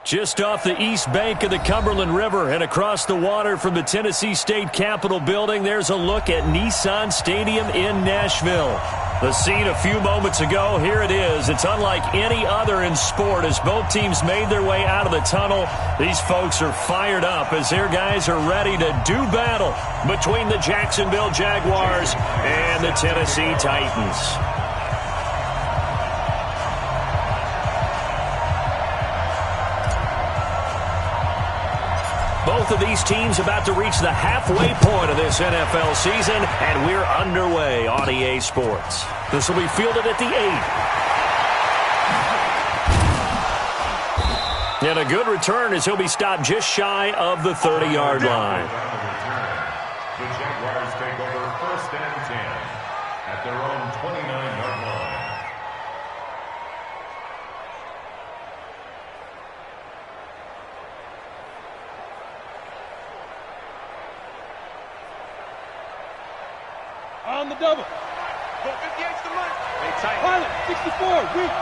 Just off the east bank of the Cumberland River and across the water from the Tennessee State Capitol building, there's a look at Nissan Stadium in Nashville. The scene a few moments ago, here it is. It's unlike any other in sport as both teams made their way out of the tunnel. These folks are fired up as their guys are ready to do battle between the Jacksonville Jaguars and the Tennessee Titans. Both of these teams about to reach the halfway point of this NFL season, and we're underway on EA Sports. This will be fielded at the 8. And a good return as he'll be stopped just shy of the 30-yard line. The Jaguars take over 1st and 10 at their own 29-yard line. On the double. 58's the mark. Pilot, 64, weak.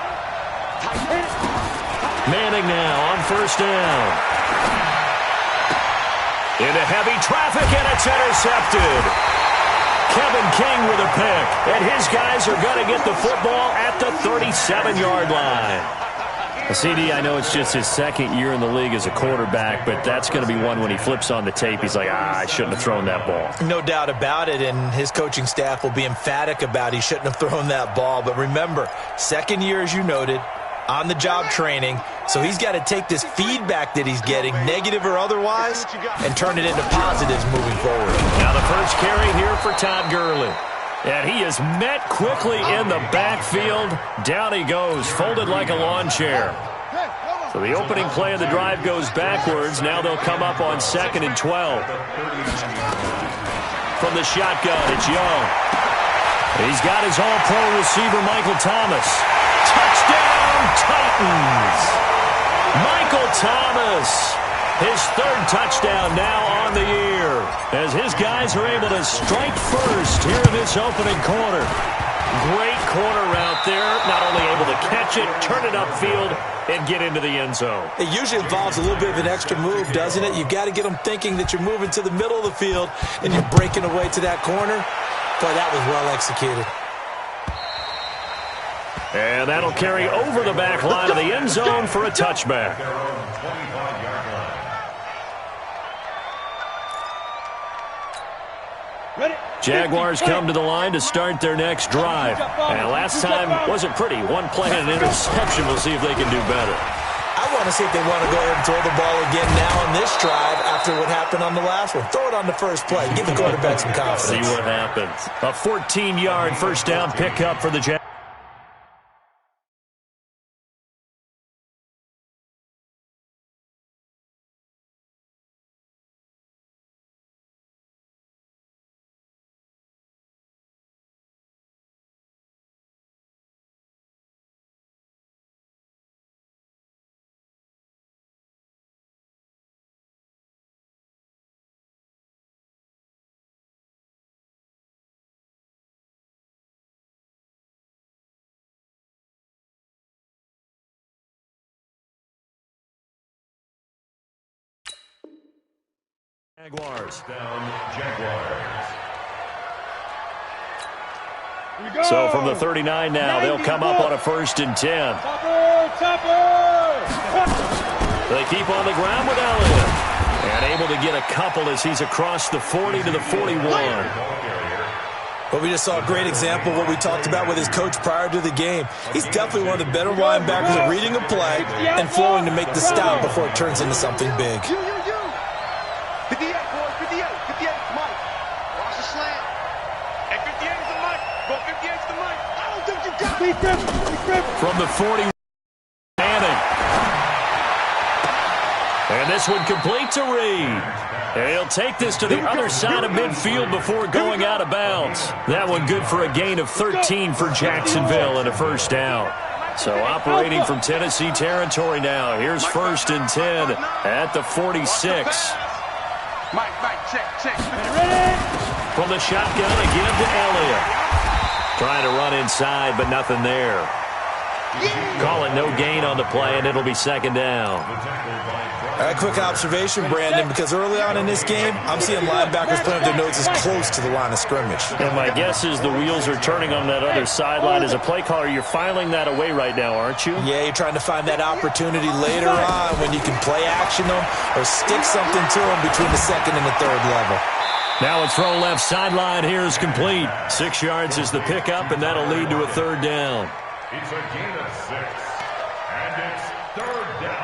Manning now on 1st down. Into heavy traffic, and it's intercepted. Kevin King with a pick, and his guys are going to get the football at the 37-yard line. CD, I know it's just his second year in the league as a quarterback, but that's going to be one when he flips on the tape, he's like, I shouldn't have thrown that ball. No doubt about it, and his coaching staff will be emphatic about he shouldn't have thrown that ball. But remember, second year, as you noted, on-the-job training, so he's got to take this feedback that he's getting, negative or otherwise, and turn it into positives moving forward. Now the first carry here for Todd Gurley. And he is met quickly in the backfield. Down he goes, folded like a lawn chair. So the opening play of the drive goes backwards. Now they'll come up on 2nd and 12. From the shotgun, it's Young. He's got his all-pro receiver, Michael Thomas. Touchdown, Titans! Michael Thomas, his 3rd touchdown now on the year, as his guys are able to strike first here in this opening quarter. Great corner route there, not only able to catch it, turn it upfield, and get into the end zone. It usually involves a little bit of an extra move, doesn't it? You've got to get them thinking that you're moving to the middle of the field and you're breaking away to that corner. Boy, that was well executed. And that'll carry over the back line of the end zone for a touchback. Jaguars come to the line to start their next drive. And last time wasn't pretty. One play and an interception. We'll see if they can do better. I want to see if they want to go ahead and throw the ball again now on this drive after what happened on the last one. Throw it on the first play. Give the quarterback some confidence. See what happens. A 14-yard first down pickup for the Jaguars. So from the 39 now, they'll come up on a 1st and 10. They keep on the ground with Elliott. And able to get a couple as he's across the 40 to the 41. Well, we just saw a great example of what we talked about with his coach prior to the game. He's definitely one of the better linebackers at reading a play and flowing to make the stop before it turns into something big. 58, boys, 58, 58, Mike. Watch the slant. And 58 is the Mike. Go 58 is the Mike. I don't think you got me. From the 40, Manning. And this one complete to Reed. And he'll take this to the other side of midfield before going out of bounds. That one good for a gain of 13 for Jacksonville and a first down. So operating from Tennessee territory now. Here's 1st and 10 at the 46. Mike, check. From the shotgun again to Elliott. Trying to run inside, but nothing there. Calling no gain on the play, and it'll be second down. A quick observation, Brandon, because early on in this game, I'm seeing linebackers putting their noses close to the line of scrimmage. And my guess is the wheels are turning on that other sideline. As a play caller, you're filing that away right now, aren't you? Yeah, you're trying to find that opportunity later on when you can play action them or stick something to them between the second and the third level. Now a throw left sideline here is complete. 6 yards is the pickup, and that'll lead to a third down. It's a gain of 6, and it's third down.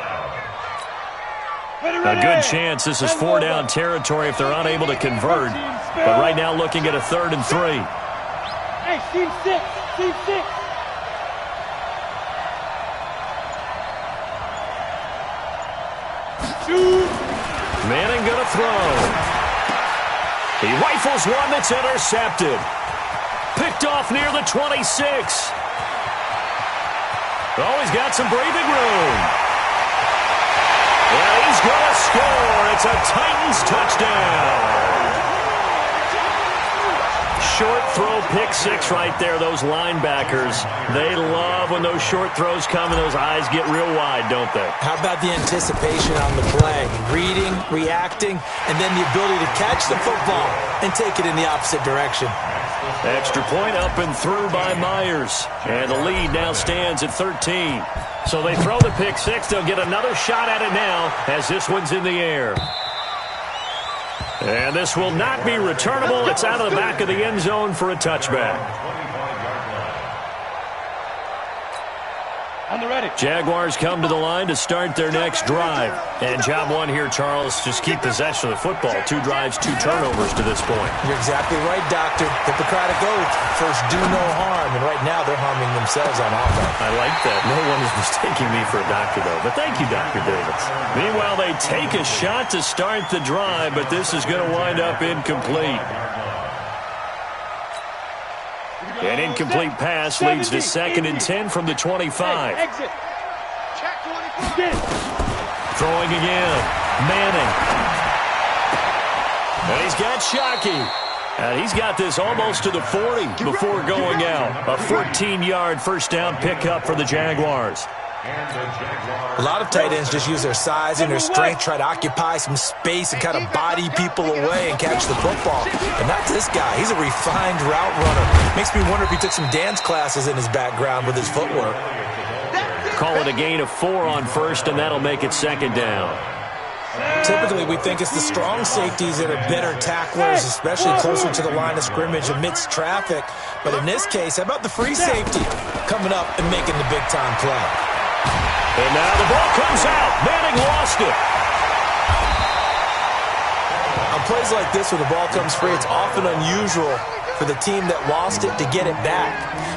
A good chance this is 4-down territory if they're unable to convert. But right now looking at a 3rd and 3. Hey, team 6, team 6. Manning gonna throw. He rifles one that's intercepted. Picked off near the 26. Oh, he's got some breathing room. Yeah, he's going to score. It's a Titans touchdown. Short throw, pick 6 right there. Those linebackers, they love when those short throws come and those eyes get real wide, don't they? How about the anticipation on the play? Reading, reacting, and then the ability to catch the football and take it in the opposite direction. Extra point up and through by Myers. And the lead now stands at 13. So they throw the pick 6. They'll get another shot at it now as this one's in the air. And this will not be returnable. It's out of the back of the end zone for a touchback. On the ready. Jaguars come to the line to start their next drive. And job one here, Charles, just keep possession of the football. 2 drives, 2 turnovers to this point. You're exactly right, Doctor. Hippocratic oath. First, do no harm. And right now, they're harming themselves on offense. I like that. No one is mistaking me for a doctor, though. But thank you, Dr. Davis. Meanwhile, they take a shot to start the drive, but this is going to wind up incomplete. An incomplete pass leads to 2nd and 10 from the 25. Exit. Check 24. Throwing again. Manning. And he's got Shockey. And he's got this almost to the 40 before going out. A 14-yard first down pickup for the Jaguars. A lot of tight ends just use their size and their strength, try to occupy some space and kind of body people away and catch the football. But not this guy. He's a refined route runner. Makes me wonder if he took some dance classes in his background with his footwork. Call it a gain of 4 on first, and that'll make it 2nd down. Typically, we think it's the strong safeties that are better tacklers, especially closer to the line of scrimmage amidst traffic. But in this case, how about the free safety coming up and making the big-time play? And now the ball comes out. Manning lost it. On plays like this, when the ball comes free, it's often unusual for the team that lost it to get it back.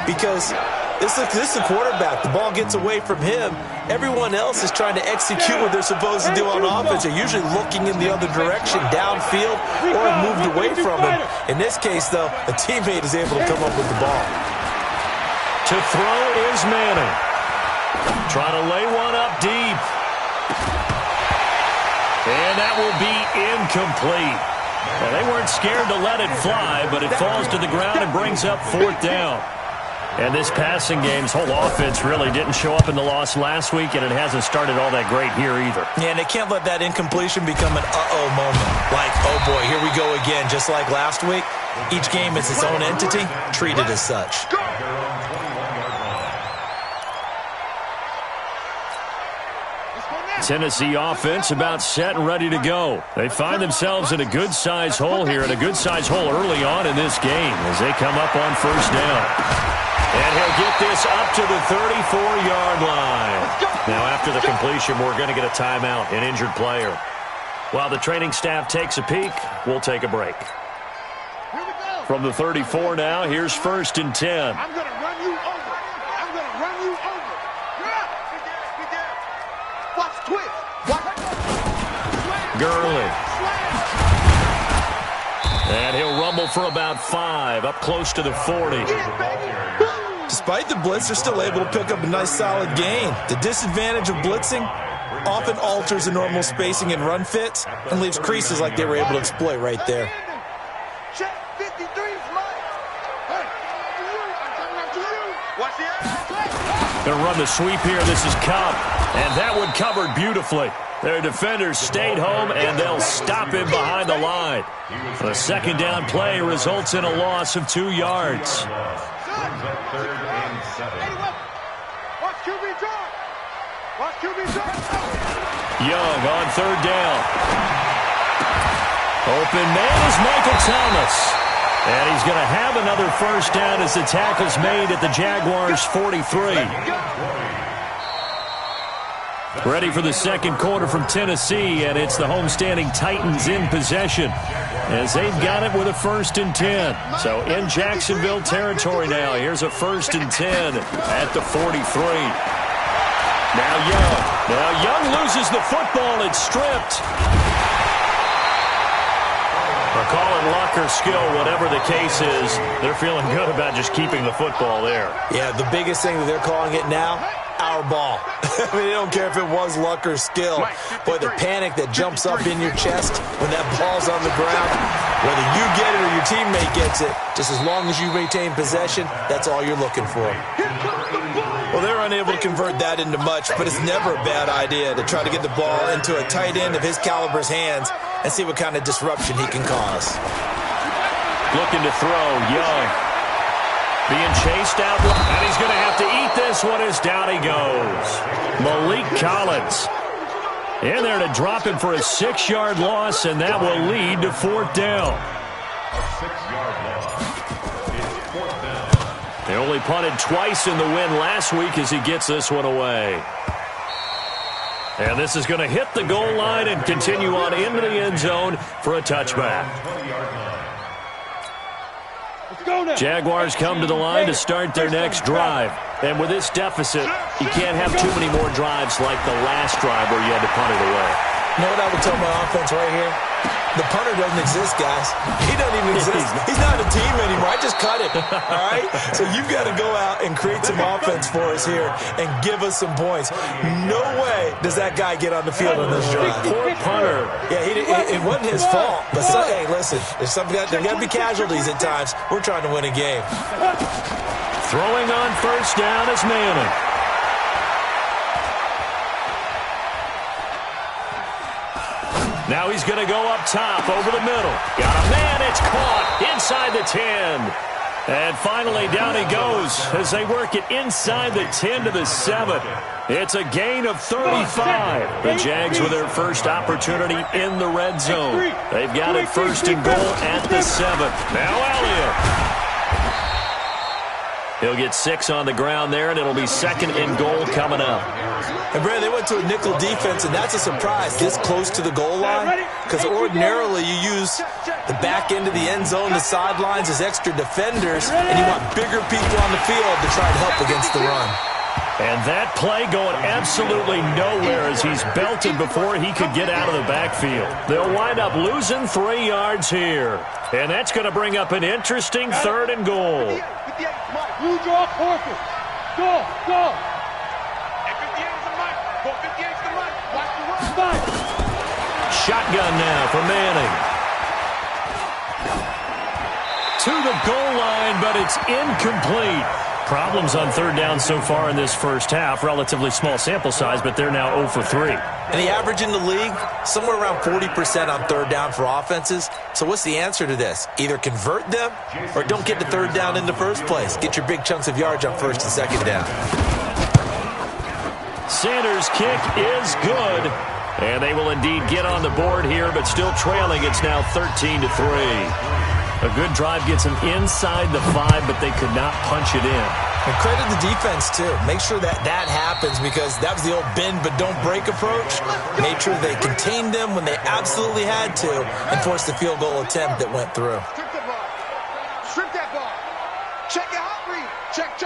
Because this is the quarterback. The ball gets away from him. Everyone else is trying to execute what they're supposed to do on offense. They're usually looking in the other direction, downfield, or have moved away from him. In this case, though, a teammate is able to come up with the ball. To throw is Manning. Trying to lay one up deep. And that will be incomplete. Well, they weren't scared to let it fly, but it falls to the ground and brings up 4th down. And this passing game's whole offense really didn't show up in the loss last week, and it hasn't started all that great here either. Yeah, and they can't let that incompletion become an uh-oh moment. Like, oh boy, here we go again, just like last week. Each game is its own entity, treated as such. Tennessee offense about set and ready to go. They find themselves in a good-sized hole here, and a good-sized hole early on in this game as they come up on first down. And he'll get this up to the 34-yard line. Now, after the completion, we're going to get a timeout, an injured player. While the training staff takes a peek, we'll take a break. From the 34 now, here's 1st and 10. I'm going to run you over. I'm going to run you over. You're up. Get down. Watch twist. Watch. Gurley. And he'll rumble for about 5, up close to the 40. Despite the blitz, they're still able to pick up a nice solid gain. The disadvantage of blitzing often alters the normal spacing and run fits and leaves creases like they were able to exploit right there. Check 53's Mike. Hey, I'm coming after you. Watch the ass. Going to run the sweep here. This is Cobb. And that one covered beautifully. Their defenders stayed home, and they'll stop him behind the line. The second down play results in a loss of 2 yards. Young on third down. Open man is Michael Thomas. And he's going to have another first down as the tackle's made at the Jaguars' 43. Ready for the second quarter from Tennessee, and it's the homestanding Titans in possession as they've got it with a 1st and 10. So in Jacksonville territory now. Here's a 1st and 10 at the 43. Now Young. Now Young loses the football. It's stripped. They're calling luck or skill, whatever the case is. They're feeling good about just keeping the football there. Yeah, the biggest thing that they're calling it now, our ball. I mean, they don't care if it was luck or skill. Boy, the panic that jumps up in your chest when that ball's on the ground, whether you get it or your teammate gets it, just as long as you retain possession, that's all you're looking for. Well, they're unable to convert that into much, but it's never a bad idea to try to get the ball into a tight end of his caliber's hands and see what kind of disruption he can cause. Looking to throw, Young. Being chased out, and he's going to have to eat this one as down he goes. Malik Collins in there to drop him for a 6-yard loss, and that will lead to 4th down. A 6-yard loss. It's 4th down. They only punted twice in the win last week as he gets this one away. And this is going to hit the goal line and continue on into the end zone for a touchback. Jaguars come to the line to start their next drive. And with this deficit, you can't have too many more drives like the last drive where you had to punt it away. You know what I would tell my offense right here? The punter doesn't exist, guys. He doesn't even exist. He's not a team anymore. I just cut him. All right? So you've got to go out and create some offense for us here and give us some points. No way does that guy get on the field on this drive. Poor punter. Yeah, it wasn't his fault. But hey, listen, there's got to be casualties at times. We're trying to win a game. Throwing on first down is Manning. Now he's going to go up top, over the middle. Got a man, it's caught inside the 10. And finally down he goes as they work it inside the 10 to the 7. It's a gain of 35. The Jags with their first opportunity in the red zone. They've got it 1st and goal at the 7. Now Elliott. He'll get 6 on the ground there, and it'll be 2nd and goal coming up. And, Brad, they went to a nickel defense, and that's a surprise this close to the goal line because ordinarily you use the back end of the end zone, the sidelines as extra defenders, and you want bigger people on the field to try and help against the run. And that play going absolutely nowhere as he's belted before he could get out of the backfield. They'll wind up losing 3 yards here. And that's going to bring up an interesting 3rd and goal. Blue draw, forfeit. Go. At 58 is the mic. Go 58 is the mic. Watch the run. Shotgun now for Manning. To the goal line, but it's incomplete. Problems on 3rd down so far in this first half. Relatively small sample size, but they're now 0 for 3. And the average in the league, somewhere around 40% on 3rd down for offenses. So what's the answer to this? Either convert them or don't get to 3rd down in the first place. Get your big chunks of yards on 1st and 2nd down. Sanders' kick is good. And they will indeed get on the board here, but still trailing. It's now 13-3. A good drive gets them inside the 5, but they could not punch it in. And credit the defense, too. Make sure that happens because that was the old bend but don't break approach. Made sure they contained them when they absolutely had to and forced the field goal attempt that went through. Strip that ball. Check your hot read. Check.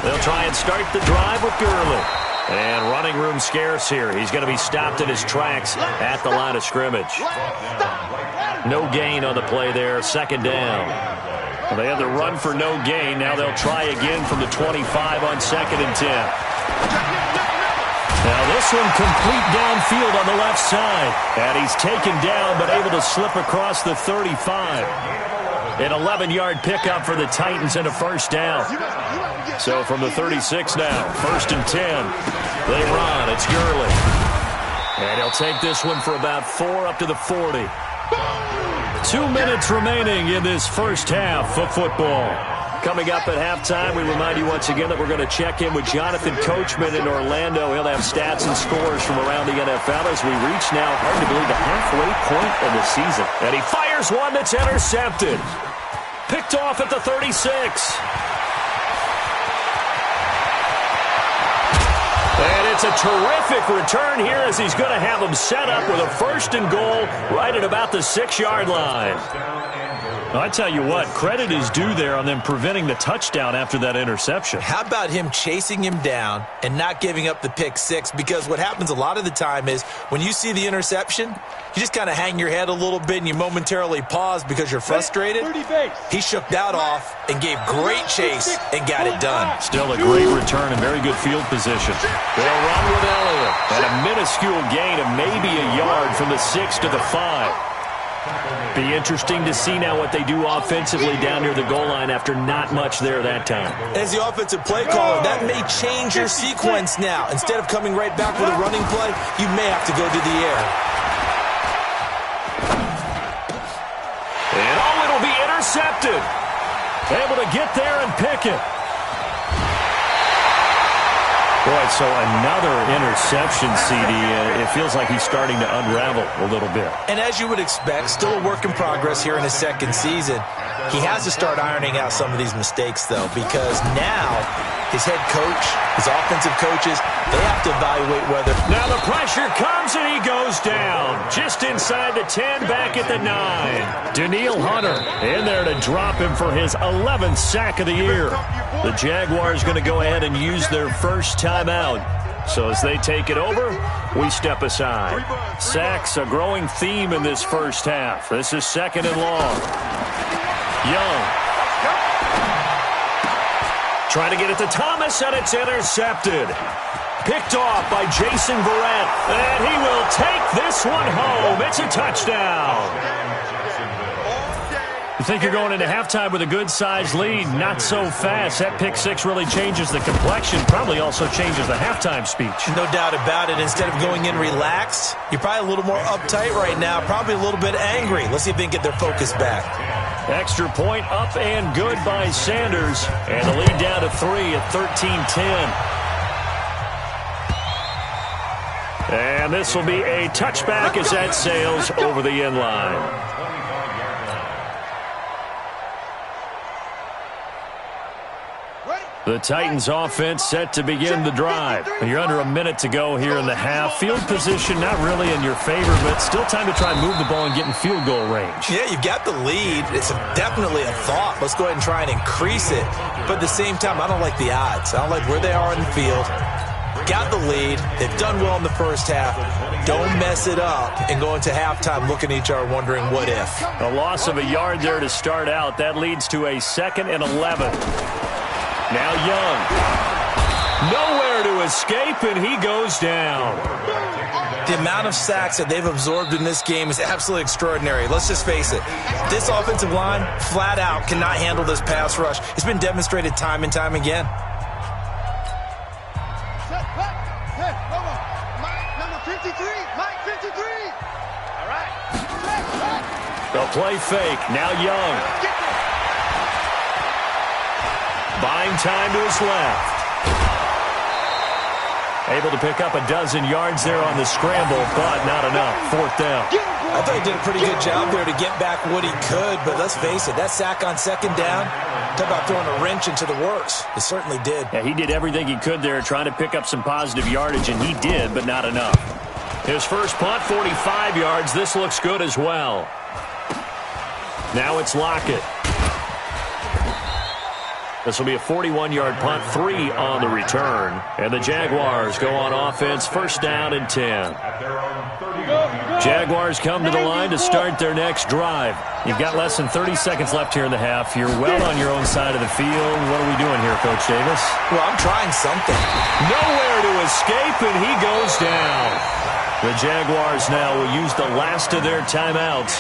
They'll try and start the drive with Gurley. And running room scarce here. He's going to be stopped in his tracks at the line of scrimmage. No gain on the play there. 2nd down. Well, they had the run for no gain. Now they'll try again from the 25 on 2nd and 10. Now this one complete downfield on the left side. And he's taken down but able to slip across the 35. An 11-yard pickup for the Titans and a 1st down. So from the 36 now, 1st and 10. They run. It's Gurley. And he'll take this one for about 4 up to the 40. 2 minutes remaining in this first half of football. Coming up at halftime, we remind you once again that we're going to check in with Jonathan Coachman in Orlando. He'll have stats and scores from around the NFL as we reach now, hard to believe, the halfway point of the season. And he fires one that's intercepted. Picked off at the 36. And it's a terrific return here as he's going to have him set up with a 1st and goal right at about the 6-yard line. I tell you what, credit is due there on them preventing the touchdown after that interception. How about him chasing him down and not giving up the pick 6? Because what happens a lot of the time is when you see the interception, you just kind of hang your head a little bit and you momentarily pause because you're frustrated. He shook that off and gave great chase and got it done. Still a great return and very good field position. They'll run with Elliott. And a minuscule gain of maybe a yard from the 6 to the 5. Be interesting to see now what they do offensively down near the goal line after not much there that time. As the offensive play caller, that may change your sequence now. Instead of coming right back with a running play, you may have to go to the air. And it'll be intercepted. Able to get there and pick it. Boy, so another interception, CD. It feels like he's starting to unravel a little bit. And as you would expect, still a work in progress here in his 2nd season. He has to start ironing out some of these mistakes, though, because now his head coach, his offensive coaches, they have to evaluate whether... Now the pressure comes and he goes down. Just inside the 10, back at the 9. Danielle Hunter in there to drop him for his 11th sack of the year. The Jaguars going to go ahead and use their first timeout. So as they take it over, we step aside. Sacks, a growing theme in this first half. This is 2nd and long. Young. Trying to get it to Thomas, and it's intercepted. Picked off by Jason Verrett. And he will take this one home. It's a touchdown. You think you're going into halftime with a good-sized lead. Not so fast. That pick 6 really changes the complexion. Probably also changes the halftime speech. No doubt about it. Instead of going in relaxed, you're probably a little more uptight right now. Probably a little bit angry. Let's see if they can get their focus back. Extra point up and good by Sanders. And the lead down to 3 at 13-10. And this will be a touchback as that sails over the end line. The Titans offense set to begin the drive. You're under a minute to go here in the half. Field position not really in your favor, but still time to try and move the ball and get in field goal range. Yeah, you've got the lead. It's definitely a thought. Let's go ahead and try and increase it. But at the same time, I don't like the odds. I don't like where they are in the field. Got the lead. They've done well in the first half. Don't mess it up and go into halftime looking at each other wondering what if. A loss of a yard there to start out. That leads to a 2nd and 11. Now Young. Nowhere to escape, and he goes down. The amount of sacks that they've absorbed in this game is absolutely extraordinary. Let's just face it. This offensive line, flat out, cannot handle this pass rush. It's been demonstrated time and time again. Number 53, Mike 53. All right. The play fake. Now Young. Buying time to his left. Able to pick up a dozen yards there on the scramble, but not enough. 4th down. I thought he did a pretty good job there to get back what he could, but let's face it, that sack on 2nd down, talk about throwing a wrench into the works. It certainly did. Yeah, he did everything he could there trying to pick up some positive yardage, and he did, but not enough. His first punt, 45 yards. This looks good as well. Now it's Lockett. This will be a 41-yard punt, 3 on the return. And the Jaguars go on offense, 1st down and 10. Jaguars come to the line to start their next drive. You've got less than 30 seconds left here in the half. You're well on your own side of the field. What are we doing here, Coach Davis? Well, I'm trying something. Nowhere to escape, and he goes down. The Jaguars now will use the last of their timeouts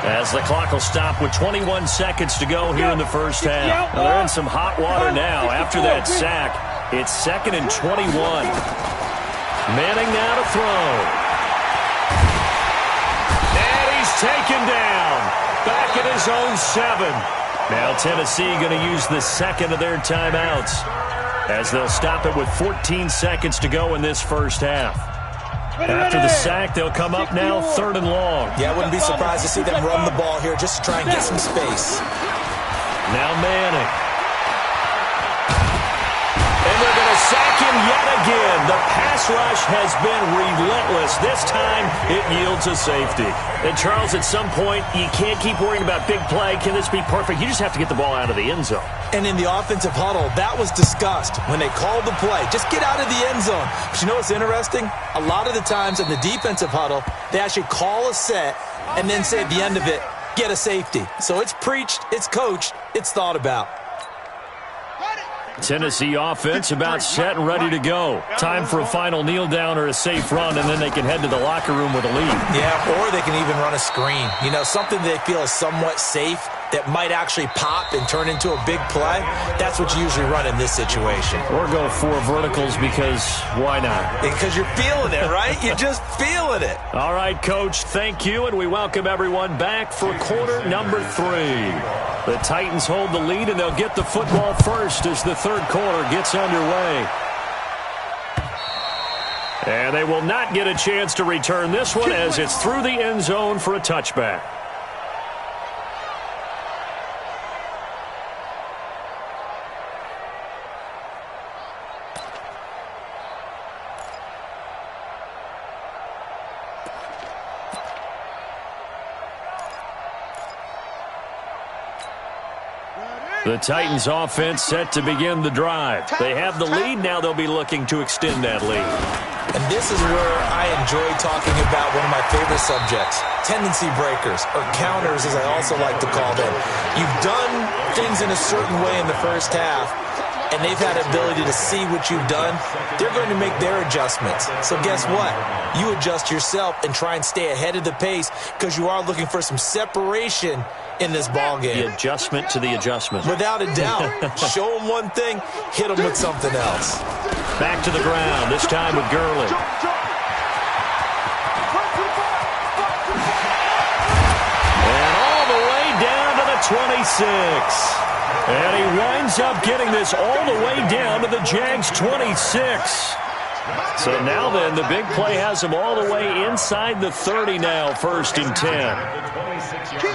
As the clock will stop with 21 seconds to go here in the first half. Now they're in some hot water now after that sack. It's 2nd and 21. Manning now to throw. And he's taken down. Back at his own 7. Now Tennessee going to use the second of their timeouts as they'll stop it with 14 seconds to go in this first half. After the sack, they'll come up now 3rd and long. Yeah, I wouldn't be surprised to see them run the ball here just to try and get some space. Now Manning. And they're going to sack him yet again. The pass rush has been relentless. This time, it yields a safety. And, Charles, at some point, you can't keep worrying about big play. Can this be perfect? You just have to get the ball out of the end zone. And in the offensive huddle, that was discussed when they called the play. Just get out of the end zone. But you know what's interesting? A lot of the times in the defensive huddle, they actually call a set and then say at the end of it, get a safety. So it's preached, it's coached, it's thought about. Tennessee offense about set and ready to go. Time for a final kneel down or a safe run, and then they can head to the locker room with a lead. Yeah, or they can even run a screen. You know, something they feel is somewhat safe that might actually pop and turn into a big play. That's what you usually run in this situation. Or go 4 verticals because why not? Because you're feeling it, right? You're just feeling it. All right, Coach, thank you, and we welcome everyone back for quarter number 3. The Titans hold the lead, and they'll get the football first as the third quarter gets underway. And they will not get a chance to return this one as it's through the end zone for a touchback. The Titans offense set to begin the drive. They have the lead. Now they'll be looking to extend that lead. And this is where I enjoy talking about one of my favorite subjects, tendency breakers, or counters as I also like to call them. You've done things in a certain way in the first half, and they've had ability to see what you've done. They're going to make their adjustments. So guess what? You adjust yourself and try and stay ahead of the pace because you are looking for some separation in this ball game. The adjustment to the adjustment. Without a doubt. Show them one thing, hit them with something else. Back to the ground, this time with Gurley. And all the way down to the 26. And he winds up getting this all the way down to the Jags 26. So now then, the big play has them all the way inside the 30 now, 1st and 10. Kill,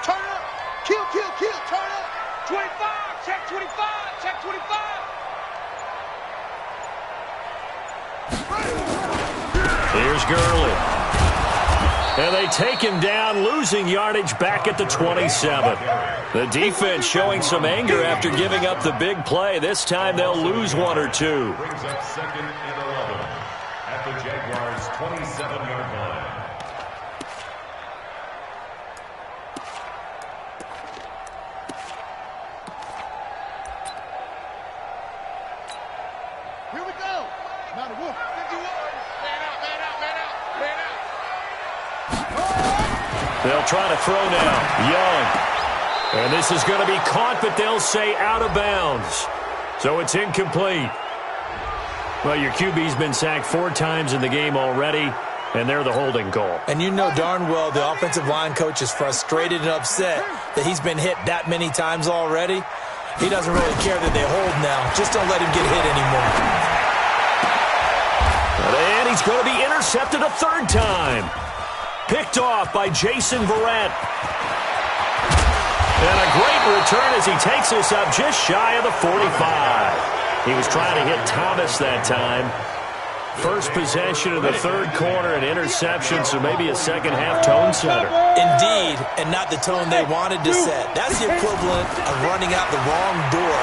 turn up. Kill, turn up. 25, check 25, check 25. Here's Gurley. And they take him down, losing yardage back at the 27. The defense showing some anger after giving up the big play. This time they'll lose 1 or 2. Brings up 2nd and 11 at the Jaguars' 27-yard line. Here we go. Not a wolf. They'll try to throw now. Young. And this is going to be caught, but they'll say out of bounds. So it's incomplete. Well, your QB's been sacked 4 times in the game already, and they're the holding call. And you know darn well the offensive line coach is frustrated and upset that he's been hit that many times already. He doesn't really care that they hold now. Just don't let him get hit anymore. And he's going to be intercepted a 3rd time. Picked off by Jason Verrett. And a great return as he takes us up just shy of the 45. He was trying to hit Thomas that time. First possession of the 3rd quarter, an interception, so maybe a second-half tone setter. Indeed, and not the tone they wanted to set. That's the equivalent of running out the wrong door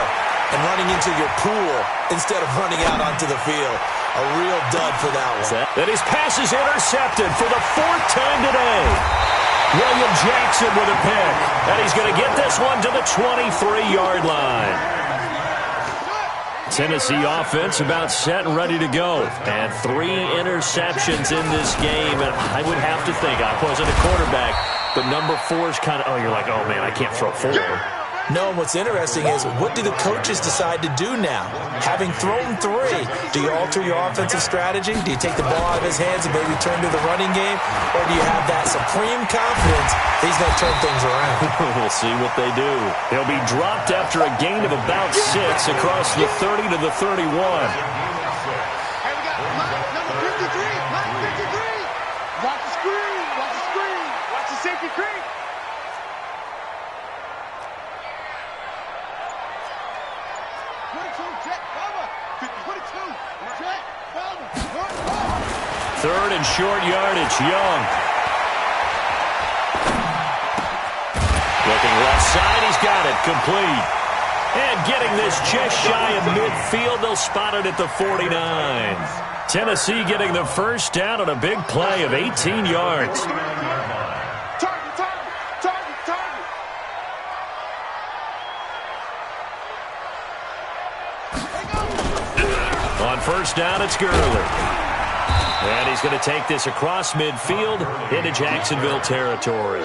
and running into your pool instead of running out onto the field. A real dud for that one. And his pass is intercepted for the 4th time today. William Jackson with a pick. And he's going to get this one to the 23-yard line. Tennessee offense about set and ready to go. And 3 interceptions in this game. And I would have to think, I wasn't a quarterback, but number 4 is kind of, you're like, oh, man, I can't throw 4. No, what's interesting is, what do the coaches decide to do now? Having thrown 3, do you alter your offensive strategy? Do you take the ball out of his hands and maybe turn to the running game? Or do you have that supreme confidence that he's going to turn things around? We'll see what they do. He'll be dropped after a gain of about 6 across the 30 to the 31. Hey, we got number 53. Mike 53. Watch the screen. Watch the screen. Watch the safety creep. Third and short yardage, Young. Looking left side, he's got it, complete. And getting this just shy of midfield, they'll spot it at the 49. Tennessee getting the first down on a big play of 18 yards. On first down, it's Gurley. And he's going to take this across midfield into Jacksonville territory.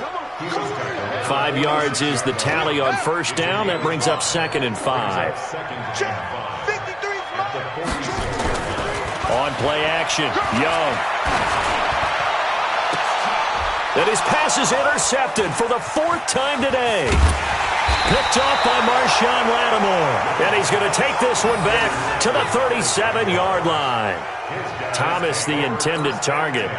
5 yards is the tally on first down. That brings up 2nd and 5. On play action, Young. And his pass is intercepted for the 4th time today. Picked off by Marshawn Lattimore. And he's going to take this one back to the 37-yard line. Thomas, the intended target.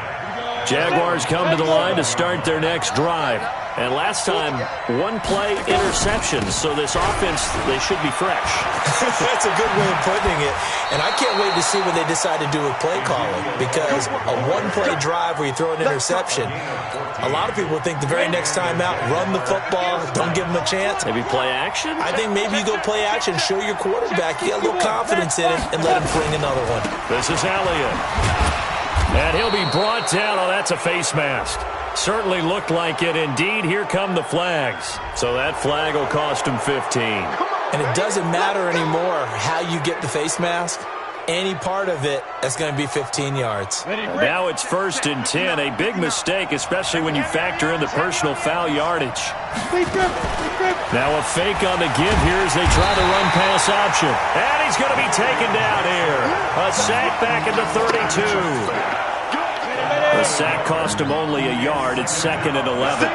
Jaguars come to the line to start their next drive. And last time, 1-play interception. So this offense, they should be fresh. That's a good way of putting it. And I can't wait to see what they decide to do with play calling. Because a 1-play drive where you throw an interception, a lot of people think the very next time out, run the football, don't give them a chance. Maybe play action? I think maybe you go play action, show your quarterback, you get a little confidence in it, and let him fling another one. This is Elliott. And he'll be brought down. Oh, that's a face mask. Certainly looked like it. Indeed, here come the flags. So that flag will cost him 15. And it doesn't matter anymore how you get the face mask. Any part of it, that's going to be 15 yards. Now it's 1st and 10. A big mistake, especially when you factor in the personal foul yardage. Now a fake on the give here as they try to run pass option. And he's going to be taken down here. A sack back at the 32. The sack cost him only a yard. It's 2nd and 11.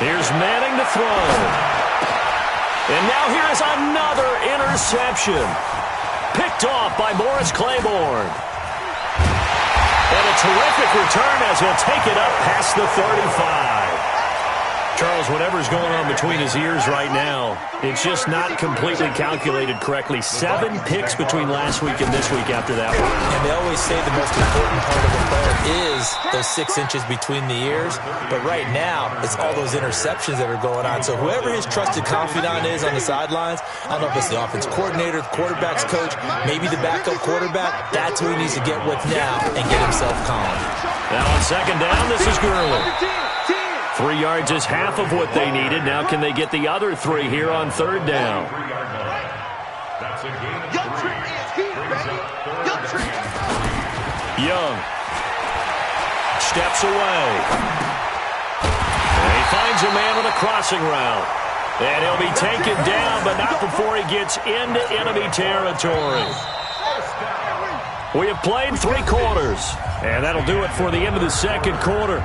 Here's Manning to throw. And now here is another interception. Picked off by Morris Claiborne. And a terrific return as he'll take it up past the 35. Charles, whatever's going on between his ears right now, it's just not completely calculated correctly. 7 picks between last week and this week after that one. And they always say the most important part of a player is those 6 inches between the ears. But right now, it's all those interceptions that are going on. So whoever his trusted confidant is on the sidelines, I don't know if it's the offense coordinator, the quarterback's coach, maybe the backup quarterback, that's who he needs to get with now and get himself calm. Now on 2nd down, this is Gurley. 3 yards is half of what they needed. Now can they get the other 3 here on 3rd down? Young steps away. And he finds a man with a crossing route. And he'll be taken down, but not before he gets into enemy territory. We have played 3 quarters, and that'll do it for the end of the 2nd quarter.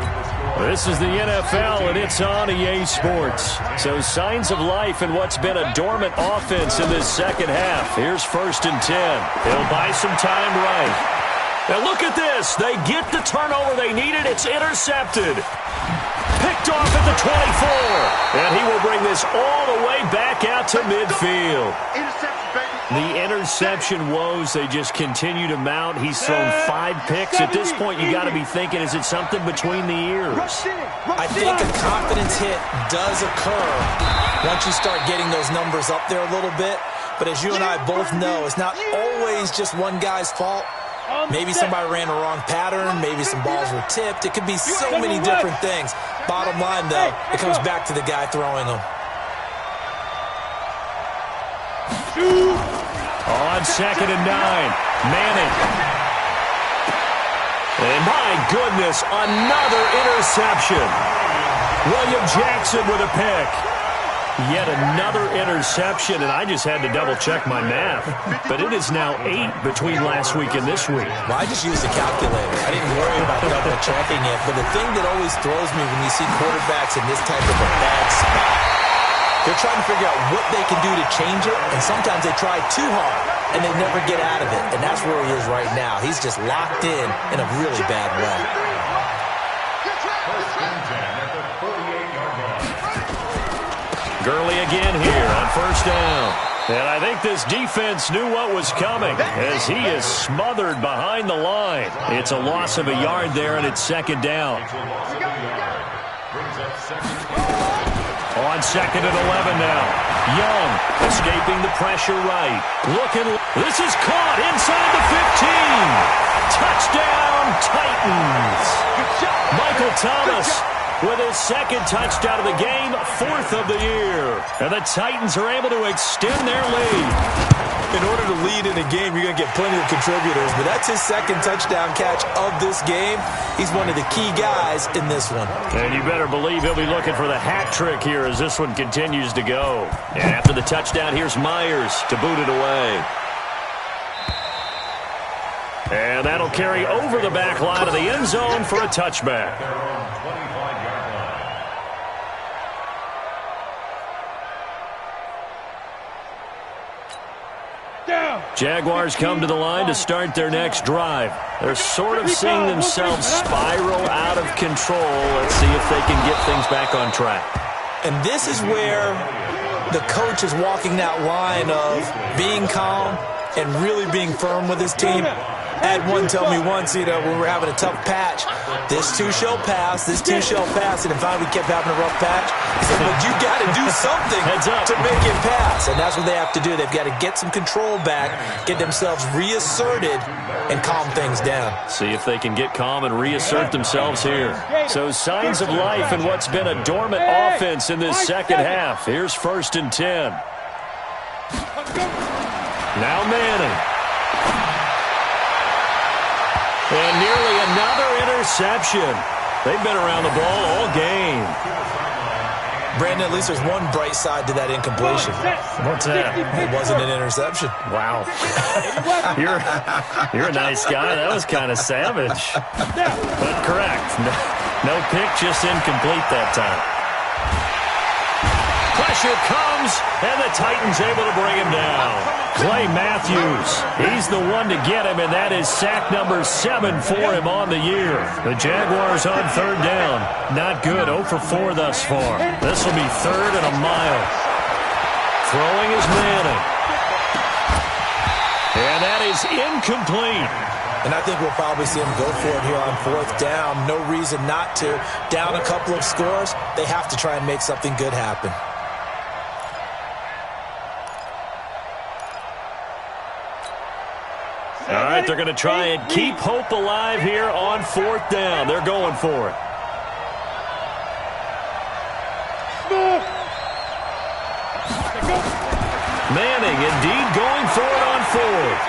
This is the NFL, and it's on EA Sports. So signs of life in what's been a dormant offense in this 2nd half. Here's 1st and 10. He'll buy some time right. And look at this. They get the turnover they needed. It's intercepted. Picked off at the 24. And he will bring this all the way back out to midfield. The interception woes, they just continue to mount. He's thrown 5 picks. At this point, you got to be thinking, is it something between the ears? I think a confidence hit does occur once you start getting those numbers up there a little bit. But as you and I both know, it's not always just one guy's fault. Maybe somebody ran a wrong pattern. Maybe some balls were tipped. It could be so many different things. Bottom line, though, it comes back to the guy throwing them. On 2nd and 9, Manning. And my goodness, another interception. William Jackson with a pick. Yet another interception, and I just had to double-check my math. But it is now 8 between last week and this week. Well, I just used a calculator. I didn't worry about double-checking it. But the thing that always throws me when you see quarterbacks in this type of a bad spot, they're trying to figure out what they can do to change it, and sometimes they try too hard, and they never get out of it. And that's where he is right now. He's just locked in a really bad way. Gurley again here on first down. And I think this defense knew what was coming as he is smothered behind the line. It's a loss of a yard there, and it's second down. On second and 11 now. Young escaping the pressure right. This is caught inside the 15. Touchdown, Titans. Michael Thomas with his second touchdown of the game, 4th of the year. And the Titans are able to extend their lead. In order to lead in a game, you're going to get plenty of contributors, but that's his second touchdown catch of this game. He's one of the key guys in this one. And you better believe he'll be looking for the hat trick here as this one continues to go. And after the touchdown, here's Myers to boot it away. And that'll carry over the back line of the end zone for a touchback. Jaguars come to the line to start their next drive. They're sort of seeing themselves spiral out of control. Let's see if they can get things back on track. And this is where the coach is walking that line of being calm and really being firm with his team. I had one tell me once, when we were having a tough patch, this too shall pass, this too shall pass. And finally we kept having a rough patch. He said, but you got to do something to make it pass. And that's what they have to do. They've got to get some control back, get themselves reasserted, and calm things down. See if they can get calm and reassert themselves here. So signs of life in what's been a dormant offense in this second half. Here's 1st and 10. Now Manning. And nearly another interception. They've been around the ball all game. Brandon, at least there's one bright side to that incompletion. What's that? It wasn't an interception. Wow. You're a nice guy. That was kind of savage. But correct. No pick, just incomplete that time. Pressure comes, and the Titans able to bring him down. Clay Matthews, he's the one to get him, and that is sack number 7 for him on the year. The Jaguars on third down. Not good, 0 for 4 thus far. This will be 3rd and a mile. Throwing is Manning. And that is incomplete. And I think we'll probably see him go for it here on 4th down. No reason not to. Down a couple of scores, they have to try and make something good happen. All right, they're going to try and keep hope alive here on 4th down. They're going for it. Manning indeed going for it on 4th.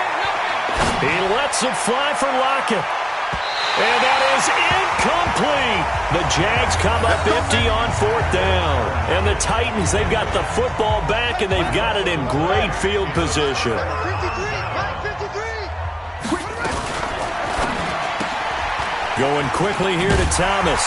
He lets it fly for Lockett. And that is incomplete. The Jags come up empty on 4th down. And the Titans, they've got the football back, and they've got it in great field position. Going quickly here to Thomas.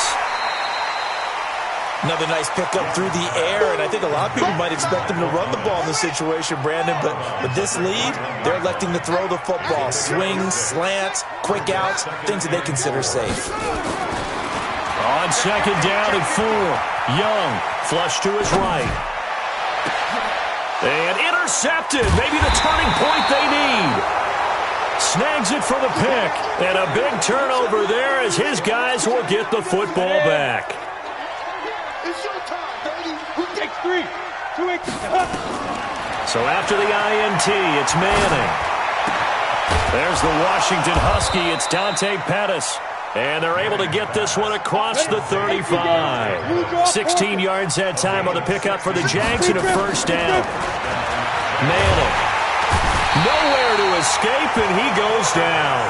Another nice pickup through the air, and I think a lot of people might expect them to run the ball in this situation, Brandon, but with this lead, they're electing to throw the football. Swings, slants, quick outs, things that they consider safe. On second down and 4, Young, flush to his right. And intercepted, maybe the turning point they need. Snags it for the pick, and a big turnover there as his guys will get the football back. So after the INT, it's Manning. There's the Washington Husky. It's Dante Pettis. And they're able to get this one across the 35. 16 yards that time on the pickup for the Jags and a 1st down. Manning. Nowhere to escape, and he goes down.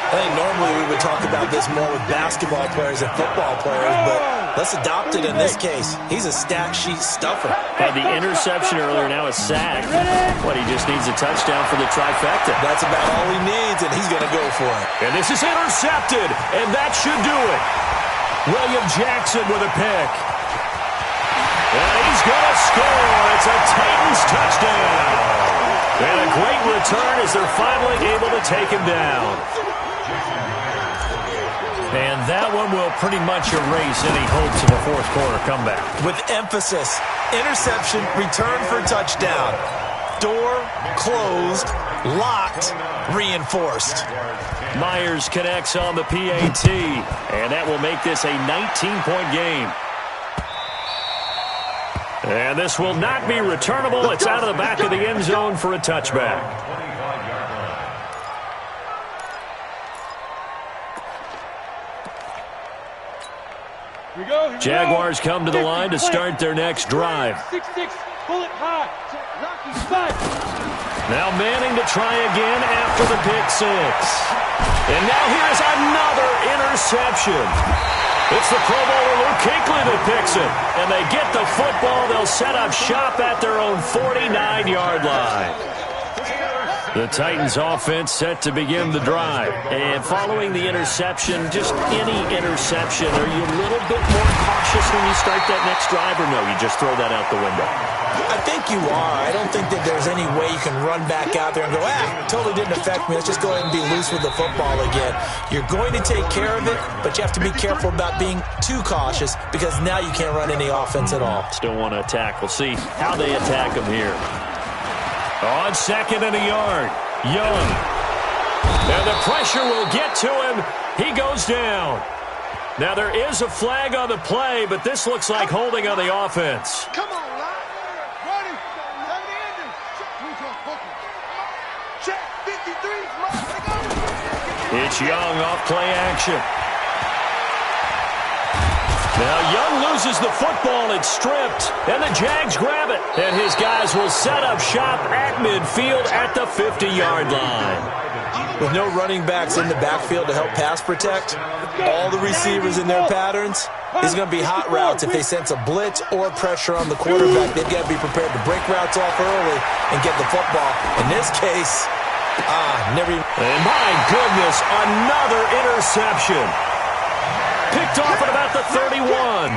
I think normally we would talk about this more with basketball players and football players, but let's adopt it in this case. He's a stat sheet stuffer. Had the interception earlier, now a sack. What, he just needs a touchdown for the trifecta. That's about all he needs, and he's going to go for it. And this is intercepted, and that should do it. William Jackson with a pick. And he's going to score. It's a Titans touchdown. And a great return as they're finally able to take him down. And that one will pretty much erase any hopes of a fourth quarter comeback. With emphasis, interception, return for touchdown. Door closed, locked, reinforced. Myers connects on the PAT, and that will make this a 19-point game. And this will not be returnable. It's out of the back of the end zone for a touchback. Jaguars come to the line to start their next drive. 6-6, pull it high. Now Manning to try again after the pick six. And now here's another interception. It's the Pro Bowler Luke Kuechly that picks it. And they get the football. They'll set up shop at their own 49-yard line. The Titans offense set to begin the drive. And following the interception, just any interception, are you a little bit more cautious when you start that next drive, or no, you just throw that out the window? I think you are. I don't think that there's any way you can run back out there and go, totally didn't affect me. Let's just go ahead and be loose with the football again. You're going to take care of it, but you have to be careful about being too cautious because now you can't run any offense at all. Still want to attack. We'll see how they attack him here. On second and a yard, Young. And the pressure will get to him. He goes down. Now there is a flag on the play, but this looks like holding on the offense. Come on, Lyle. Ready. Check 53. It's Young off play action. Now Young loses the football. It's stripped, and the Jags grab it. And his guys will set up shop at midfield at the 50-yard line. With no running backs in the backfield to help pass protect, all the receivers in their patterns, is going to be hot routes. If they sense a blitz or pressure on the quarterback, they've got to be prepared to break routes off early and get the football. In this case, never even... And my goodness, another interception. Picked off at about the 31.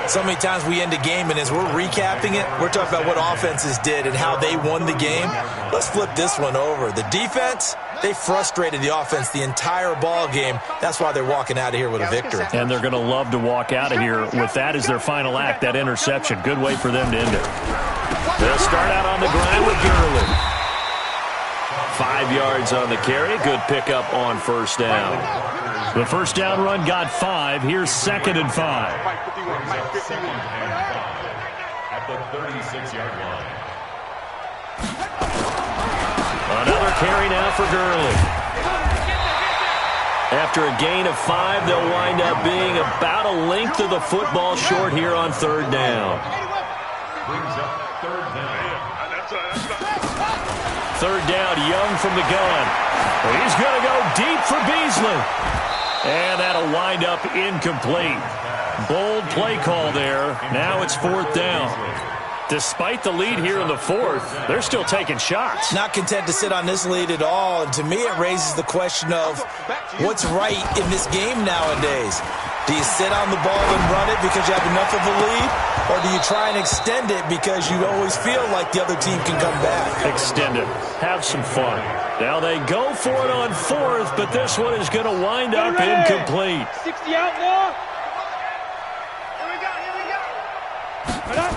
So many times we end a game, and as we're recapping it, we're talking about what offenses did and how they won the game. Let's flip this one over. The defense, they frustrated the offense the entire ball game. That's why they're walking out of here with a victory. And they're going to love to walk out of here with that as their final act, that interception. Good way for them to end it. They'll start out on the grind with Gurley. 5 yards on the carry. Good pickup on first down. The first down run got 5. Here's 2nd and 5. At the 36-yard line. Another carry now for Gurley. After a gain of 5, they'll wind up being about a length of the football short here on 3rd down. Brings up 3rd down. 3rd down, Young from the gun. He's going to go deep for Beasley. And that'll wind up incomplete. Bold play call there. Now it's 4th down. Despite the lead here in the 4th, they're still taking shots. Not content to sit on this lead at all. And to me, it raises the question of what's right in this game nowadays. Do you sit on the ball and run it because you have enough of a lead? Or do you try and extend it because you always feel like the other team can come back? Extend it. Have some fun. Now they go for it on 4th, but this one is going to wind up incomplete. 60 out now. Here we go.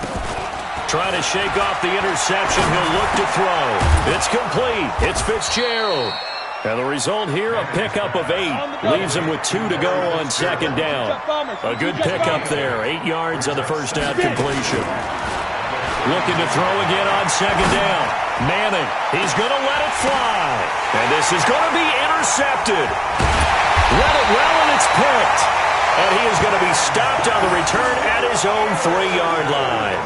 Trying to shake off the interception. He'll look to throw. It's complete. It's Fitzgerald. And the result here, a pickup of 8. Leaves him with 2 to go on 2nd down. A good pickup there. 8 yards on the first down completion. Looking to throw again on 2nd down. Manning, he's going to let it fly. And this is going to be intercepted. Read it well, and it's picked. And he is going to be stopped on the return at his own 3-yard line.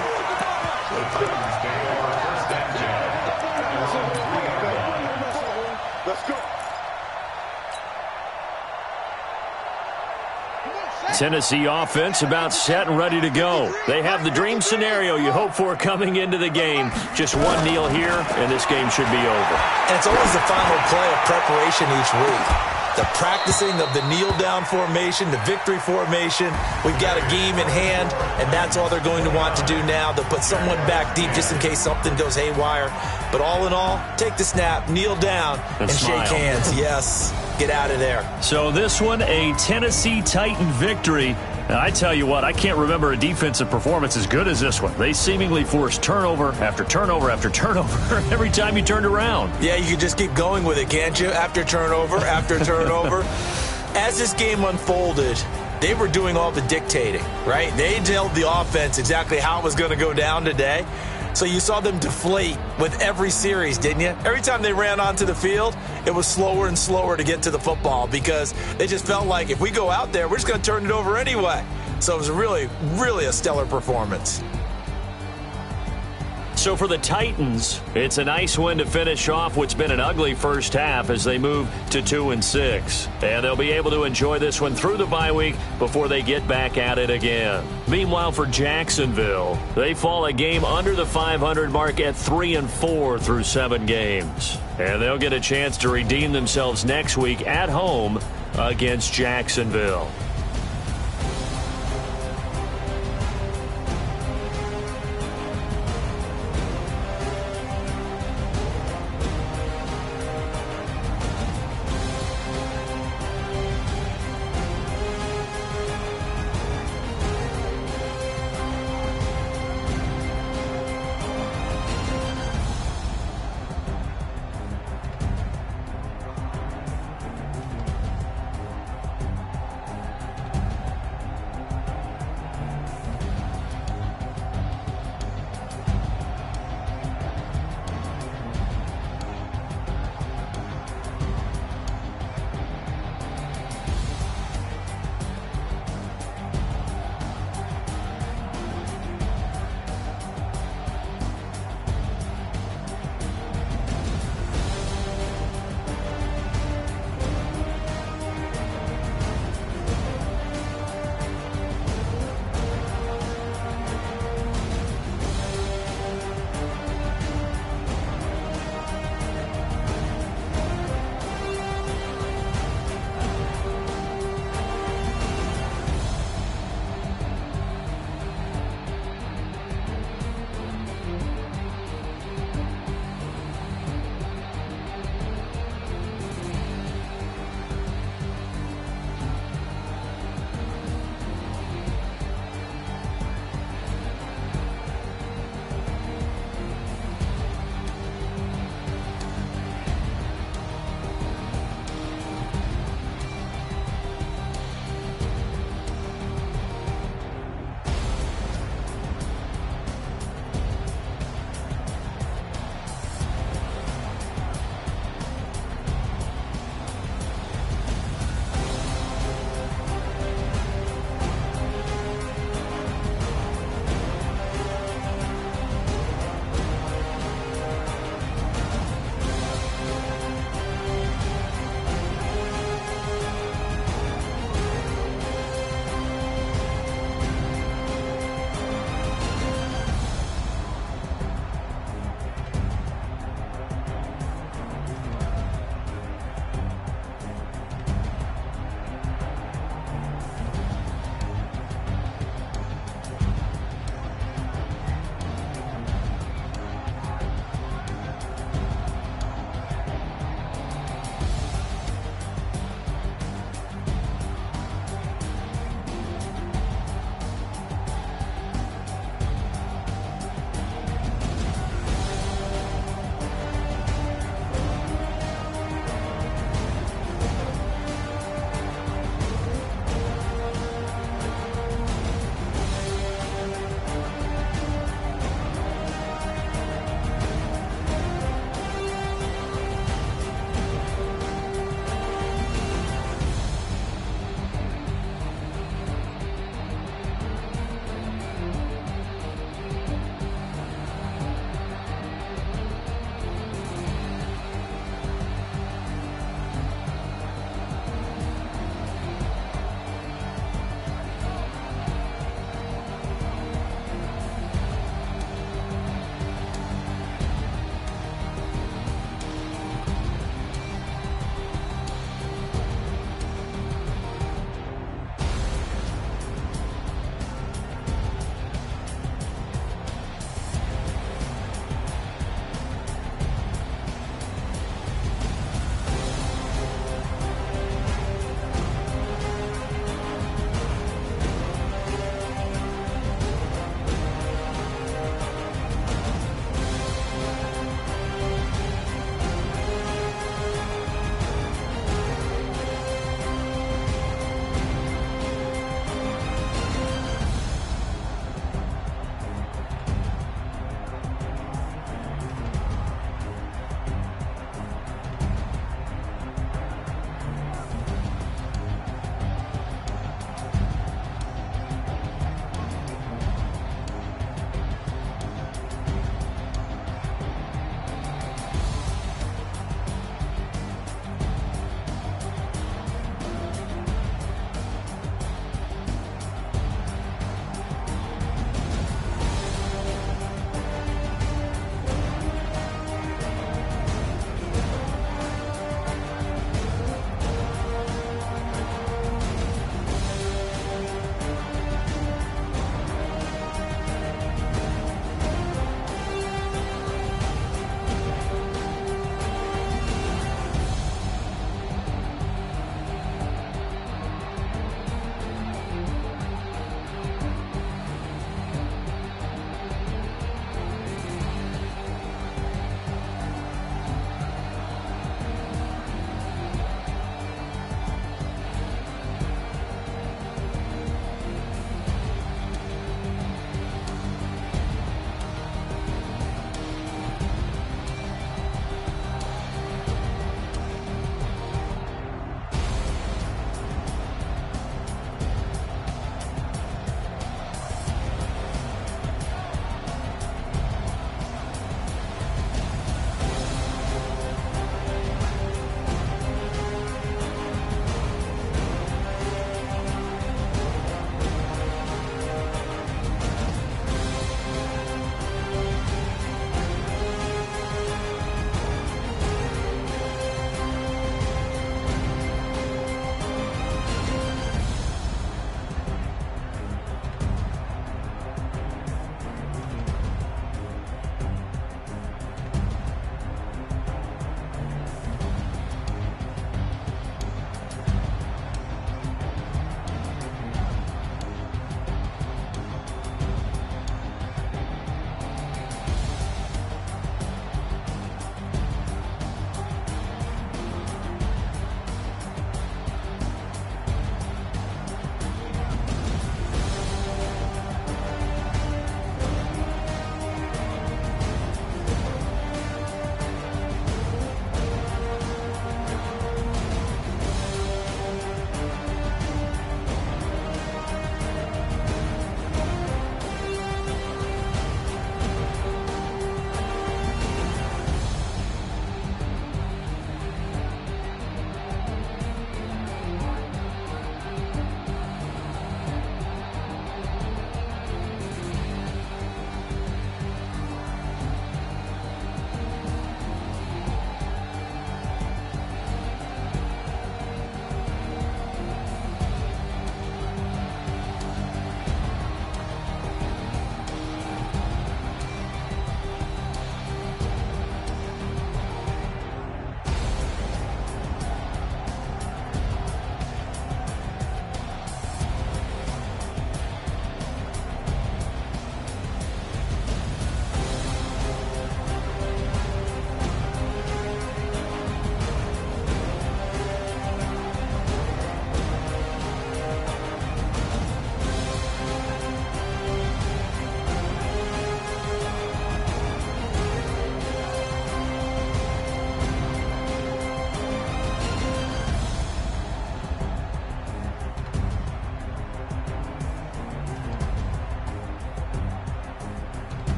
Tennessee offense about set and ready to go. They have the dream scenario you hope for coming into the game. Just one kneel here, and this game should be over. And it's always the final play of preparation each week. The practicing of the kneel-down formation, the victory formation. We've got a game in hand, and that's all they're going to want to do now. They'll put someone back deep just in case something goes haywire. But all in all, take the snap, kneel down, and shake hands. Yes, get out of there. So this one, a Tennessee Titan victory. Now, I tell you what, I can't remember a defensive performance as good as this one. They seemingly forced turnover after turnover after turnover every time you turned around. Yeah, you can just keep going with it, can't you? After turnover, after turnover. As this game unfolded, they were doing all the dictating, right? They told the offense exactly how it was going to go down today. So you saw them deflate with every series, didn't you? Every time they ran onto the field, it was slower and slower to get to the football because they just felt like if we go out there, we're just going to turn it over anyway. So it was really, really a stellar performance. So for the Titans, it's a nice win to finish off what's been an ugly first half as they move to 2-6. And they'll be able to enjoy this one through the bye week before they get back at it again. Meanwhile, for Jacksonville, they fall a game under the 500 mark at 3-4 through 7 games. And they'll get a chance to redeem themselves next week at home against Jacksonville.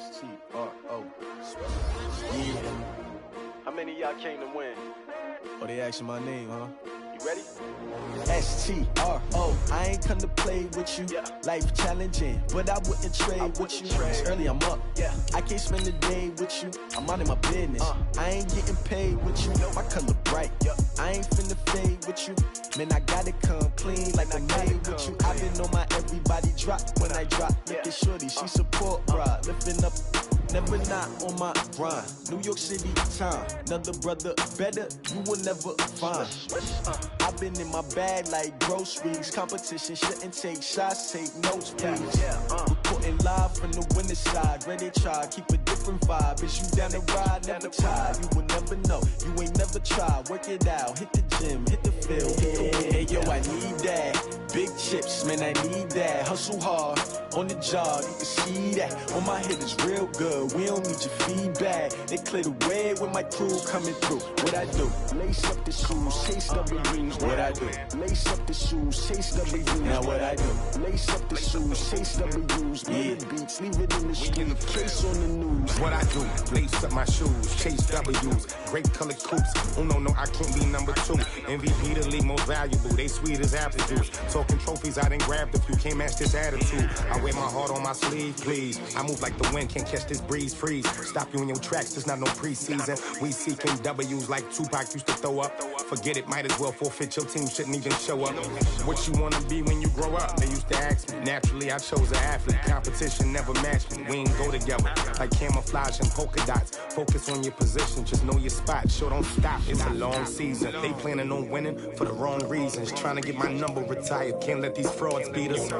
Chesnut84's. Yeah. How many of y'all came to win? Oh, they asking my name, huh? You ready? STRO, I ain't come to play with you. Yeah. Life challenging, but I wouldn't trade with you. It's early, I'm up. Yeah. I can't spend the day with you. I'm out of my business. I ain't getting paid with you. My color bright. I ain't finna fade with you. Man, I gotta come clean like I made with you. I've been on my everybody drop when I drop. Look at shorty, she support rod. Lifting up, never not on my grind. New York City time, another brother better, you will never find. I've been in my bag like groceries. Competition shouldn't take shots, take notes, please. Reporting live from the winter side. Ready to try, keep a different vibe. Is you down the ride, never tired. You will never know, you ain't never tried. Work it out, hit the gym, hit the field. Hey, yo, I need that. Big chips, man, I need that. Hustle hard, on the job, you can see that. On my head is real good, we don't need your feedback. They clear the way with my crew coming through. What I do? Lace up the shoes, chase W's. What I do? Lace up the shoes, chase W's. Now what I do? Lace up the shoes, chase W's. Yeah, beats, leave it in the street, case on the news. What I do? Lace up my shoes, chase W's. Great colored coops. Oh no, I can't be number 2. MVP the league most valuable. They sweet as apple juice. Talking trophies, I didn't grab the few. Can't match this attitude. I wear my heart on my sleeve, please. I move like the wind, can't catch this breeze, freeze. Stop you in your tracks, there's not no preseason. We seeking W's like Tupac used to throw up. Forget it, might as well forfeit. Your team shouldn't even show up. What you wanna be when you grow up? They used to ask me. Naturally, I chose an athlete. Competition never matched me. We ain't go together like camouflage and polka dots. Focus on your position, just know your spot. Show don't stop, it's a long season. They planning on winning for the wrong reasons. Trying to get my number retired, can't let these frauds beat us.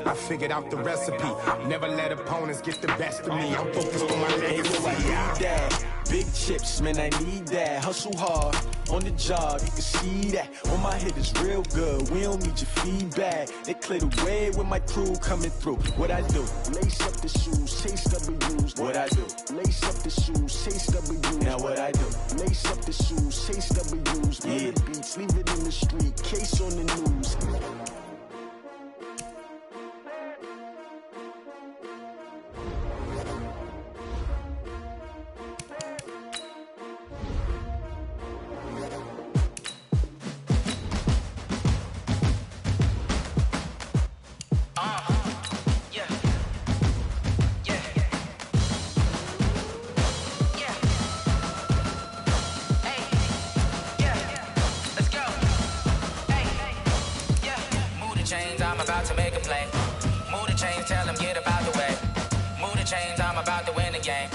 I figured out the recipe. Never let opponents get the best of me. I'm focused on my legacy. I need that. Big chips, man, I need that. Hustle hard, on the job, you can see that. On my head is real good, we don't need your feedback. They clear the way with my crew coming through. What I do? Lace up the shoes, chase W's. What I do? Lace up the shoes, chase W's. Now what I do? Lace up the shoes, chase W's. Yeah, beats, leave it in the street, case on the news. I'm about to make a play. Move the chains, tell them get about the way. Move the chains, I'm about to win the game.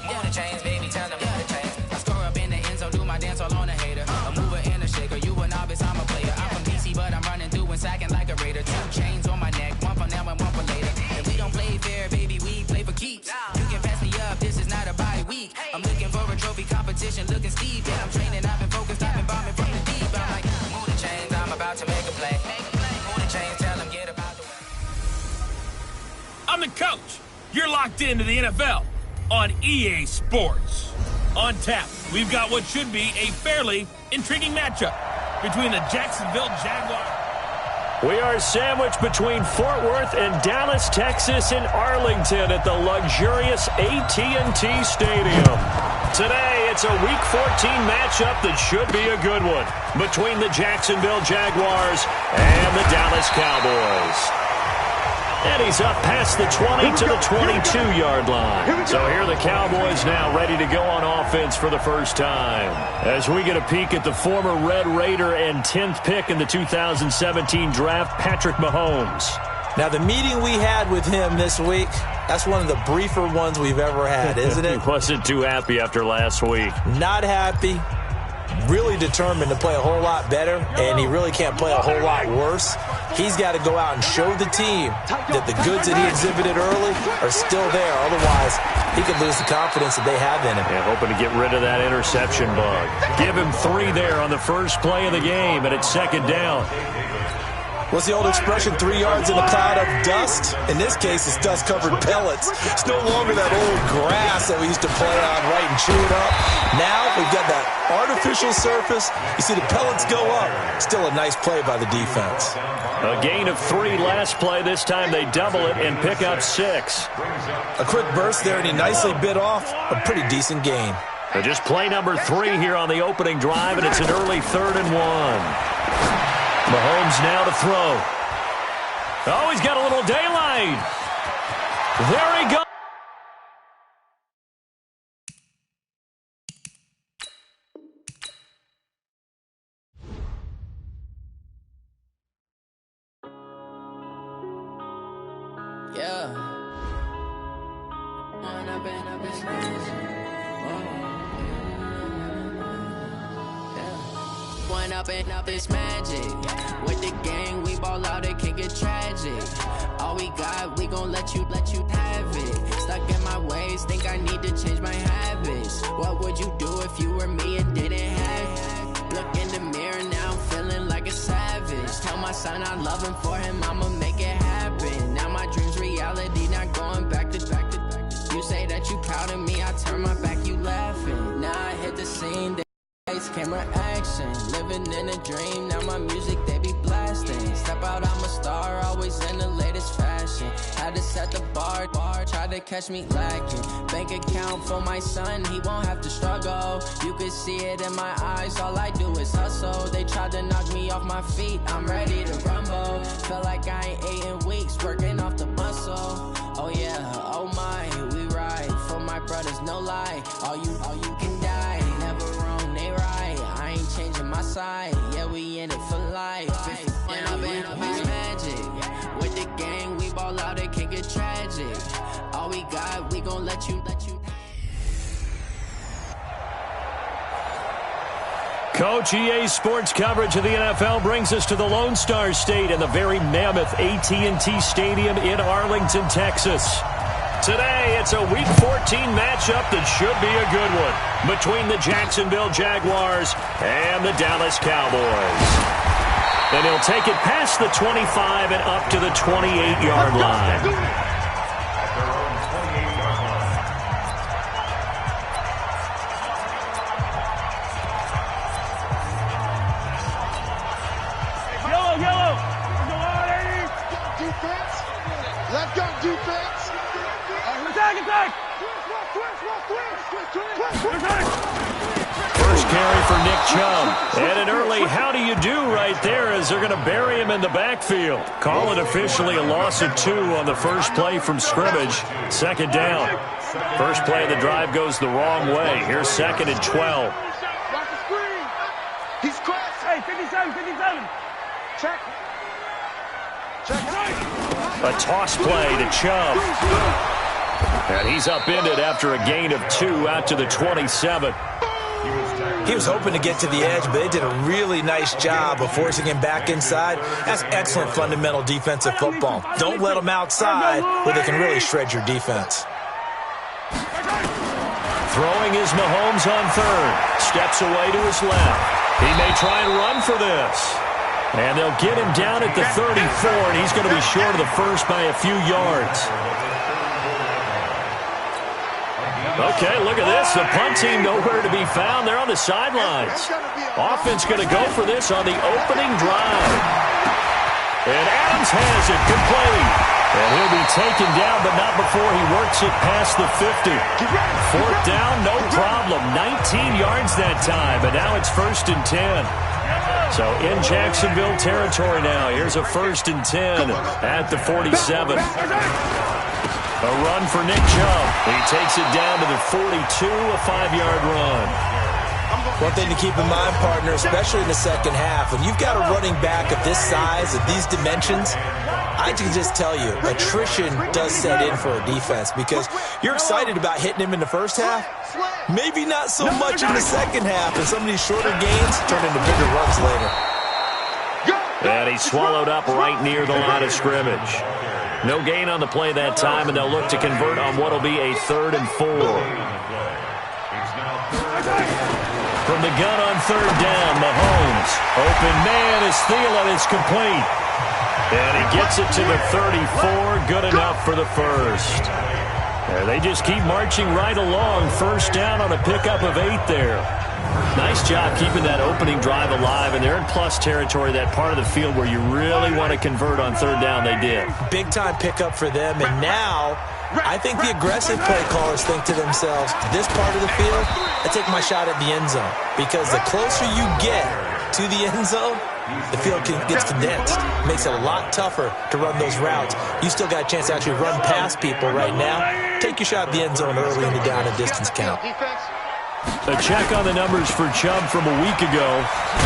Move the chains, baby, tell them move the chains. I score up in the end zone, do my dance all on a hater. A mover and a shaker, you a novice, I'm a player. I'm from DC, but I'm running through and sacking like a raider. 2 chains on my neck, one for now and one for later. If we don't play fair, baby, we play for keeps. You can pass me up, this is not a bye week. I'm looking for a trophy competition, looking steep. Yeah, I'm training, I've been focused, I've been bombing from the deep. I'm like, move the chains, I'm about to make a play. Move the chains, tell them get about the way. I'm the coach. You're locked into the NFL on EA Sports. On tap, we've got what should be a fairly intriguing matchup between the Jacksonville Jaguars. We are sandwiched between Fort Worth and Dallas, Texas, and Arlington at the luxurious AT&T Stadium. Today, it's a Week 14 matchup that should be a good one between the Jacksonville Jaguars and the Dallas Cowboys. And he's up past the 20 to the 22-yard line. So here are the Cowboys now ready to go on offense for the first time. As we get a peek at the former Red Raider and 10th pick in the 2017 draft, Patrick Mahomes. Now, the meeting we had with him this week, that's one of the briefer ones we've ever had, isn't it? He wasn't too happy after last week. Not happy. Really determined to play a whole lot better, and he really can't play a whole lot worse. He's got to go out and show the team that the goods that he exhibited early are still there. Otherwise, he could lose the confidence that they have in him. Yeah, hoping to get rid of that interception bug. Give him 3 there on the first play of the game, and it's second down. What's the old expression, 3 yards in a cloud of dust? In this case, it's dust-covered pellets. It's no longer that old grass that we used to play on, right, and chew it up. Now we've got that artificial surface. You see the pellets go up. Still a nice play by the defense. A gain of 3 last play. This time they double it and pick up 6. A quick burst there, and he nicely bit off a pretty decent gain. Just play number 3 here on the opening drive, and it's an early 3rd and 1. Mahomes now to throw. Oh, he's got a little daylight. There he goes. Yeah. One up and up is magic. With the gang, we ball out, it can get tragic. All we got, we gon' let you have it. Stuck in my ways, think I need to change my habits. What would you do if you were me and didn't have it? Look in the mirror, now I'm feeling like a savage. Tell my son I love him, for him I'ma make it happen. Now my dream's reality, not going back to. You say that you proud of me, I turn my back, you laughing. Now I hit the scene, camera action, living in a dream. Now my music, they be blasting. Step out, I'm a star, always in the latest fashion. Had to set the bar, tried to catch me lacking. Bank account for my son, he won't have to struggle. You could see it in my eyes, all I do is hustle. They tried to knock me off my feet, I'm ready to rumble. Felt like I ain't ate in weeks, working off the muscle. Oh yeah, oh my, we ride for my brothers, no lie. All you can die, never wrong, they right. I ain't changing my side, yeah, we in it for life. And I've been magic. With the gang, we ball out, it can get tragic. All we got, we gon' let you. Coach, EA Sports coverage of the NFL brings us to the Lone Star State and the very mammoth AT&T Stadium in Arlington, Texas. Today, it's a Week 14 matchup that should be a good one between the Jacksonville Jaguars and the Dallas Cowboys. And he'll take it past the 25 and up to the 28-yard line. Let's go, defense. Attack. First carry for Nick Chubb. And an early how do you do right there as they're going to bury him in the backfield. Call it officially a loss of 2 on the first play from scrimmage. 2nd down. First play of the drive goes the wrong way. Here's 2nd and 12. He's crossed. Hey, 57. Check. A toss play to Chubb. And he's upended after a gain of 2 out to the 27. He was hoping to get to the edge, but they did a really nice job of forcing him back inside. That's excellent fundamental defensive football. Don't let them outside where they can really shred your defense. Throwing is Mahomes on 3rd. Steps away to his left. He may try and run for this. And they'll get him down at the 34, and he's going to be short of the first by a few yards. Okay, look at this. The punt team nowhere to be found. They're on the sidelines. Offense going to go for this on the opening drive. And Adams has it complete. And he'll be taken down, but not before he works it past the 50. 4th down, no problem. 19 yards that time, and now it's 1st and 10. So in Jacksonville territory now. Here's a 1st and 10 at the 47. A run for Nick Chubb. He takes it down to the 42, a 5-yard run. One thing to keep in mind, partner, especially in the second half, when you've got a running back of this size, of these dimensions, I can just tell you, attrition does set in for a defense because you're excited about hitting him in the first half. Maybe not so much in the second half, and some of these shorter gains turn into bigger runs later. And he's swallowed up right near the line of scrimmage. No gain on the play that time, and they'll look to convert on what will be a 3rd and 4. From the gun on 3rd down, Mahomes. Open man is Thielen. It's complete. And he gets it to the 34. Good enough for the first. And they just keep marching right along. First down on a pickup of 8 there. Nice job keeping that opening drive alive, and they're in plus territory, that part of the field where you really want to convert on third down. They did. Big-time pickup for them, and now I think the aggressive play callers think to themselves, this part of the field, I take my shot at the end zone, because the closer you get to the end zone, the field gets condensed. Makes it a lot tougher to run those routes. You still got a chance to actually run past people right now. Take your shot at the end zone early in the down and distance count. A check on the numbers for Chubb from a week ago.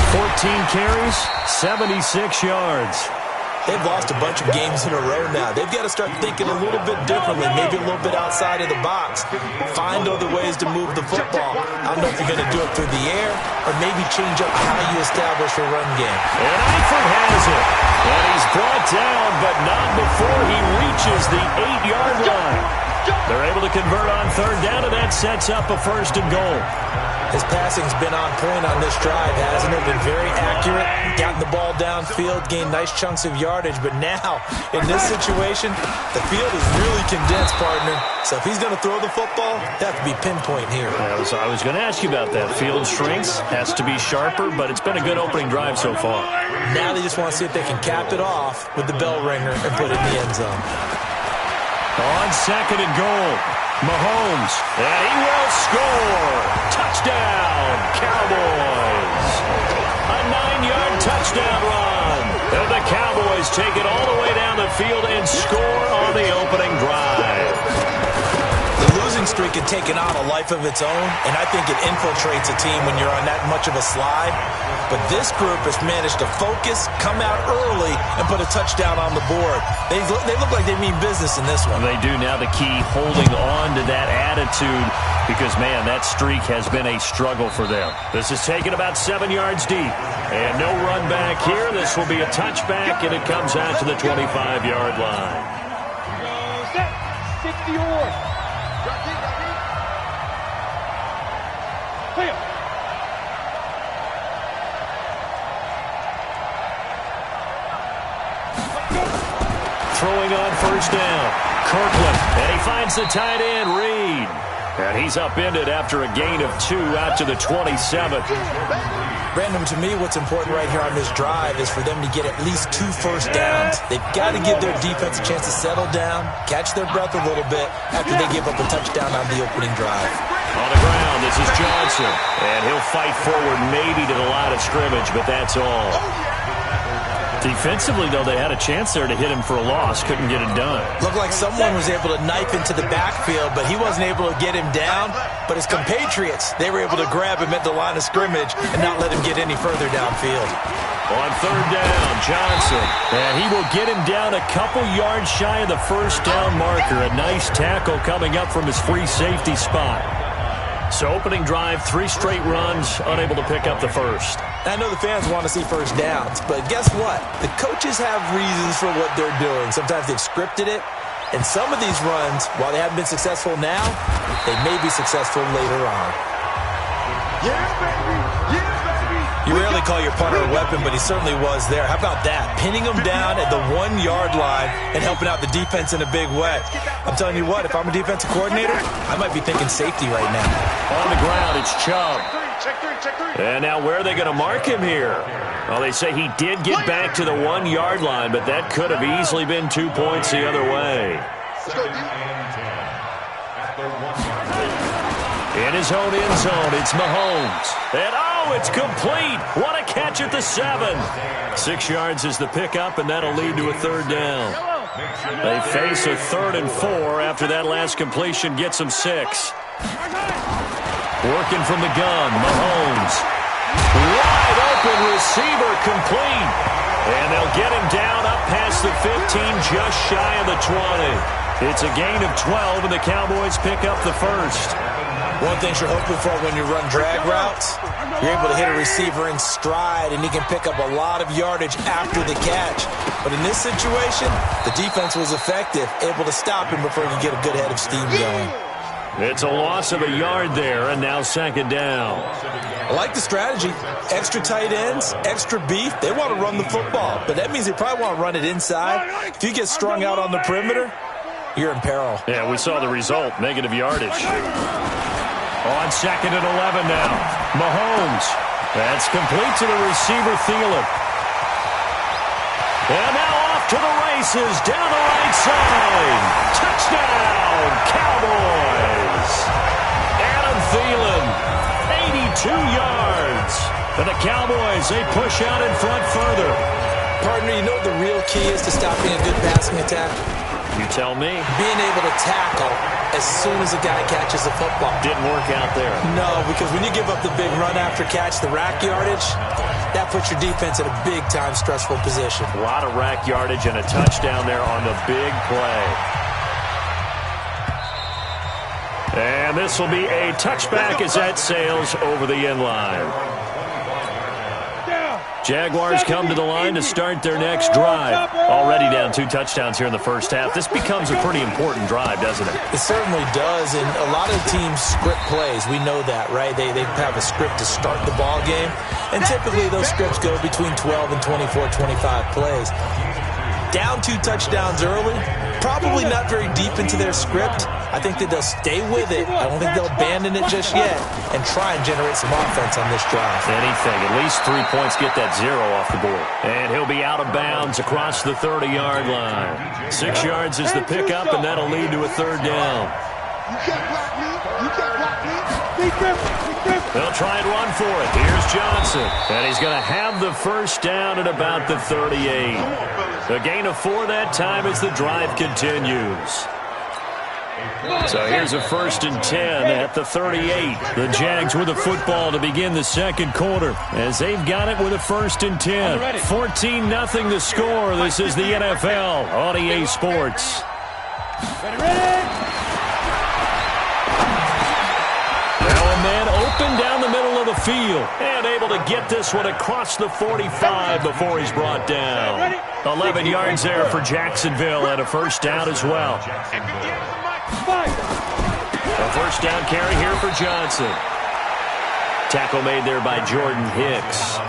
14 carries, 76 yards. They've lost a bunch of games in a row now. They've got to start thinking a little bit differently, maybe a little bit outside of the box. Find other ways to move the football. I don't know if you're going to do it through the air or maybe change up how you establish a run game. And Eifert has it. And he's brought down, but not before he reaches the 8-yard line. They're able to convert on third down, and that sets up a first and goal. His passing's been on point on this drive, hasn't it? Been very accurate, gotten the ball downfield, gained nice chunks of yardage, but now, in this situation, the field is really condensed, partner. So if he's going to throw the football, that have to be pinpoint here. I was going to ask you about that. Field shrinks, has to be sharper, but it's been a good opening drive so far. Now they just want to see if they can cap it off with the bell ringer and put it in the end zone. On second and goal, Mahomes, and he will score. Touchdown, Cowboys. A 9-yard touchdown run. And the Cowboys take it all the way down the field and score on the opening drive. The losing streak had taken on a life of its own, and I think it infiltrates a team when you're on that much of a slide. But this group has managed to focus, come out early, and put a touchdown on the board. They look like they mean business in this one. They do. Now the key, holding on to that attitude, because, man, that streak has been a struggle for them. This is taken about 7 yards deep. And no run back here. This will be a touchback, and it comes out to the 25-yard line. Set. 60-yard. Clear. Throwing on first down, Kirkland, and he finds the tight end, Reed. And he's upended after a gain of 2 out to the 27. Brandon, to me, what's important right here on this drive is for them to get at least 2 first downs. They've got to give their defense a chance to settle down, catch their breath a little bit after they give up a touchdown on the opening drive. On the ground, this is Johnson. And he'll fight forward maybe to the line of scrimmage, but that's all. Defensively, though, they had a chance there to hit him for a loss. Couldn't get it done. Looked like someone was able to knife into the backfield, but he wasn't able to get him down. But his compatriots, they were able to grab him at the line of scrimmage and not let him get any further downfield. On third down, Johnson. And he will get him down a couple yards shy of the first down marker. A nice tackle coming up from his free safety spot. So opening drive, 3 straight runs, unable to pick up the first. I know the fans want to see first downs, but guess what? The coaches have reasons for what they're doing. Sometimes they've scripted it, and some of these runs, while they haven't been successful now, they may be successful later on. Yeah, baby. Yeah, baby. You rarely call your punter a weapon, but he certainly was there. How about that? Pinning him down at the 1-yard line and helping out the defense in a big way. I'm telling you what, if I'm a defensive coordinator, I might be thinking safety right now. On the ground, it's Chubb. Check three. And now where are they going to mark him here? Well, they say he did get back to the 1-yard line, but that could have easily been 2 points the other way. In his own end zone, it's Mahomes. And it's complete. What a catch at the 7. 6 yards is the pickup, and that'll lead to a third down. They face a 3rd and 4 after that last completion gets them 6. Working from the gun, Mahomes. Wide open receiver, complete. And they'll get him down up past the 15, just shy of the 20. It's a gain of 12, and the Cowboys pick up the first. One thing you're hoping for when you run drag routes, you're able to hit a receiver in stride, and he can pick up a lot of yardage after the catch. But in this situation, the defense was effective, able to stop him before he could get a good head of steam going. It's a loss of a yard there, and now second down. I like the strategy. Extra tight ends, extra beef. They want to run the football, but that means they probably want to run it inside. If you get strung out on the perimeter, you're in peril. Yeah, we saw the result, negative yardage. On second and 11 now. Mahomes. That's complete to the receiver, Thielen. And now off to the races, down the right side. Touchdown, Cowboys. Adam Thielen, 82 yards. And the Cowboys, they push out in front further. Partner, you know what the real key is to stopping a good passing attack? You tell me. Being able to tackle as soon as a guy catches the football. Didn't work out there. No, because when you give up the big run after catch, the rack yardage, that puts your defense in a big-time stressful position. A lot of rack yardage and a touchdown there on the big play. And this will be a touchback as that sails over the end line. Jaguars come to the line to start their next drive. Already down 2 touchdowns here in the first half. This becomes a pretty important drive, doesn't it? It certainly does, and a lot of teams script plays. We know that, right? They have a script to start the ball game, and typically those scripts go between 12 and 24, 25 plays. Down 2 touchdowns early, probably not very deep into their script. I think that they'll stay with it. I don't think they'll abandon it just yet and try and generate some offense on this drive. Anything. At least 3 points, get that 0 off the board. And he'll be out of bounds across the 30-yard line. 6 yards is the pickup, and that'll lead to a third down. You can't block me. You can't block me. Big difference. They'll try and run for it. Here's Johnson. And he's going to have the first down at about the 38. A gain of 4 that time as the drive continues. So here's a 1st and 10 at the 38. The Jags with the football to begin the second quarter as they've got it with a 1st and 10. 14-0 the score. This is the NFL on EA Sports. Now a man open down the middle of the field and able to get this one across the 45 before he's brought down. 11 yards there for Jacksonville and a first down as well. A first down carry here for Johnson. Tackle made there by Jordan Hicks.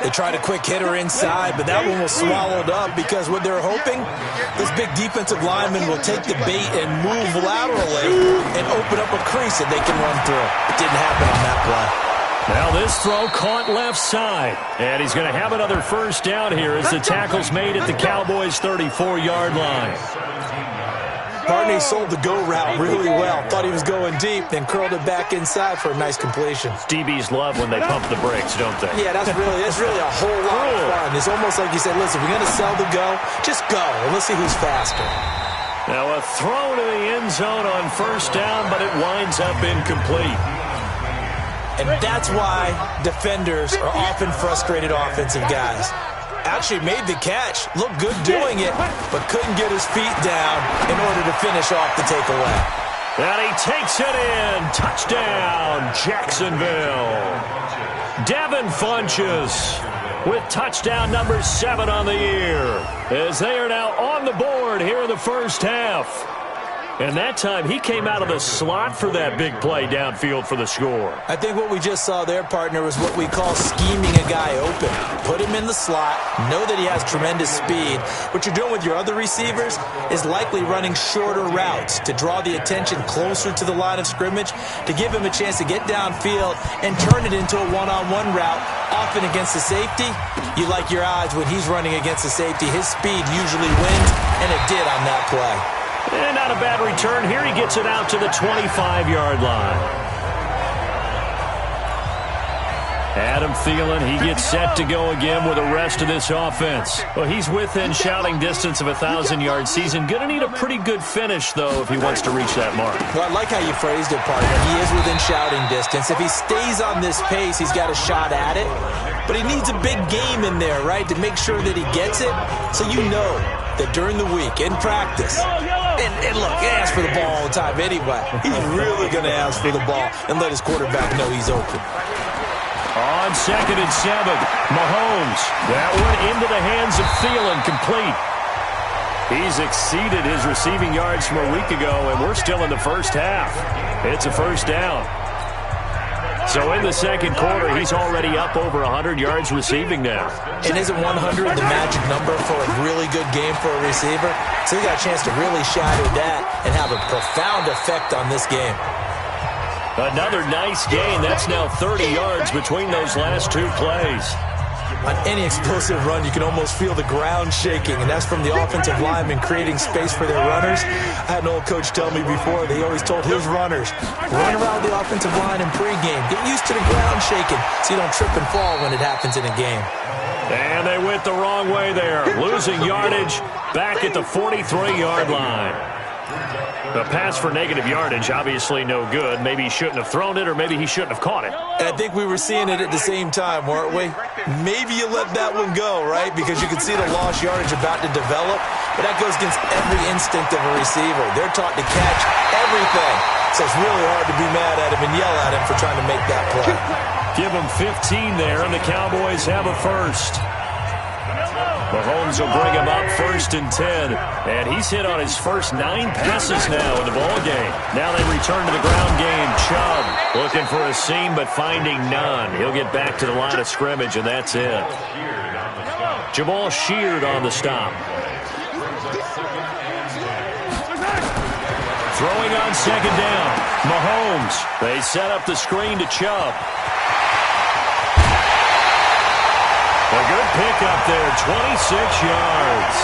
They tried a quick hitter inside, but that one was swallowed up because what they're hoping, this big defensive lineman will take the bait and move laterally and open up a crease that they can run through. It didn't happen on that play. Now this throw caught left side. And he's going to have another first down here as the tackle's made at the Cowboys' 34-yard line. Barney sold the go route really well. Thought he was going deep, then curled it back inside for a nice completion. DBs love when they pump the brakes, don't they? Yeah, that's really a whole lot of fun. It's almost like you said, listen, we're going to sell the go. Just go, and let's see who's faster. Now a throw to the end zone on first down, but it winds up incomplete. And that's why defenders are often frustrated offensive guys. Actually made the catch, looked good doing it, but couldn't get his feet down in order to finish off the takeaway. And he takes it in. Touchdown, Jacksonville. Devin Funchess with touchdown number 7 on the year as they are now on the board here in the first half. And that time, he came out of the slot for that big play downfield for the score. I think what we just saw there, partner, was what we call scheming a guy open. Put him in the slot, know that he has tremendous speed. What you're doing with your other receivers is likely running shorter routes to draw the attention closer to the line of scrimmage, to give him a chance to get downfield and turn it into a one-on-one route, often against the safety. You like your odds when he's running against the safety. His speed usually wins, and it did on that play. And not a bad return. Here he gets it out to the 25-yard line. Adam Thielen, he gets set to go again with the rest of this offense. Well, he's within shouting distance of a 1,000-yard season. Going to need a pretty good finish, though, if he wants to reach that mark. Well, I like how you phrased it, partner. He is within shouting distance. If he stays on this pace, he's got a shot at it. But he needs a big game in there, right, to make sure that he gets it. So you know that during the week, in practice, and look, he asks for the ball all the time anyway. He's really going to ask for the ball and let his quarterback know he's open. On 2nd and 7, Mahomes. That one into the hands of Thielen, complete. He's exceeded his receiving yards from a week ago, and we're still in the first half. It's a first down. So in the second quarter, he's already up over 100 yards receiving now. And isn't 100 the magic number for a really good game for a receiver? So he got a chance to really shatter that and have a profound effect on this game. Another nice gain. That's now 30 yards between those last two plays. On any explosive run, you can almost feel the ground shaking, and that's from the offensive linemen creating space for their runners. I had an old coach tell me before, they always told his runners, run around the offensive line in pregame. Get used to the ground shaking so you don't trip and fall when it happens in a game. And they went the wrong way there, losing yardage back at the 43-yard line. The pass for negative yardage, obviously no good. Maybe he shouldn't have thrown it, or maybe he shouldn't have caught it. And I think we were seeing it at the same time, weren't we? Maybe you let that one go, right? Because you can see the lost yardage about to develop. But that goes against every instinct of a receiver. They're taught to catch everything. So it's really hard to be mad at him and yell at him for trying to make that play. Give him 15 there, and the Cowboys have a first. Mahomes will bring him up 1st and 10. And he's hit on his first 9 passes now in the ballgame. Now they return to the ground game. Chubb looking for a seam, but finding none. He'll get back to the line of scrimmage, and that's it. Jamal Sheard on the stop. Throwing on second down. Mahomes. They set up the screen to Chubb. A good pickup there, 26 yards.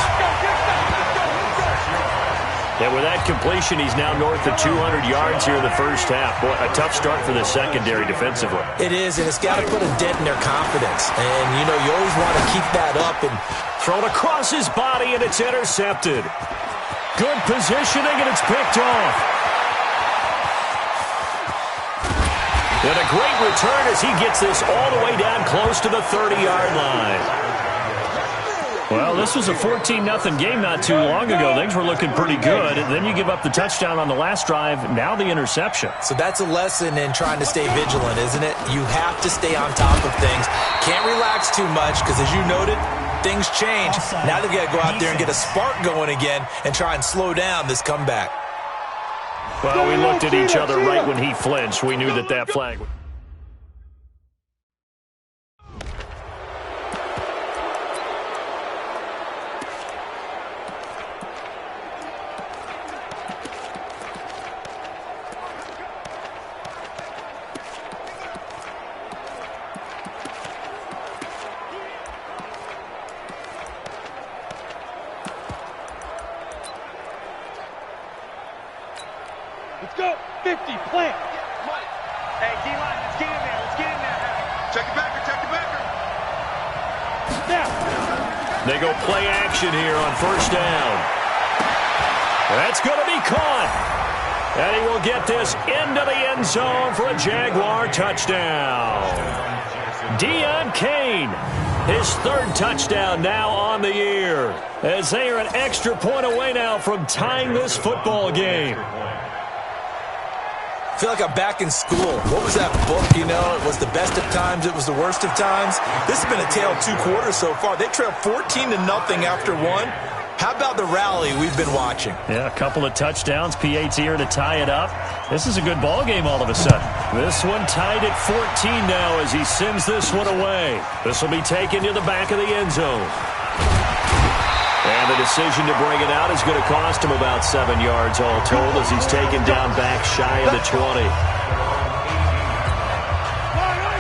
And with that completion, he's now north of 200 yards here in the first half. Boy, a tough start for the secondary defensively. It is, and it's got to put a dent in their confidence. And, you know, you always want to keep that up. And thrown across his body, and it's intercepted. Good positioning, and it's picked off. And a great return as he gets this all the way down close to the 30-yard line. Well, this was a 14-0 game not too long ago. Things were looking pretty good. And then you give up the touchdown on the last drive, now the interception. So that's a lesson in trying to stay vigilant, isn't it? You have to stay on top of things. Can't relax too much because, as you noted, things change. Now they've got to go out there and get a spark going again and try and slow down this comeback. Well, we looked at each other right when he flinched. We knew that flag would. Let's go. 50, plant. Hey, D-line, let's get in there. Let's get in there. Check it backer, check it backer. Now. They go play action here on first down. That's going to be caught. And he will get this into the end zone for a Jaguar touchdown. Deon Cain, his 3rd touchdown now on the year, as they are an extra point away now from tying this football game. I feel like I'm back in school. What was that book, you know? It was the best of times, it was the worst of times. This has been a tale of 2 quarters so far. They trailed 14-0 after 1. How about the rally we've been watching? Yeah, a couple of touchdowns, PAT here to tie it up. This is a good ball game all of a sudden. This one tied at 14 now as he sends this one away. This will be taken to the back of the end zone. And the decision to bring it out is going to cost him about 7 yards all told as he's taken down back shy of the 20.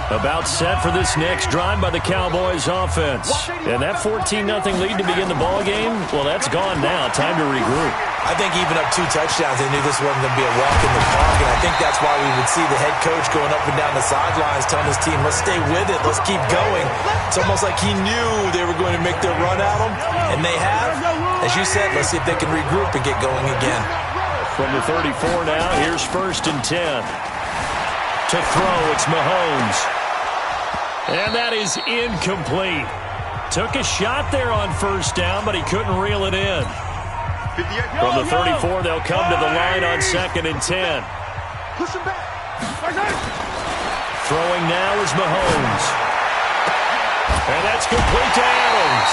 About set for this next drive by the Cowboys offense. And that 14-0 lead to begin the ball game, well, that's gone now. Time to regroup. I think even up 2 touchdowns, they knew this wasn't going to be a walk in the park. And I think that's why we would see the head coach going up and down the sidelines telling his team, let's stay with it, let's keep going. It's almost like he knew they were going to make their run at him. And they have. As you said, let's see if they can regroup and get going again. From the 34 now, here's 1st and 10. To throw, it's Mahomes. And that is incomplete. Took a shot there on first down, but he couldn't reel it in. From the 34, they'll come to the line on 2nd and 10. Throwing now is Mahomes. And that's complete to Adams.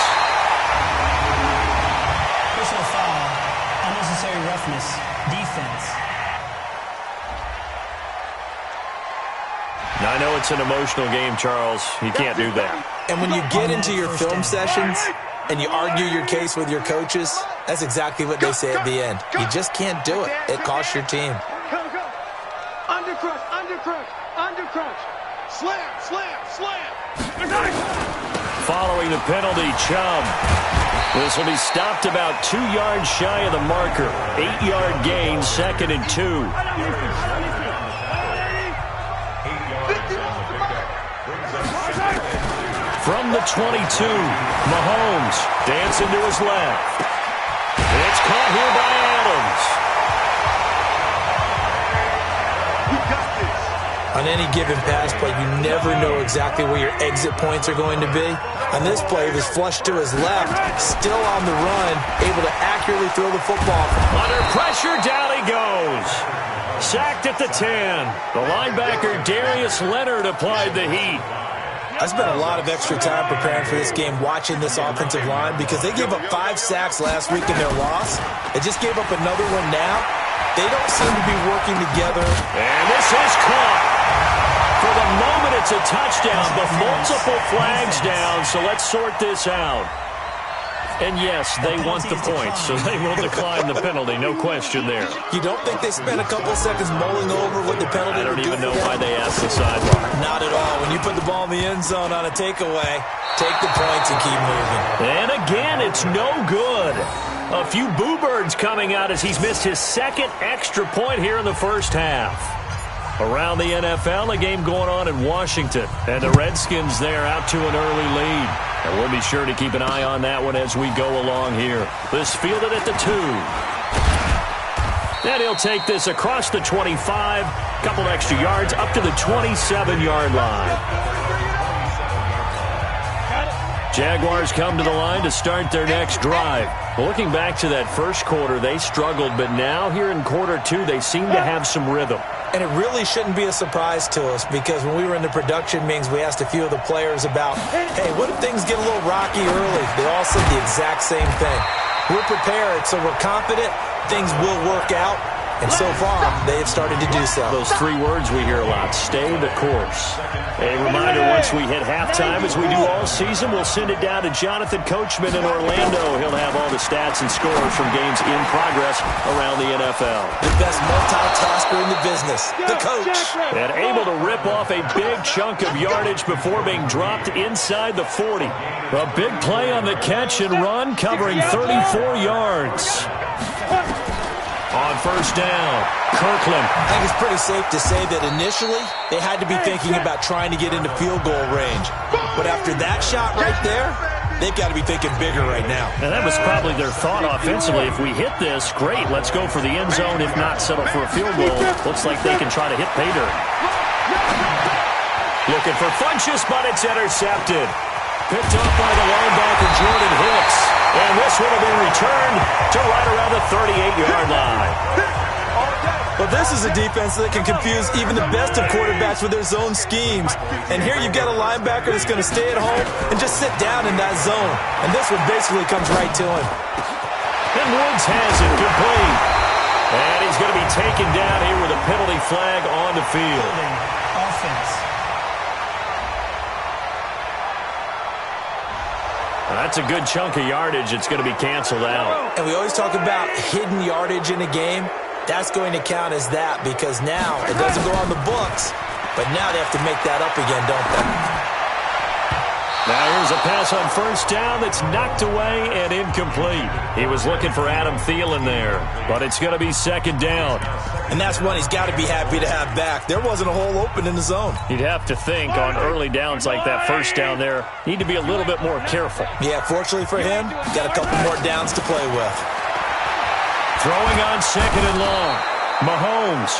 Personal foul. it's an emotional game, Charles. You can't do that. And when you get into your film sessions and you argue your case with your coaches, that's exactly what they say at the end. You just can't do it. It costs your team. Go. Undercrunch, undercrunch, undercrunch. Slam, slam, slam. Following the penalty, Chubb. This will be stopped about 2 yards shy of the marker. 8-yard gain, 2nd and 2. From the 22, Mahomes dancing to his left. It's caught here by Adams. You got this. On any given pass play, you never know exactly where your exit points are going to be. On this play, it was flushed to his left, still on the run, able to accurately throw the football. Under pressure, down he goes. Sacked at the 10. The linebacker, Darius Leonard, applied the heat. I spent a lot of extra time preparing for this game watching this offensive line because they gave up 5 sacks last week in their loss. They just gave up another one now. They don't seem to be working together. And this is caught. For the moment, it's a touchdown, but multiple flags down, so let's sort this out. And yes, they want the points, so they will decline the penalty, no question there. You don't think they spent a couple seconds mulling over what the penalty I don't would do even know for them? why they asked the sideline. Not at all. When you put the ball in the end zone on a takeaway, take the points and keep moving. And again, it's no good. A few boo birds coming out as he's missed his 2nd extra point here in the first half. Around the NFL, a game going on in Washington. And the Redskins there out to an early lead. And we'll be sure to keep an eye on that one as we go along here. This fielded at the 2. And he'll take this across the 25. Couple extra yards up to the 27-yard line. Jaguars come to the line to start their next drive. Looking back to that first quarter, they struggled, but now here in quarter 2, they seem to have some rhythm. And it really shouldn't be a surprise to us because when we were in the production meetings, we asked a few of the players about, hey, what if things get a little rocky early? They all said the exact same thing. We're prepared, so we're confident things will work out. And so far, they have started to do so. Those 3 words we hear a lot, stay the course. A reminder, once we hit halftime, as we do all season, we'll send it down to Jonathan Coachman in Orlando. He'll have all the stats and scores from games in progress around the NFL. The best multitasker in the business, the coach. And able to rip off a big chunk of yardage before being dropped inside the 40. A big play on the catch and run, covering 34 yards. On first down, Kirkland. I think it's pretty safe to say that initially they had to be thinking about trying to get into field goal range. But after that shot right there, they've got to be thinking bigger right now. And that was probably their thought offensively. If we hit this, great, let's go for the end zone. If not, settle for a field goal. Looks like they can try to hit pay dirt. Looking for Funchess, but it's intercepted. Picked up by the linebacker, Jordan Hicks. And this one will be returned to right around the 38-yard line. Well, this is a defense that can confuse even the best of quarterbacks with their zone schemes. And here you've got a linebacker that's going to stay at home and just sit down in that zone. And this one basically comes right to him. And Woods has it complete. And he's going to be taken down here with a penalty flag on the field. Offense. That's a good chunk of yardage. It's going to be canceled out. And we always talk about hidden yardage in a game. That's going to count as that because now it doesn't go on the books, but now they have to make that up again, don't they? Now here's a pass on first down that's knocked away and incomplete. He was looking for Adam Thielen there, but it's going to be 2nd down. And that's one he's got to be happy to have back. There wasn't a hole open in the zone. You'd have to think on early downs like that first down there, need to be a little bit more careful. Yeah, fortunately for him, got a couple more downs to play with. Throwing on 2nd and long. Mahomes.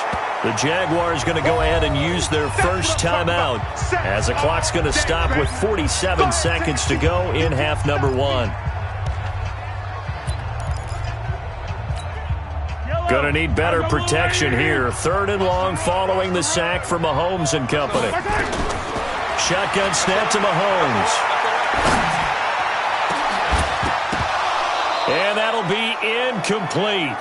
The Jaguars going to go ahead and use their first timeout as the clock's going to stop with 47 seconds to go in half number 1. Going to need better protection here. 3rd and long following the sack for Mahomes and company. Shotgun snap to Mahomes. And that'll be incomplete.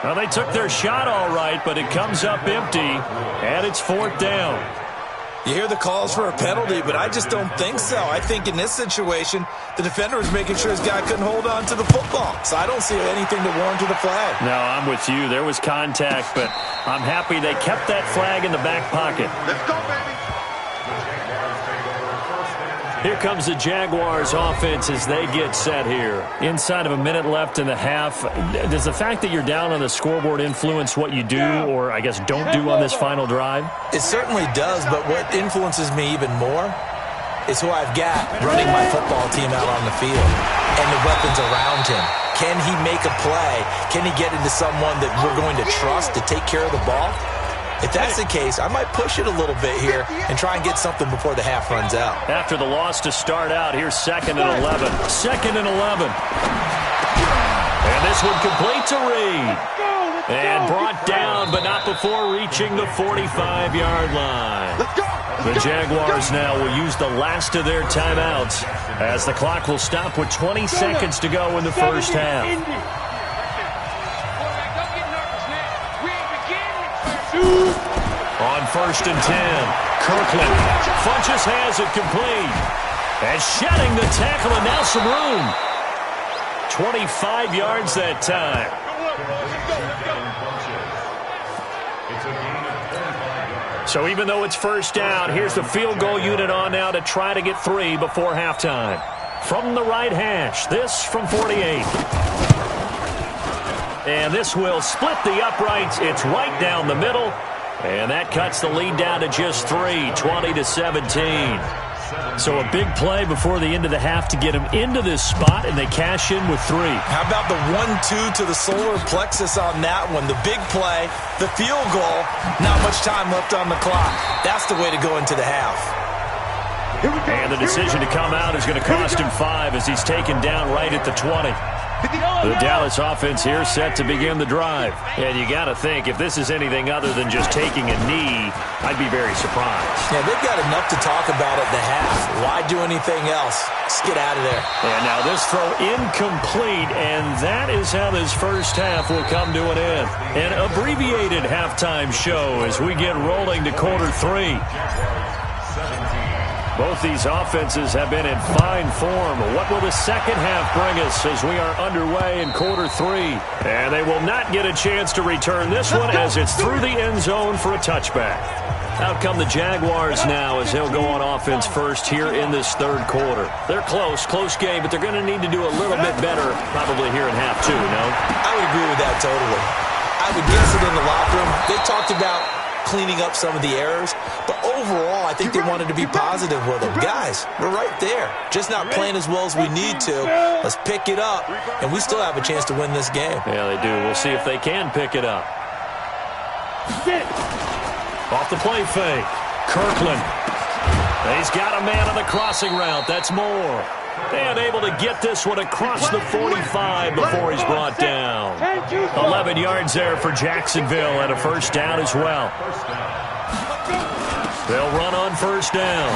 Well, they took their shot all right, but it comes up empty, and it's 4th down. You hear the calls for a penalty, but I just don't think so. I think in this situation, the defender was making sure his guy couldn't hold on to the football. So I don't see anything to warrant a flag. No, I'm with you. There was contact, but I'm happy they kept that flag in the back pocket. Let's go, baby. Here comes the Jaguars offense as they get set here. Inside of a minute left in the half. Does the fact that you're down on the scoreboard influence what you do, or I guess don't do on this final drive? It certainly does, but what influences me even more is who I've got running my football team out on the field and the weapons around him. Can he make a play? Can he get into someone that we're going to trust to take care of the ball? If that's the case, I might push it a little bit here and try and get something before the half runs out. After the loss to start out, here's 2nd and 11. 2nd and 11. And this one complete to Reed. And brought down, but not before reaching the 45-yard line. The Jaguars now will use the last of their timeouts as the clock will stop with 20 seconds to go in the first half. On 1st and 10, Kirkland. Funches has it complete. And shedding the tackle, and now some room. 25 yards that time. So even though it's first down, here's the field goal unit on now to try to get 3 before halftime. From the right hash, this from 48. And this will split the uprights. It's right down the middle. And that cuts the lead down to just 3, 20-17. So a big play before the end of the half to get them into this spot, and they cash in with 3. How about the 1-2 to the solar plexus on that one? The big play, the field goal, not much time left on the clock. That's the way to go into the half. And the decision to come out is going to cost him 5 as he's taken down right at the 20. The Dallas offense here set to begin the drive. And you got to think, if this is anything other than just taking a knee, I'd be very surprised. Yeah, they've got enough to talk about at the half. Why do anything else? Just get out of there. And now this throw incomplete, and that is how this first half will come to an end. An abbreviated halftime show as we get rolling to quarter 3. Both these offenses have been in fine form. What will the second half bring us as we are underway in quarter 3? And they will not get a chance to return this one as it's through the end zone for a touchback. Out come the Jaguars now as they'll go on offense first here in this third quarter. They're close game, but they're going to need to do a little bit better probably here in half 2, no? I would agree with that totally. I would guess it in the locker room. They talked about cleaning up some of the errors, but overall I think they wanted to be positive with them. Guys, we're right there, just not playing as well as we need to. Let's pick it up, and we still have a chance to win this game. Yeah, they do. We'll see if they can pick it up. Off the play fake, Kirkland. He's got a man on the crossing route. That's Moore. And able to get this one across the 45 before he's brought down. 11 yards there for Jacksonville and a first down as well. They'll run on first down.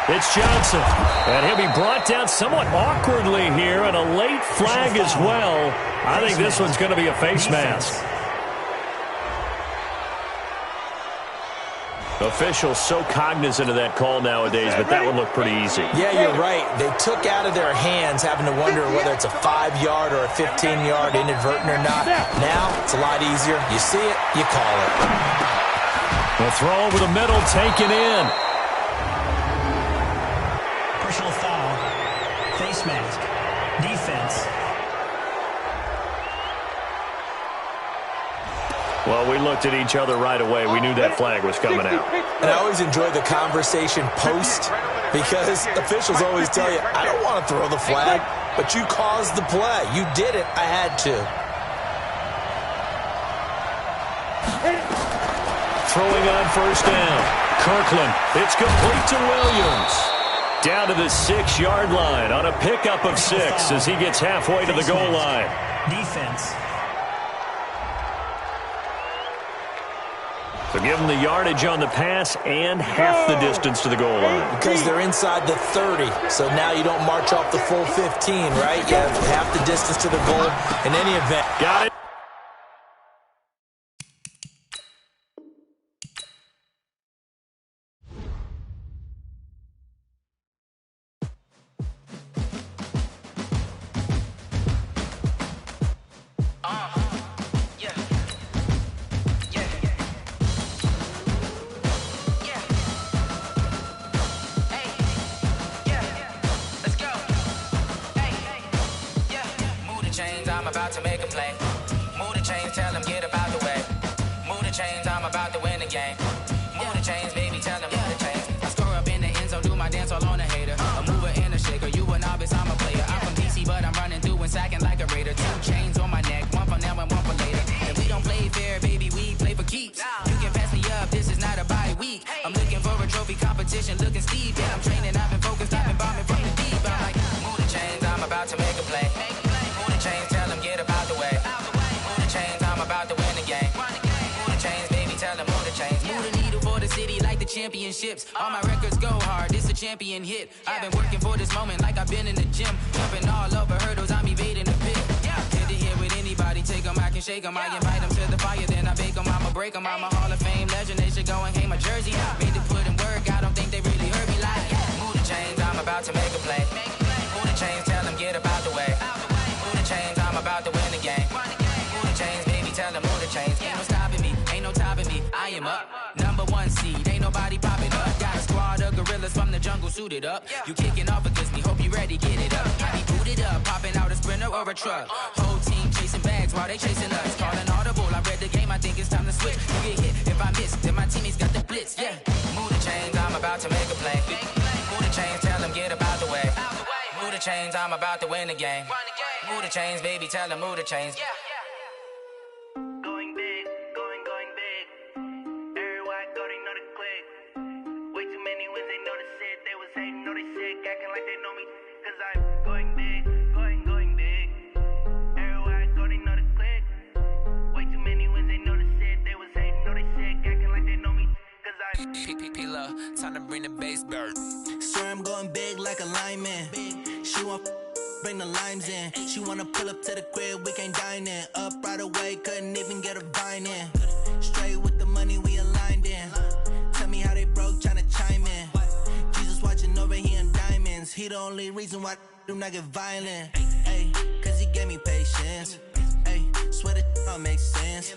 It's Johnson. And he'll be brought down somewhat awkwardly here, and a late flag as well. I think this one's going to be a face mask. Officials so cognizant of that call nowadays, but that one looked pretty easy. Yeah, you're right. They took out of their hands having to wonder whether it's a 5-yard or a 15-yard inadvertent or not. Now, it's a lot easier. You see it, you call it. The throw over the middle, taken in. Personal foul. Face mask. Defense. Well, we looked at each other right away. We knew that flag was coming out. And I always enjoy the conversation post because officials always tell you, I don't want to throw the flag, but you caused the play. You did it. I had to. Throwing on first down. Kirkland. It's complete to Williams. Down to the 6-yard line on a pickup of 6 as he gets halfway to the goal line. Defense. So give them the yardage on the pass and half the distance to the goal line. Because they're inside the 30, so now you don't march off the full 15, right? You have half the distance to the goal in any event. Got it. chains, I'm about to make a play. Move the chains, tell them get about the way. Move the chains, I'm about to win the game. Move the chains, baby, tell them move the chains. I score up in the end zone, do my dance all on a hater. A mover and a shaker, you a novice, I'm a player. I'm from DC, but I'm running through and sacking like a raider. 2 chains on my neck, one for now and one for later. And we don't play fair, baby, we play for keeps. You can pass me up, this is not a bye week. I'm looking for a trophy competition, looking steep. Yeah, I'm training, I've been focused, I've been bombing from the deep. I'm like, move the chains, I'm about to make a play. Move the chains, tell them get about the way. Move the chains, I'm about to win the game. Move the chains, baby, tell them move the chains. Move the needle for the city like the championships. All my records go hard, this a champion hit. I've been working for this moment like I've been in the gym. Jumping all over hurdles, I'm evading the pit. Head to head with anybody, take them, I can shake them. I invite them to the fire, then I bake them. I'ma break them, I'm a Hall of Fame legend. They should go and hang my jersey. Made to put in work, I don't think they really heard me like. Move the chains, I'm about to make a play. Move the chains, tell them get about the way. Move the chains, I'm about to win the game. Move the chains, baby, tell them move the chains. Ain't no stopping me, ain't no topping me. I am up, #1 seed, ain't nobody popping up. Got a squad of gorillas from the jungle suited up. You kicking off against me, hope you ready, get it up. I be booted up, popping out a Sprinter or a truck. Whole team chasing bags while they chasing us. Calling audible, I read the game, I think it's time to switch. You get hit if I miss, then my teammates got the blitz, yeah. Move the chains, I'm about to make a play. Move the chains, tell them get about the way. Move the chains, I'm about to win the game. Move the chains, baby, tell them move the chains. Going big, going big. Everywhere I go, they know the click. Way too many wins, they know the shit. They was hating, know they sick, acting like they know me. Cause I'm going big, going big. Everywhere I go, they know the click. Way too many wins, they know the shit. They was hating, know they sick, acting like they know me. Cause I'm P-P-P-Love, time to bring the bass bird. Swear I'm going big like a lineman. She want bring the limes in. She wanna pull up to the crib, we can't dine in. Up right away, couldn't even get a vine in. Straight with the money, we aligned in. Tell me how they broke, tryna chime in. Jesus watching over here in diamonds. He the only reason why I do not get violent. Ay, cause he gave me patience. Ay, swear that all makes sense.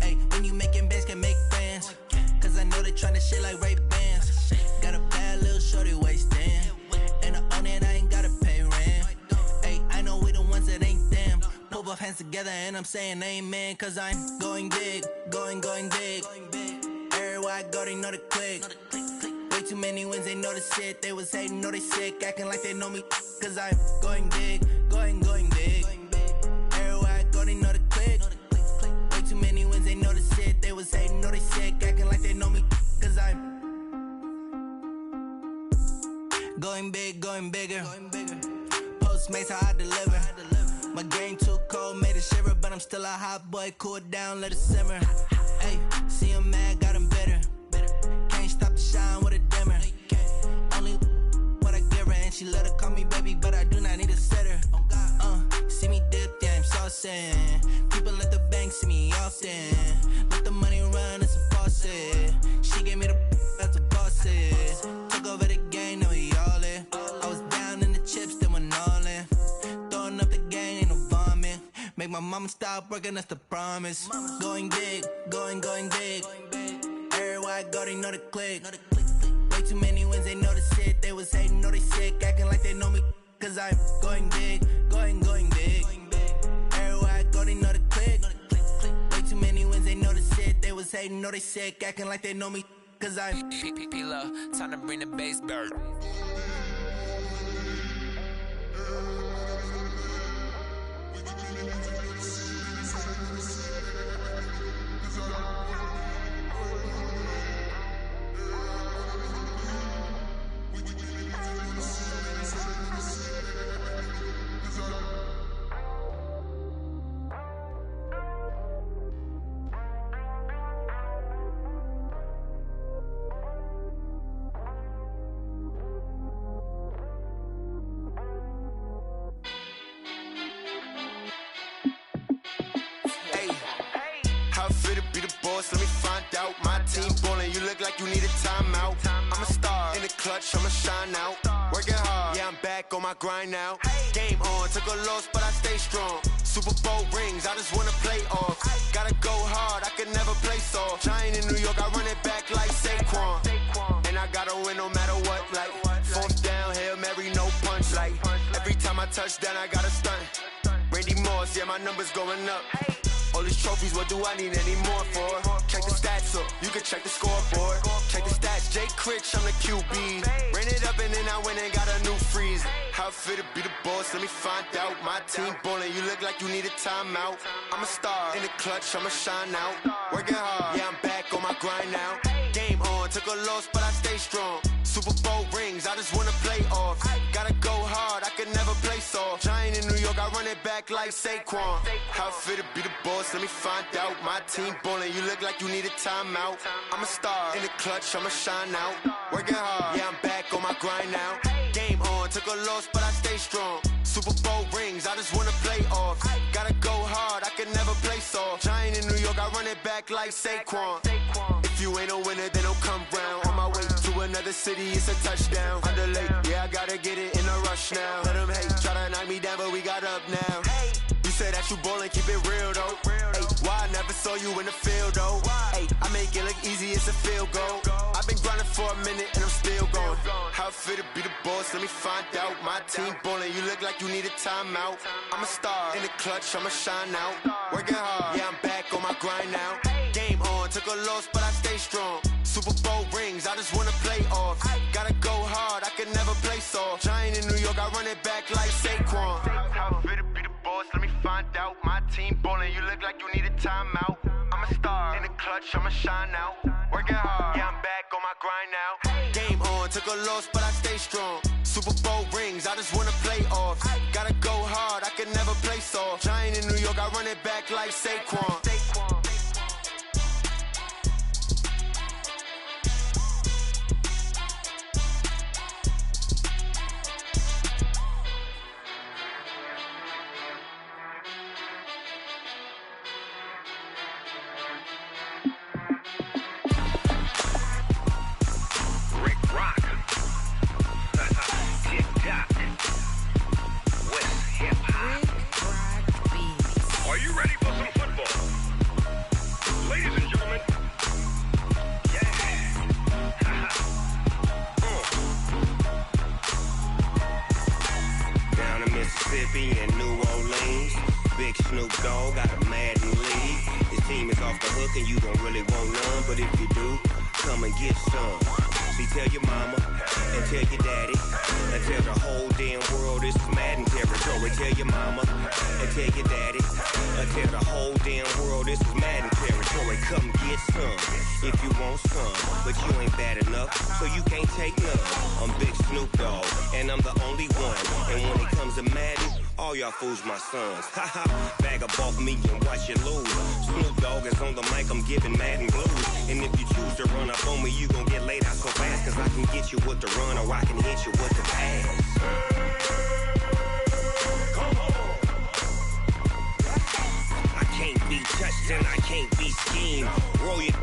Ay, when you making bands, can make friends. Cause I know they tryna shit like Ray-Bans. Got a bad little shorty wasting. And I own it, I ain't gotta pay rent. Ay, I know we the ones that ain't them. Pull both hands together and I'm saying amen. Cause I'm going big, going big. Everywhere I go, they know the click. Way too many wins, they know the shit. They was hating, know they sick, acting like they know me. Cause I'm going big, going big. Everywhere I go, they know the click. Way too many wins, they know the shit. They was hating, know they sick, acting like they know me. Cause I'm going big, going bigger. Postmates, how I deliver. My game too cold, made it shiver. But I'm still a hot boy, cool it down, let it simmer. Hey, see him mad, got him bitter. Can't stop the shine with a dimmer. Only what I give her, and she let her call me baby, but I do not need a sitter. See me dip, yeah, I'm saucing. People at the bank see me often. Let the money run, it's a faucet. She gave me the that's a bosses. Took over the game, now we all in. I was down in the chips, then went all in. Throwing up the game, ain't no vomit. Make my mama stop working, that's the promise. Going big, going big. Everywhere I go, they know the click. Way too many wins, they know the shit. They was hating, know they sick, acting like they know me. Cause I'm going big, going big. Everywhere I go, they know the click. Way too many wins, they know the shit. They was hating, know they sick, acting like they know me. Cause I'm P-P-P-Love, time to bring the bass bird. Let me find out. My team ballin', you look like you need a timeout. I'm a star in the clutch, I'ma shine out. Working hard, yeah, I'm back on my grind now. Game on, took a loss, but I stay strong. Super Bowl rings, I just wanna play off. Gotta go hard, I could never play soft. Giant in New York, I run it back like Saquon. And I gotta win no matter what, like 4th down, Hail Mary, no punch. Like every time I touch down, I gotta stunt. Randy Moss, yeah, my number's going up. All these trophies, what do I need any more for? Check the stats up, you can check the scoreboard. Check the stats, Jake Critch, I'm the QB. Ran it up and then I went and got a new freeze. How it fit to be the boss, let me find out. My team ballin', you look like you need a timeout. I'm a star, in the clutch, I'ma shine out. Working hard, yeah, I'm back on my grind now. Game on, took a loss, but I stay strong. Super Bowl rings, I just wanna play off. Gotta go hard, I could never play soft. Giant in New York, I run it back like Saquon. How it fit to be the boss, let me find out. My team ballin', you look like you need a timeout. I'm a star, in the clutch, I'ma shine out. Working hard, yeah, I'm back on my grind now. Game on, took a loss, but I stay strong. Super Bowl rings, I just wanna play off. Gotta go hard, I could never play soft. Giant in New York, I run it back like Saquon. If you ain't a winner, then don't come round. On my way to another city, it's a touchdown. Underlay, yeah, I gotta get it in a rush now. Let them hate, try to knock me down, but we got up now. You say that you ballin', keep it real though. Hey, why I never saw you in the field though? Hey, I make it look easy, it's a field goal. I've been grinding for a minute and I'm still going. How it fit to be the boss, let me find out. My team ballin', you look like you need a timeout. I'm a star, in the clutch, I'ma shine out. Working hard, yeah, I'm back on my grind now. Game on, took a loss, but I stay strong. Super Bowl rings, I just wanna play off. Gotta go hard, I could never play soft. Giant in New York, I run it back like Saquon. How it fit to be the boss, let me find out. My team ballin', you look like you need a timeout. I'm a star, in the clutch, I'ma shine out. Working hard, yeah, I'm back on my grind now. Game on, took a loss, but I stay strong. Super Bowl rings, I just wanna play off. Gotta go hard, I could never play soft. Giant in New York, I run it back like Saquon. and New Orleans. Big Snoop Dogg got a Madden league. His team is off the hook and you don't really want none, but if you do, come and get some. See, tell your mama and tell your daddy and tell the whole damn world this is Madden territory. Tell your mama and tell your daddy and tell the whole damn world this is Madden territory. Come get some if you want some, but you ain't bad enough, so you can't take none. I'm Big Snoop Dogg and I'm the only one, and when it comes to Madden, all y'all fools my sons. Haha, bag up off me and watch you lose. Snoop Dogg is on the mic, I'm giving Madden blues. And if you choose to run up on me, you gon' get laid out so fast, cause I can get you with the run or I can hit you with the pass. Come on. I can't be touched and I can't be schemed. Roll it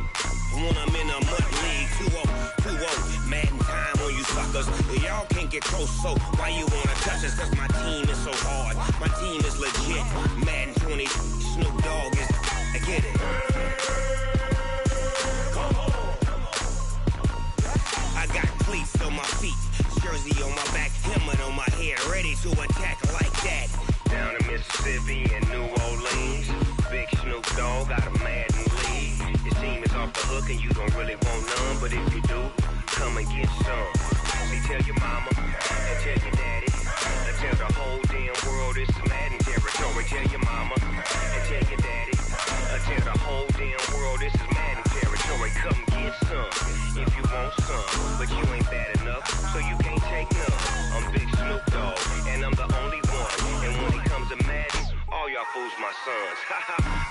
when I'm in a mud league. 2-0, Madden time on you suckers. Y'all can't get close, so why you wanna touch us? Cause my team is so hard, my team is legit. Madden 20, Snoop Dogg is, I get it. Come on. I got cleats on my feet, jersey on my back, helmet on my head, ready to attack like that. Down in Mississippi and New Orleans, Big Snoop Dogg got a Madden league. Your team is off the hook and you don't really want none, but if you do, come and get some. See, tell your mama and tell your daddy and tell the whole damn world this is Madden territory. Tell your mama and tell your daddy and tell the whole damn world this is Madden territory. Come get some if you want some, but you ain't bad enough, so you can't take none. I'm Big Snoop Dogg and I'm the only one, and when it comes to Madden, all y'all fools my sons.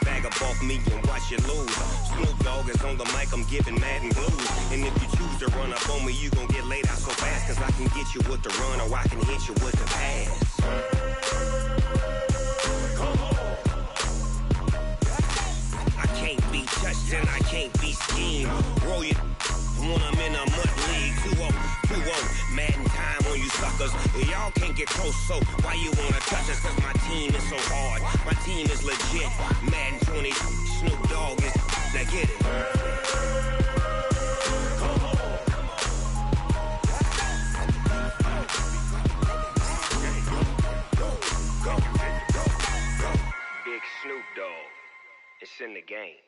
Bag up off me and watch you lose. Snoop Dogg is on the mic, I'm giving Madden blues. And if you choose to run up on me, you gon' get laid out so fast, cause I can get you with the run or I can hit you with the pass. Come on. I can't be touched and I can't be schemed. Roll it when I'm in a mud league. 2-0, Madden time on you suckers. Y'all can't get close, so why you wanna touch us? Cause my team is so hard, my team is legit. Madden 20, Snoop Dogg is, now get it. Come on. Go. Big Snoop Dogg. It's in the game.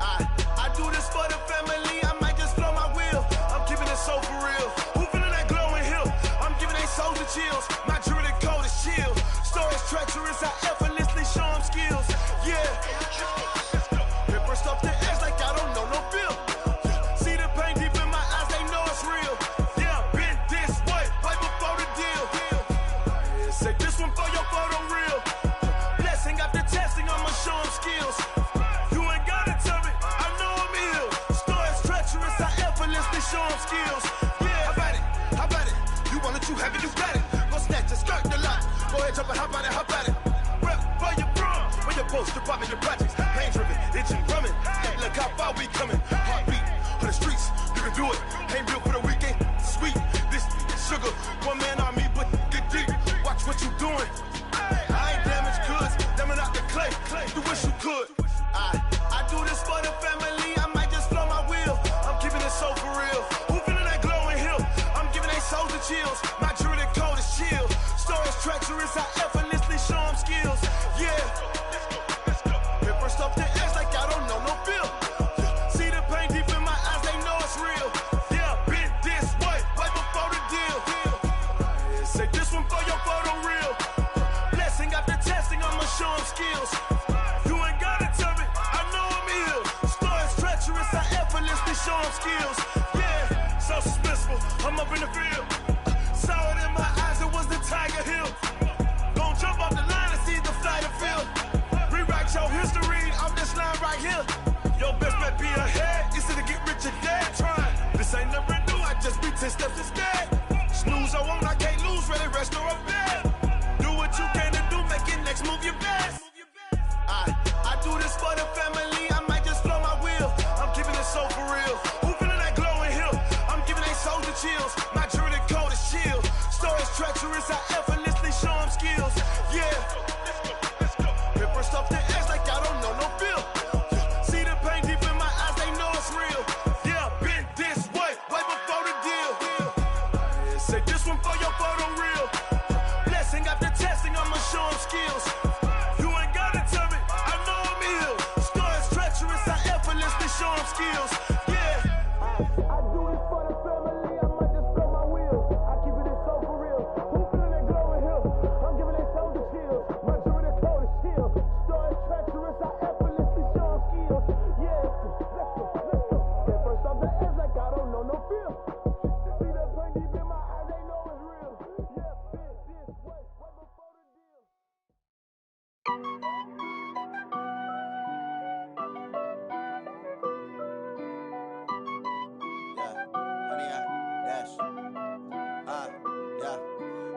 I do this for the family, I might just blow my wheel. I'm keeping it so for real. Who feeling that glowing hill? I'm giving they souls the chills. My jewelry code is chill. Stories treacherous, I effortlessly show them skills. Yeah. Paper stuff to edge like I don't know no feel. See the pain deep in my eyes, they know it's real. Yeah, been this way, way before the deal. Say this one for your photo real. Blessing after testing, I'ma show them skills. Show them skills. Yeah, how about it? You want it, you have it, you got it. Go snatch it, skirt the lot. Go ahead, jump it, how about it? Rep for your prom, for your poster, popping your projects. Pain driven, itching, drumming. Hey, look how far we coming. Heartbeat on the streets, you can do it. Ain't built for the weekend, sweet. This sugar, one man army, but get deep. Watch what you doing. I ain't damaged goods, damn out the clay. You wish you could. I do this for the family. I might just blow my wheel. I'm keeping it so for real. Who feeling that glowing hill? I'm giving they souls the chills. My jewelry code is chill. Stories treacherous, I effortlessly show them skills. Yeah. Paper stuff to edge like I don't know no feel. See the pain deep in my eyes, they know it's real. Yeah, been this way, way before the deal. Say this one for your photo real. Blessing after testing, I'ma show them skills. You ain't gotta tell me, I know I'm ill. Stories treacherous, I effortlessly show them skills. Yeah, so suspenseful, I'm up in the field. Saw it in my eyes, it was the Tiger Hill. Gon' jump off the line and see the flight of field. Rewrite your history off this line right here. Your best bet be ahead, it's to get rich or dead trying. This ain't never new, I just be 10 steps instead. Snooze I won't, I can't lose, ready, rest or a bed. Do what you can to do, make it next move your best. I do this for the family, I might just blow my wheel. I'm keeping it so for real. Who feeling that glowing hill? I'm giving they souls the chills. My jewelry code is chill. Stories treacherous, I effortlessly show them skills. Yeah. Paper stuff to edge like I don't know no feel. See the pain deep in my eyes, they know it's real. Yeah, been this way, way before the deal. Say this one for your photo real. Blessing after testing, I'ma show them skills. You ain't gotta tell me, I know I'm ill. Stories treacherous, I effortlessly show them skills. Yeah. I do this for the family, I might just blow my wheel. I keep it so for real. Who feeling that glowing hill? I'm giving they souls the chills. My jewelry code is chill. Stories treacherous, I effortlessly show them skills. Yeah. Let's go. Get first off the edge like I don't know no feel. See that pain deep in my eyes, they know it's real. Yeah, been this way, way before the deal.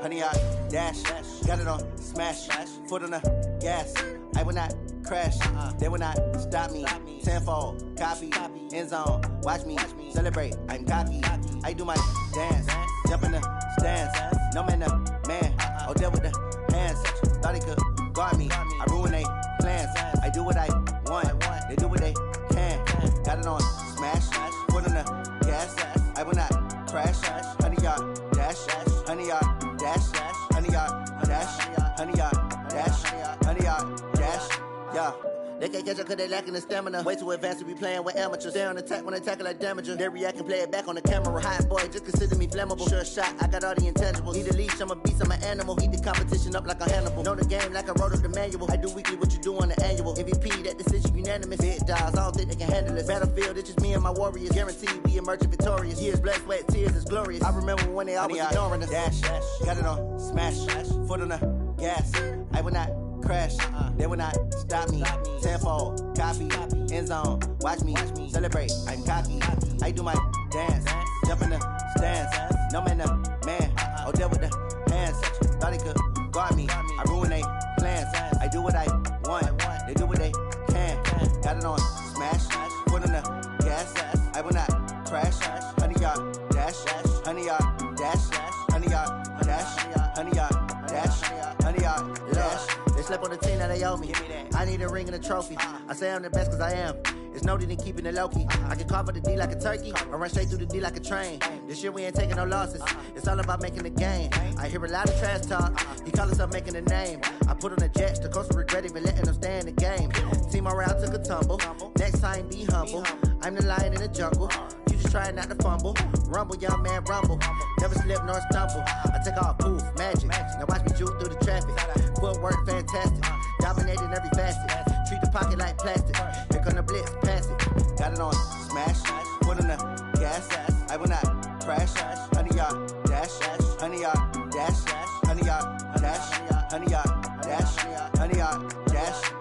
Honey, I dash, got it on smash, foot on the gas. I will not crash, they will not stop me. Tenfold, copy, end zone, watch me celebrate. I'm cocky, I do my dance, jump in the stands. No man, the man, oh, deal with the hands. Thought he could guard me, I ruin they plans. I do what I want, they do what they can. Got it on smash, foot on the gas. I will not crash, honey, y'all dash, honey, y'all dash, honey, y'all dash, honey, y'all dash, honey, y'all dash, yeah. They can't catch up cause they lacking the stamina. Way too advanced to be playing with amateurs. Stay on attack when they tackle like damager. They react and play it back on the camera. Hot boy, just consider me flammable. Sure shot, I got all the intangibles. Need a leash, I'm a beast, I'm an animal. Heat the competition up like a Hannibal. Know the game like I wrote up the manual. I do weekly what you do on the annual. MVP, that decision unanimous. Big dogs, I don't think they can handle this. Battlefield, it's just me and my warriors. Guaranteed we emerging victorious. Years, blood, sweat, tears, it's glorious. I remember when they always ignoring us. Dash, got it on smash, foot on the gas. I will not crash, they will not stop me. Tenfold, copy, end zone, watch me celebrate. I'm cocky, I do my dance, jump in the stands. No man, the man, oh, deal with the hands. Thought he could guard me, I ruin they plans. I do what I want, they do what they can. Got it on smash, foot on the gas. I will not crash, honey, y'all dash, honey, y'all dash, honey, y'all dash, honey, y'all dash, honey, y'all dash. They slept on the team that they owe me. I need a ring and a trophy. I say I'm the best cause I am. It's noted in keeping it low-key. I can carve up the D like a turkey or run straight through the D like a train. This year we ain't taking no losses. It's all about making the game. I hear a lot of trash talk. He call himself making a name. I put on the Jets. The coach will regret even letting them stay in the game. Team morale took a tumble. Next time be humble. I'm the lion in the jungle. You just trying not to fumble. Rumble, young man, rumble. Never slip nor stumble. I take off, poof, magic. Now watch me juke through the traffic. Footwork fantastic. Dominating every facet. Treat the pocket like plastic. Here come the blitz, pass it. Got it on smash. Put in the gas. I will not crash. 100-yard dash. 100-yard dash. 100-yard dash. 100-yard dash. 100-yard dash.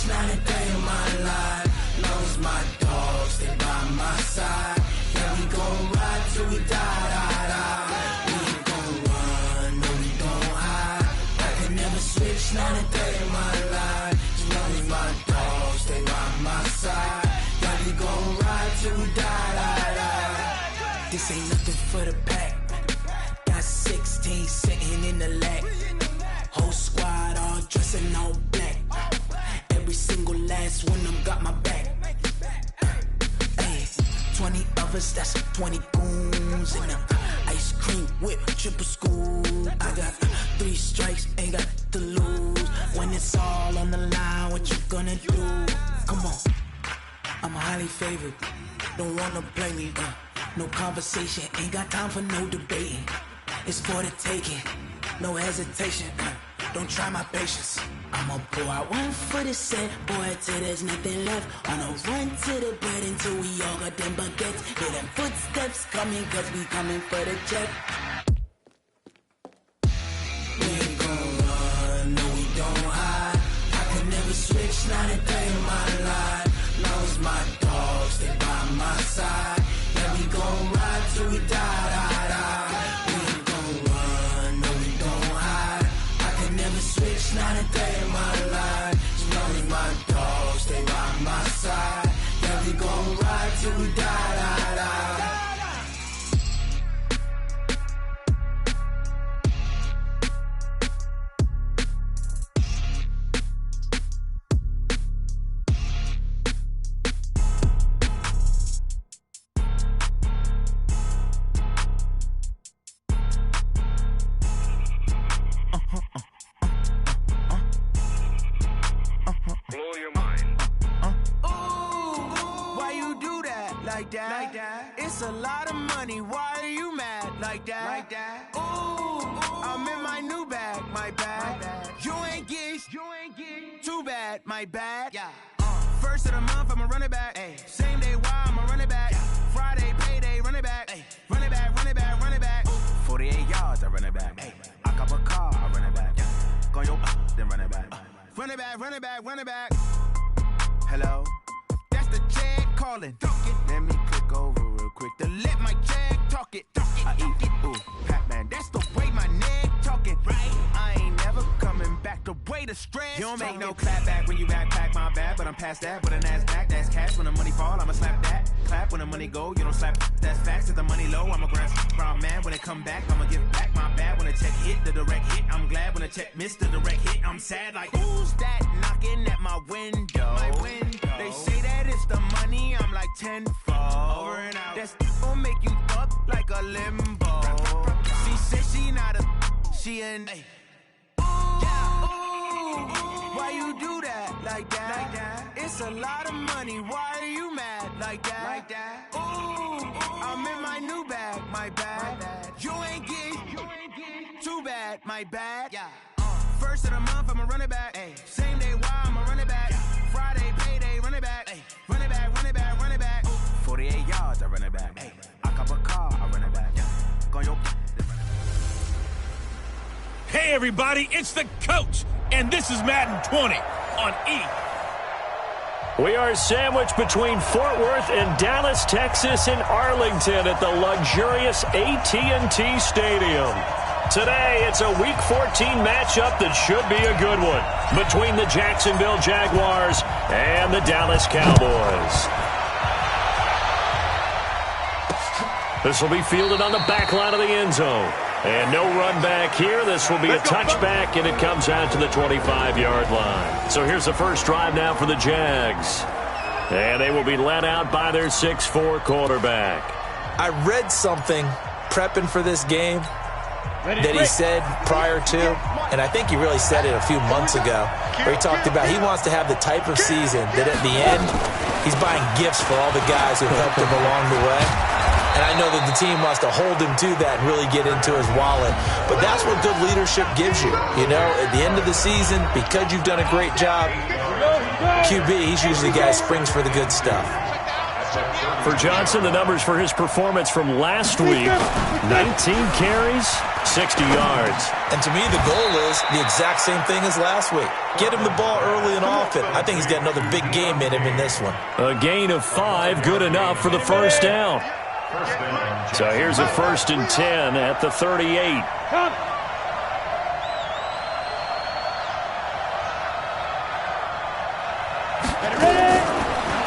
Not a day in my life. Loves my dogs, they by my side. Yeah, we gon' ride till we die. We ain't gon' run, no, we gon' hide. I can never switch, not a day in my life. As long as my dogs, they by my side. Yeah, we gon' ride till we die. This ain't nothing for the pack. Got 16 sitting in the lag. Whole squad all dressing all black. Every single last one of them got my back. Hey, 20 of us, that's 20 goons. And ice cream whip, triple school. I got 3 strikes, ain't got to lose. When it's all on the line, what you gonna do? Come on, I'm highly favored. Don't wanna play me, no conversation, ain't got time for no debating. It's for the taking, no hesitation. Don't try my patience. I'ma pour out one for the set, boy, till there's nothing left. On a run to the bread until we all got them baguettes. Hear them footsteps coming, cause we coming for the check. We ain't gon' run, no, we don't hide. I could never switch, not a day in my life. Long as my dogs, they by my side. Yeah, we gon' ride till we die. We ain't gon' run, no, we don't hide. I could never switch, not a day in my life. As long as my dogs, they by my side. Yeah, we gon' ride till we die. Like that. It's a lot of money. Why are you mad like that? Ooh, I'm in my new bag, my bad. You ain't get too bad, my bad. Yeah. First of the month, I'ma run it back. Ay. Same day, why I'ma run it back. Friday, payday, run it back. Ay. Run it back, run it back, run it back. 48 yards, I run it back. Ay. I cop a car, I run it back. Go yo, then run it back. Run it back, run it back, run it back. Hello? That's the jag calling. Let me click over real quick to let my jag talk it. I eat it, ooh, Pac-Man. That's the way my neck talking. Right? I ain't never coming back the way the stress. You don't make no clap back when you backpack, my bad. But I'm past that with a NASDAQ. That's cash. When the money fall, I'ma slap that. Clap when the money go, you don't slap. That's facts. If the money low, I'ma grab brown man. When it come back, I'ma give back my bad. When the check hit, the direct hit. I'm glad when the check missed the direct hit. I'm sad like, who's that knocking at my window? They say that it's the money, I'm like tenfold. Over and out. That's gon' make you fuck like a limbo. She said she not a, she an. Ooh, why you do that like that? It's a lot of money, why are you mad like that? Ooh, I'm in my new bag, my bad. You ain't get too bad, my bad. Yeah. First of the month, I'ma run it back. Ay. Same day, why I'ma run it back. Friday, payday, run it back. Ay. Run it back, run it back, run it back. 48 yards, I run it back. Ay. I cop a car, I run it back. Go yo. Hey, everybody, it's the coach, and this is Madden 20 on E. We are sandwiched between Fort Worth and Dallas, Texas, and Arlington at the luxurious AT&T Stadium. Today, it's a Week 14 matchup that should be a good one between the Jacksonville Jaguars and the Dallas Cowboys. This will be fielded on the back line of the end zone. And no run back here. This will be a touchback, and it comes out to the 25-yard line. So here's the first drive now for the Jags. And they will be led out by their 6'4" quarterback. I read something prepping for this game that he said prior to, and I think he really said it a few months ago, where he talked about he wants to have the type of season that at the end, he's buying gifts for all the guys who helped him along the way. And I know that the team wants to hold him to that and really get into his wallet. But that's what good leadership gives you. You know, at the end of the season, because you've done a great job, QB, he's usually the guy who springs for the good stuff. For Johnson, the numbers for his performance from last week, 19 carries, 60 yards. And to me, the goal is the exact same thing as last week. Get him the ball early and often. I think he's got another big game in him in this one. A gain of 5, good enough for the first down. So here's a 1st and 10 at the 38.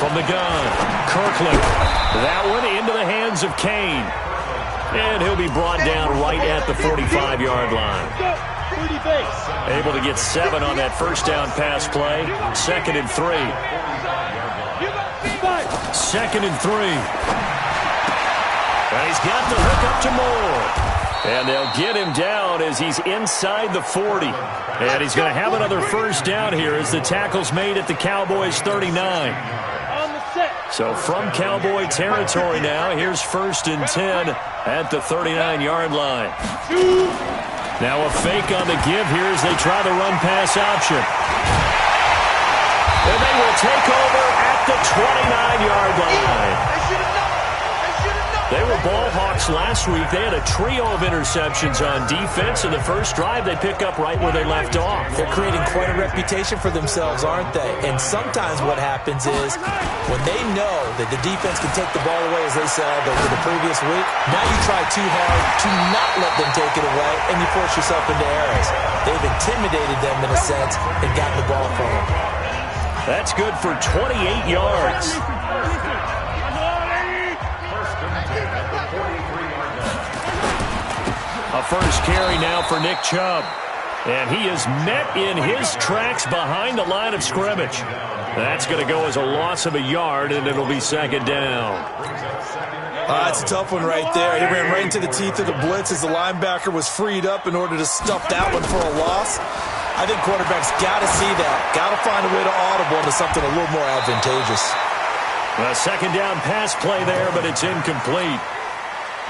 From the gun, Kirkland. That one into the hands of Kane. And he'll be brought down right at the 45-yard line. Able to get 7 on that first down pass play. 2nd and 3. 2nd and 3. And he's got the hook up to Moore. And they'll get him down as he's inside the 40. And he's going to have another first down here as the tackle's made at the Cowboys' 39. So from Cowboy territory now, here's 1st and 10 at the 39-yard line. Now a fake on the give here as they try the run-pass option. And they will take over at the 29-yard line. They were ball hawks last week. They had a trio of interceptions on defense. In the first drive, they pick up right where they left off. They're creating quite a reputation for themselves, aren't they? And sometimes what happens is when they know that the defense can take the ball away, as they said over the previous week, now you try too hard to not let them take it away, and you force yourself into errors. They've intimidated them in a sense and gotten the ball from them. That's good for 28 yards. A first carry now for Nick Chubb. And he is met in his tracks behind the line of scrimmage. That's going to go as a loss of a yard, and it'll be 2nd down. That's a tough one right there. He ran right into the teeth of the blitz as the linebacker was freed up in order to stuff that one for a loss. I think quarterbacks got to see that. Got to find a way to audible into something a little more advantageous. A 2nd down pass play there, but it's incomplete.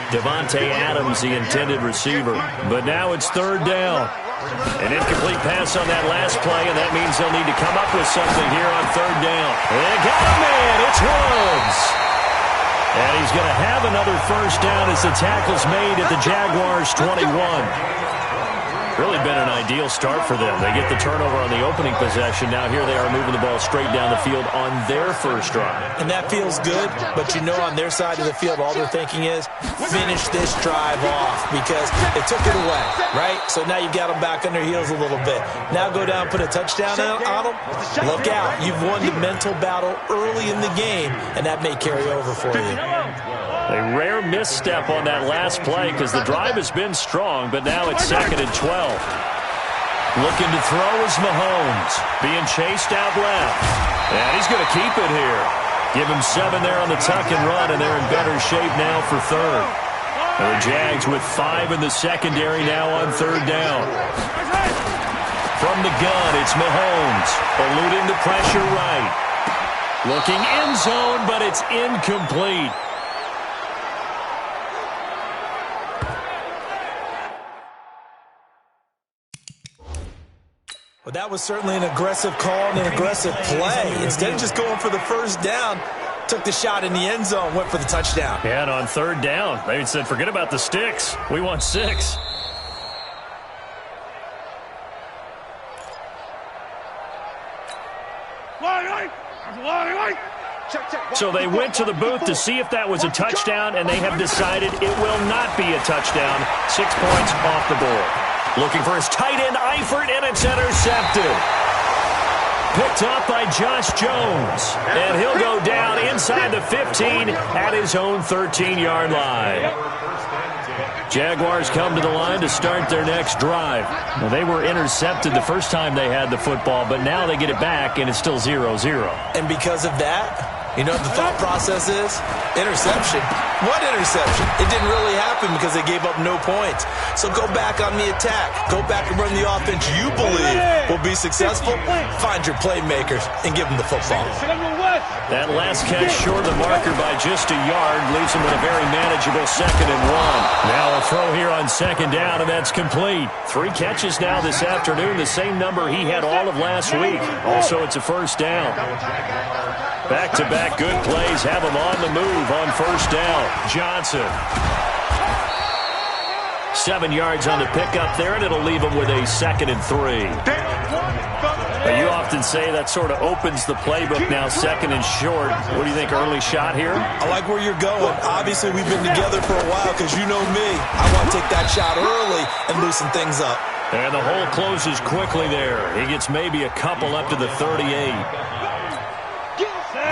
Devontae Adams, the intended receiver. But now it's 3rd down. An incomplete pass on that last play, and that means they'll need to come up with something here on 3rd down. They got a man. It's Woods. And he's going to have another first down as the tackle's made at the Jaguars' 21. Really been an ideal start for them. They get the turnover on the opening possession. Now here they are moving the ball straight down the field on their first drive. And that feels good, but you know on their side of the field, all they're thinking is finish this drive off because they took it away, right? So now you've got them back on their heels a little bit. Now go down, put a touchdown on them. Look out. You've won the mental battle early in the game, and that may carry over for you. A rare misstep on that last play because the drive has been strong, but now it's 2nd and 12. Looking to throw is Mahomes. Being chased out left. And he's going to keep it here. Give him 7 there on the tuck and run, and they're in better shape now for 3rd. And the Jags with 5 in the secondary now on 3rd down. From the gun, it's Mahomes. Eluding the pressure right. Looking end zone, but it's incomplete. Well, that was certainly an aggressive call and an aggressive play. Instead of just going for the first down, took the shot in the end zone, went for the touchdown. Yeah, and on 3rd down, they said, forget about the sticks. We want 6. So they went to the booth to see if that was a touchdown, and they have decided it will not be a touchdown. 6 points off the board. Looking for his tight end, Eifert, and it's intercepted. Picked up by Josh Jones. And he'll go down inside the 15 at his own 13-yard line. Jaguars come to the line to start their next drive. Now, they were intercepted the first time they had the football, but now they get it back, and it's still 0-0. And because of that, you know what the thought process is? Interception. What interception? It didn't really happen because they gave up no points. So go back on the attack. Go back and run the offense you believe will be successful. Find your playmakers and give them the football. That last catch short of the marker by just a yard leaves him with a very manageable 2nd and 1. Now a throw here on 2nd down, and that's complete. 3 catches now this afternoon, the same number he had all of last week. Also, it's a 1st down. Back-to-back good plays have him on the move on 1st down. Johnson. 7 yards on the pickup there, and it'll leave him with a 2nd and 3. Now, you often say that sort of opens the playbook now, 2nd and short. What do you think, early shot here? I like where you're going. Obviously, we've been together for a while because you know me. I want to take that shot early and loosen things up. And the hole closes quickly there. He gets maybe a couple up to the 38.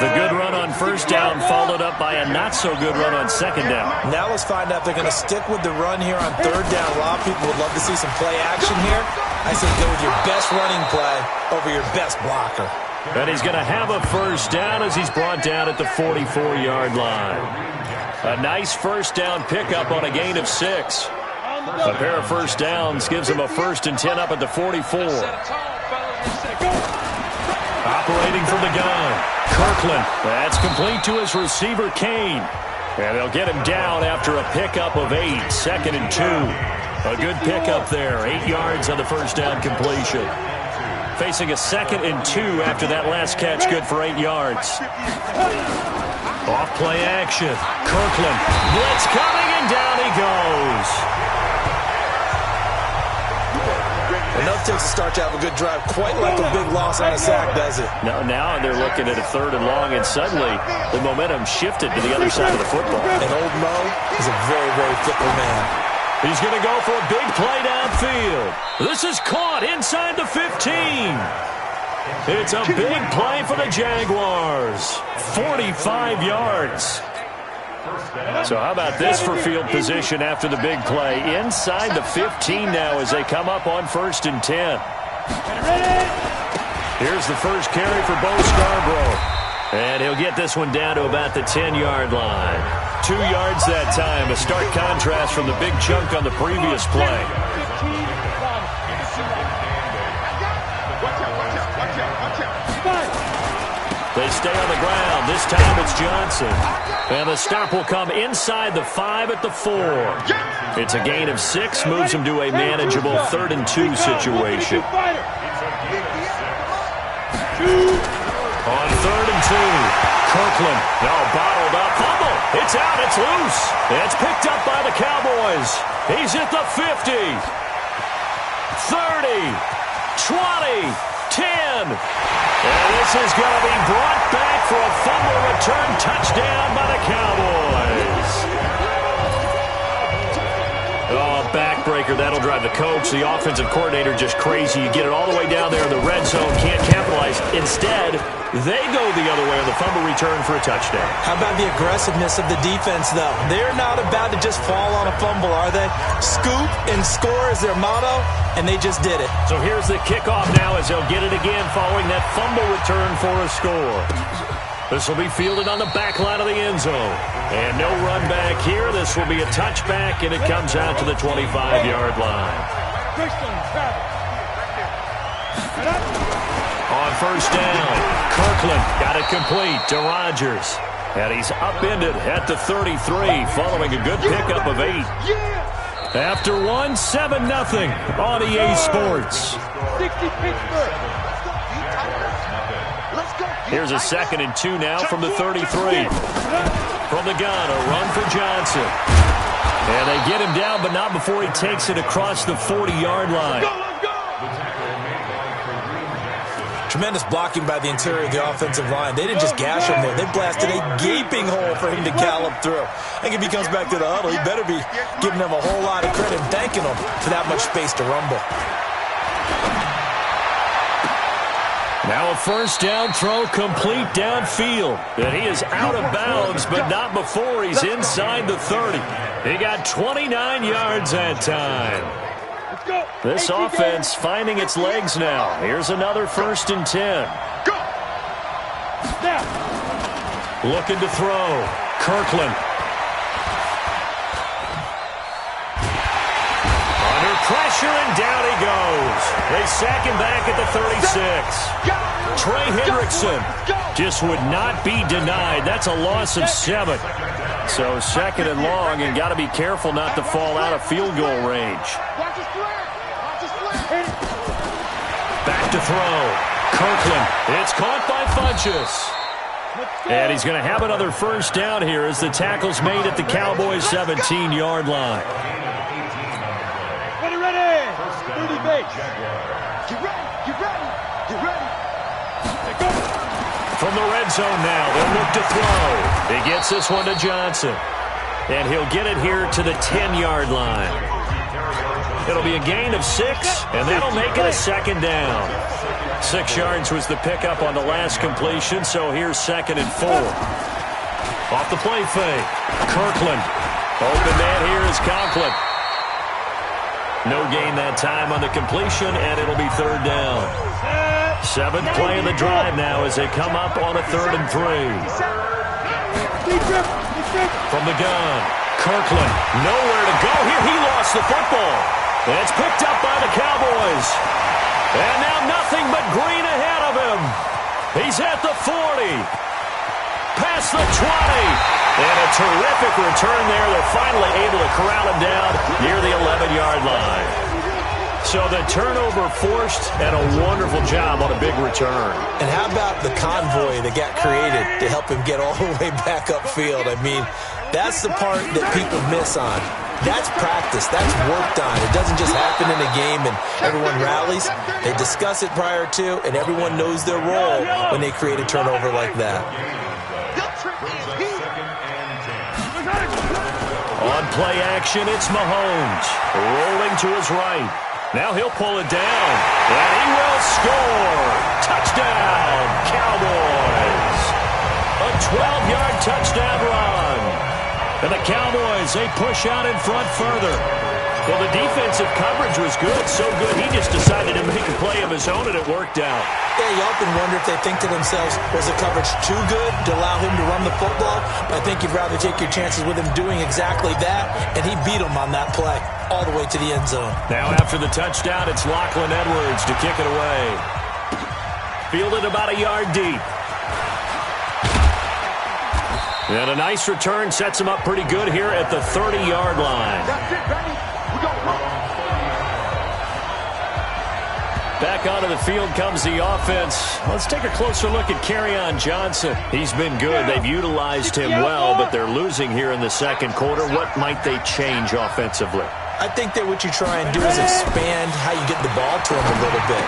The good run on 1st down followed up by a not-so-good run on 2nd down. Now let's find out if they're going to stick with the run here on 3rd down. A lot of people would love to see some play action here. I say go with your best running play over your best blocker. And he's going to have a 1st down as he's brought down at the 44-yard line. A nice 1st down pickup on a gain of 6. A pair of 1st downs gives him a 1st and 10 up at the 44. Operating from the gun, Kirkland. That's complete to his receiver, Kane. And they'll get him down after a pickup of 8, 2nd and 2. A good pickup there, 8 yards on the 1st down completion. Facing a 2nd and 2 after that last catch, good for 8 yards. Off play action, Kirkland. Blitz coming, and down he goes. Enough takes to start to have a good drive, quite like a big loss on a sack, does it? No, now they're looking at a 3rd and long, and suddenly the momentum shifted to the other side of the football. And old Mo is a very, very fickle man. He's going to go for a big play downfield. This is caught inside the 15. It's a big play for the Jaguars. 45 yards. So how about this for field position after the big play? Inside the 15 now as they come up on 1st and 10. Here's the first carry for Bo Scarborough. And he'll get this one down to about the 10-yard line. 2 yards that time. A stark contrast from the big chunk on the previous play. They stay on the ground. This time it's Johnson. And the stop will come inside the 5 at the 4. It's a gain of 6, moves him to a manageable 3rd and 2 situation. On 3rd and 2, Kirkland. Now bottled up. Fumble. It's out. It's loose. It's picked up by the Cowboys. He's at the 50. 30. 20. 10. And this is going to be brought back for a fumble return touchdown by the Cowboys. Oh, backbreaker. That'll drive the coach, the offensive coordinator, just crazy. You get it all the way down there in the red zone, can't capitalize. Instead, they go the other way on the fumble return for a touchdown. How about the aggressiveness of the defense, though? They're not about to just fall on a fumble, are they? Scoop and score is their motto, and they just did it. So here's the kickoff now as they'll get it again following that fumble return for a score. This will be fielded on the back line of the end zone. And no run back here. This will be a touchback, and it comes out to the 25-yard line. On 1st down, Kirkland got it complete to Rodgers. And he's upended at the 33 following a good pickup of 8. After one, 7-0 on EA Sports. Here's a 2nd and 2 now from the 33. From the gun, a run for Johnson. And they get him down, but not before he takes it across the 40-yard line. Tremendous blocking by the interior of the offensive line. They didn't just gash him there. They blasted a gaping hole for him to gallop through. I think if he comes back to the huddle, he better be giving them a whole lot of credit and thanking them for that much space to rumble. Now a first down throw complete downfield. And he is out of bounds, but not before he's inside the 30. He got 29 yards that time. This offense finding its legs now. Here's another 1st and 10. Go! Now! Looking to throw. Kirkland. Under pressure, and down he goes. They sack him back at the 36. Trey Hendrickson just would not be denied. That's a loss of 7. So 2nd and long, and got to be careful not to fall out of field goal range. Back to throw. Kirkland. It's caught by Funchess. And he's going to have another first down here as the tackle's made at the Cowboys' 17-yard line. Ready. 30 base. Get ready. From the red zone now, they'll look to throw. He gets this one to Johnson. And he'll get it here to the 10-yard line. It'll be a gain of 6, and that'll make it a 2nd down. 6 yards was the pickup on the last completion, so here's 2nd and 4. Off the play fake. Kirkland. Open man here is Conklin. No gain that time on the completion, and it'll be 3rd down. 7th play of the drive now as they come up on a 3rd and 3. From the gun, Kirkland, nowhere to go here. He lost the football. And it's picked up by the Cowboys. And now nothing but green ahead of him. He's at the 40. Past the 20. And a terrific return there. They're finally able to corral him down near the 11-yard line. So the turnover forced, and a wonderful job on a big return. And how about the convoy that got created to help him get all the way back upfield? I mean, that's the part that people miss on. That's practice. That's worked on. It doesn't just happen in a game and everyone rallies. They discuss it prior to, and everyone knows their role when they create a turnover like that. On play action, it's Mahomes. Rolling to his right. Now he'll pull it down. And he will score. Touchdown, Cowboys. A 12-yard touchdown run. And the Cowboys, they push out in front further. Well, the defensive coverage was good, so good he just decided to make a play of his own, and it worked out. Yeah, you often wonder if they think to themselves, was the coverage too good to allow him to run the football? I think you'd rather take your chances with him doing exactly that, and he beat him on that play all the way to the end zone. Now after the touchdown, it's Lachlan Edwards to kick it away. Fielded about a yard deep. And a nice return sets him up pretty good here at the 30-yard line. That's it, baby. We go. Back onto the field comes the offense. Let's take a closer look at Kerryon Johnson. He's been good. They've utilized him well, but they're losing here in the 2nd quarter. What might they change offensively? I think that what you try and do is expand how you get the ball to him a little bit.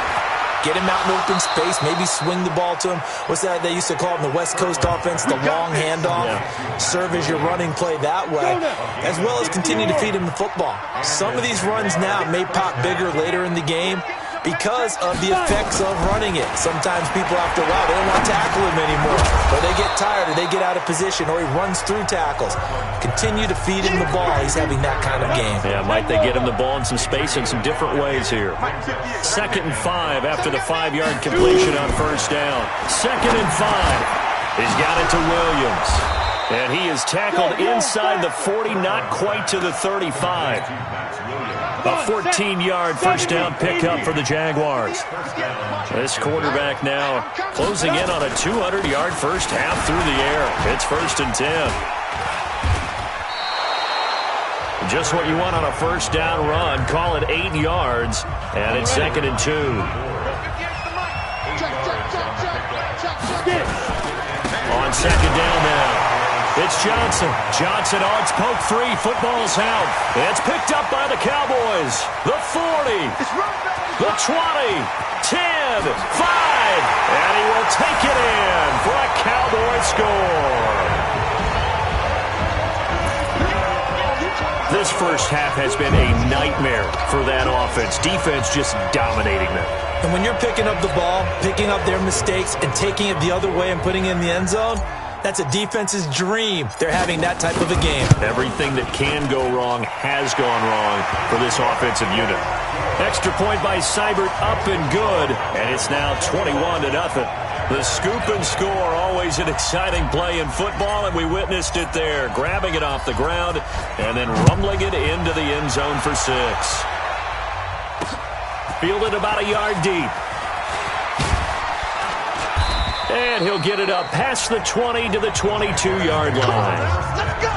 Get him out in open space, maybe swing the ball to him. What's that they used to call it in the West Coast offense, the long handoff? Yeah. Serve as your running play that way, as well as continue to feed him the football. Some of these runs now may pop bigger later in the game because of the effects of running it. Sometimes people, after a while, they don't want to tackle him anymore. Or they get tired, or they get out of position, or he runs through tackles. Continue to feed him the ball. He's having that kind of game. Yeah, might they get him the ball in some space in some different ways here. 2nd and 5 after the 5-yard completion on first down. 2nd and 5. He's got it to Williams. And he is tackled inside the 40, not quite to the 35. A 14-yard first down pickup for the Jaguars. This quarterback now closing in on a 200-yard first half through the air. It's 1st and 10. Just what you want on a first down run. Call it 8 yards, and it's 2nd and 2. On 2nd down now. It's Johnson. Johnson, it's poke three. Football's out. It's picked up by the Cowboys. The 40. The 20. 10. 5. And he will take it in for a Cowboy score. This first half has been a nightmare for that offense. Defense just dominating them. And when you're picking up the ball, picking up their mistakes, and taking it the other way and putting it in the end zone, that's a defense's dream. They're having that type of a game. Everything that can go wrong has gone wrong for this offensive unit. Extra point by Seibert, up and good. And it's now 21-0. The scoop and score, always an exciting play in football, and we witnessed it there. Grabbing it off the ground and then rumbling it into the end zone for 6. Fielded about a yard deep. And he'll get it up past the 20 to the 22-yard line. Let's go!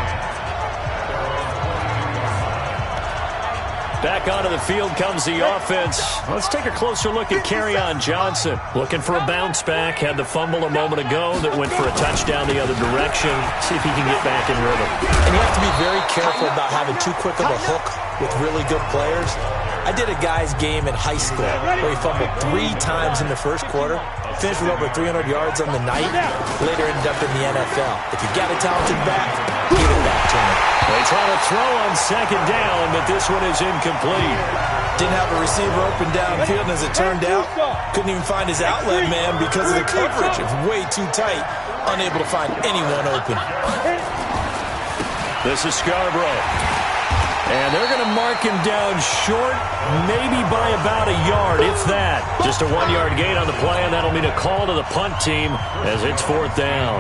Back onto the field comes the offense. Let's take a closer look at Kerryon Johnson. Looking for a bounce back. Had the fumble a moment ago that went for a touchdown the other direction. See if he can get back in rhythm. And you have to be very careful about having too quick of a hook with really good players. I did a guy's game in high school where he fumbled 3 times in the first quarter, finished with over 300 yards on the night, later ended up in the NFL. If you got a talented back, give it back to him. They try to throw on second down, but this one is incomplete. Didn't have a receiver open downfield, and as it turned out, couldn't even find his outlet man because of the coverage. It was way too tight, unable to find anyone open. This is Scarborough. And they're going to mark him down short, maybe by about a yard, if that. Just a 1-yard gain on the play, and that'll mean a call to the punt team as it's 4th down.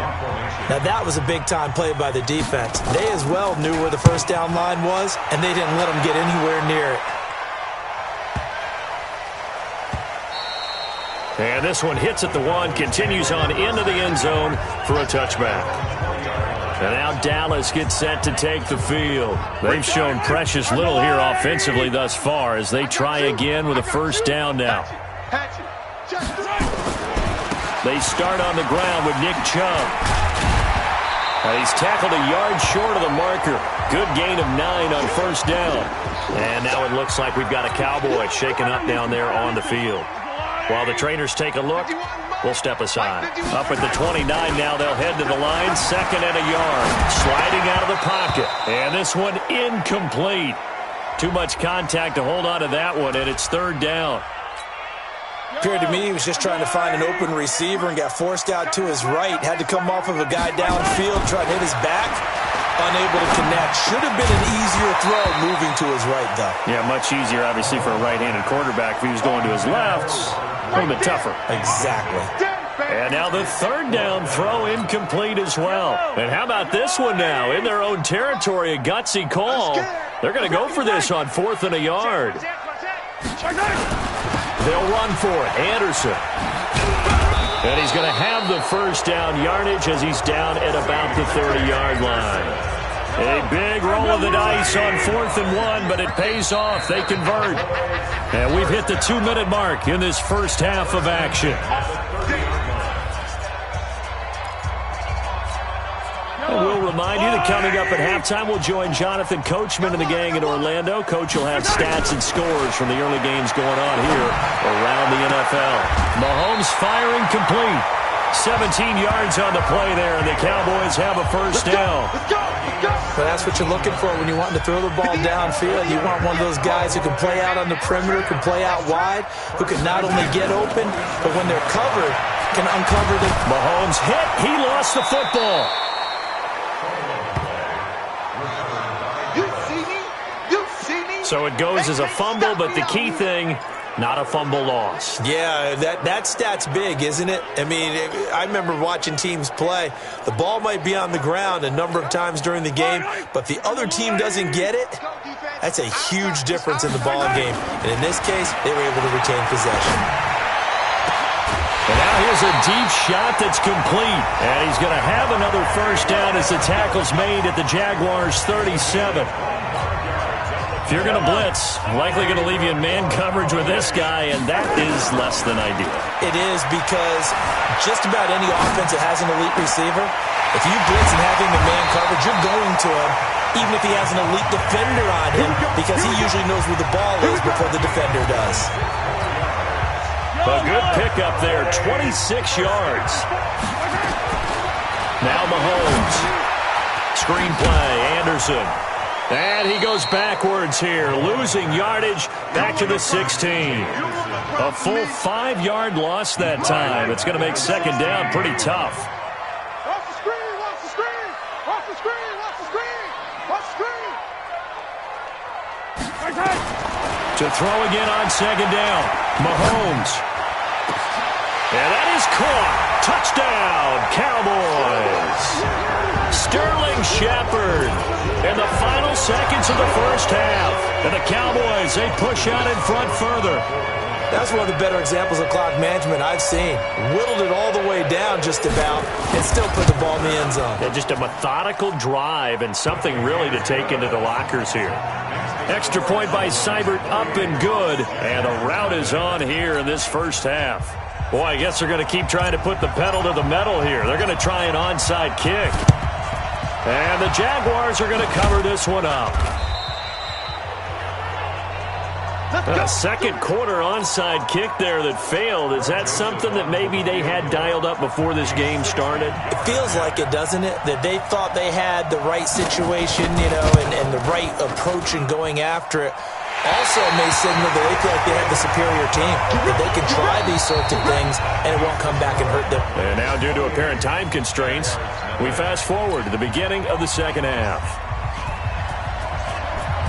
Now, that was a big-time play by the defense. They as well knew where the first down line was, and they didn't let them get anywhere near it. And this one hits at the 1, continues on into the end zone for a touchback. And now Dallas gets set to take the field. They've shown precious little here offensively thus far as they try again with a first down now. They start on the ground with Nick Chubb. And he's tackled a yard short of the marker. Good gain of 9 on first down. And now it looks like we've got a Cowboy shaken up down there on the field. While the trainers take a look, we'll step aside. Up at the 29 now, they'll head to the line. 2nd and a yard. Sliding out of the pocket. And this one incomplete. Too much contact to hold on to that one, and it's 3rd down. Appeared to me he was just trying to find an open receiver and got forced out to his right. Had to come off of a guy downfield, try to hit his back. Unable to connect. Should have been an easier throw moving to his right, though. Yeah, much easier, obviously, for a right-handed quarterback. If he was going to his left, a little bit tougher. Exactly. And now the 3rd down throw incomplete as well. And how about this one now? In their own territory, a gutsy call. They're going to go for this on 4th and a yard. They'll run for it. Anderson. And he's going to have the first down yardage as he's down at about the 30-yard line. A big roll of the dice on 4th and 1, but it pays off. They convert. And we've hit the 2-minute mark in this first half of action. And we'll remind you that coming up at halftime, we'll join Jonathan Coachman and the gang in Orlando. Coach will have stats and scores from the early games going on here around the NFL. Mahomes firing complete. 17 yards on the play there, and the Cowboys have a first down. But that's what you're looking for when you're wanting to throw the ball downfield. You want one of those guys who can play out on the perimeter, can play out wide, who can not only get open, but when they're covered, can uncover the... Mahomes hit. He lost the football. So it goes as a fumble, but the key thing, not a fumble loss. Yeah, that stat's big, isn't it? I mean, I remember watching teams play. The ball might be on the ground a number of times during the game, but the other team doesn't get it. That's a huge difference in the ball game. And in this case, they were able to retain possession. And now here's a deep shot that's complete. And he's going to have another first down as the tackle's made at the Jaguars' 37. If you're going to blitz, likely going to leave you in man coverage with this guy, and that is less than ideal. It is, because just about any offense that has an elite receiver, if you blitz and have him in man coverage, you're going to him, even if he has an elite defender on him, because he usually knows where the ball is before the defender does. A good pickup there, 26 yards. Now Mahomes. Screen play, Anderson. And he goes backwards here, losing yardage back to the 16. A full 5-yard loss that time. It's going to make second down pretty tough. Watch the screen, watch the screen, watch the screen, watch the screen, watch the screen. To throw again on second down, Mahomes. And that is caught. Touchdown, Cowboys. Sterling Shepard in the final seconds of the first half. And the Cowboys, they push out in front further. That's one of the better examples of clock management I've seen. Whittled it all the way down just about and still put the ball in the end zone. Yeah, just a methodical drive and something really to take into the lockers here. Extra point by Seibert, up and good. And a rout is on here in this first half. Boy, I guess they're going to keep trying to put the pedal to the metal here. They're going to try an onside kick. And the Jaguars are going to cover this one up. A second quarter onside kick there that failed. Is that something that maybe they had dialed up before this game started? It feels like it, doesn't it? That they thought they had the right situation, you know, and the right approach in going after it. Also may signal that they feel like they have the superior team, that they can try these sorts of things and it won't come back and hurt them. And now, due to apparent time constraints, we fast forward to the beginning of the second half.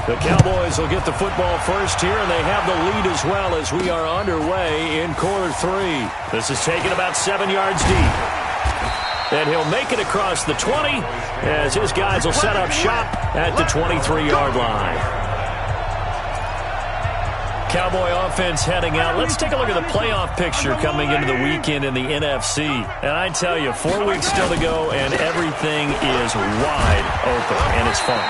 The Cowboys will get the football first here, and they have the lead as well as we are underway in quarter 3. This is taken about 7 yards deep. And he'll make it across the 20 as his guys will set up shop at the 23-yard line. Cowboy offense heading out. Let's take a look at the playoff picture coming into the weekend in the NFC. And I tell you, 4 weeks still to go, and everything is wide open, and it's fun.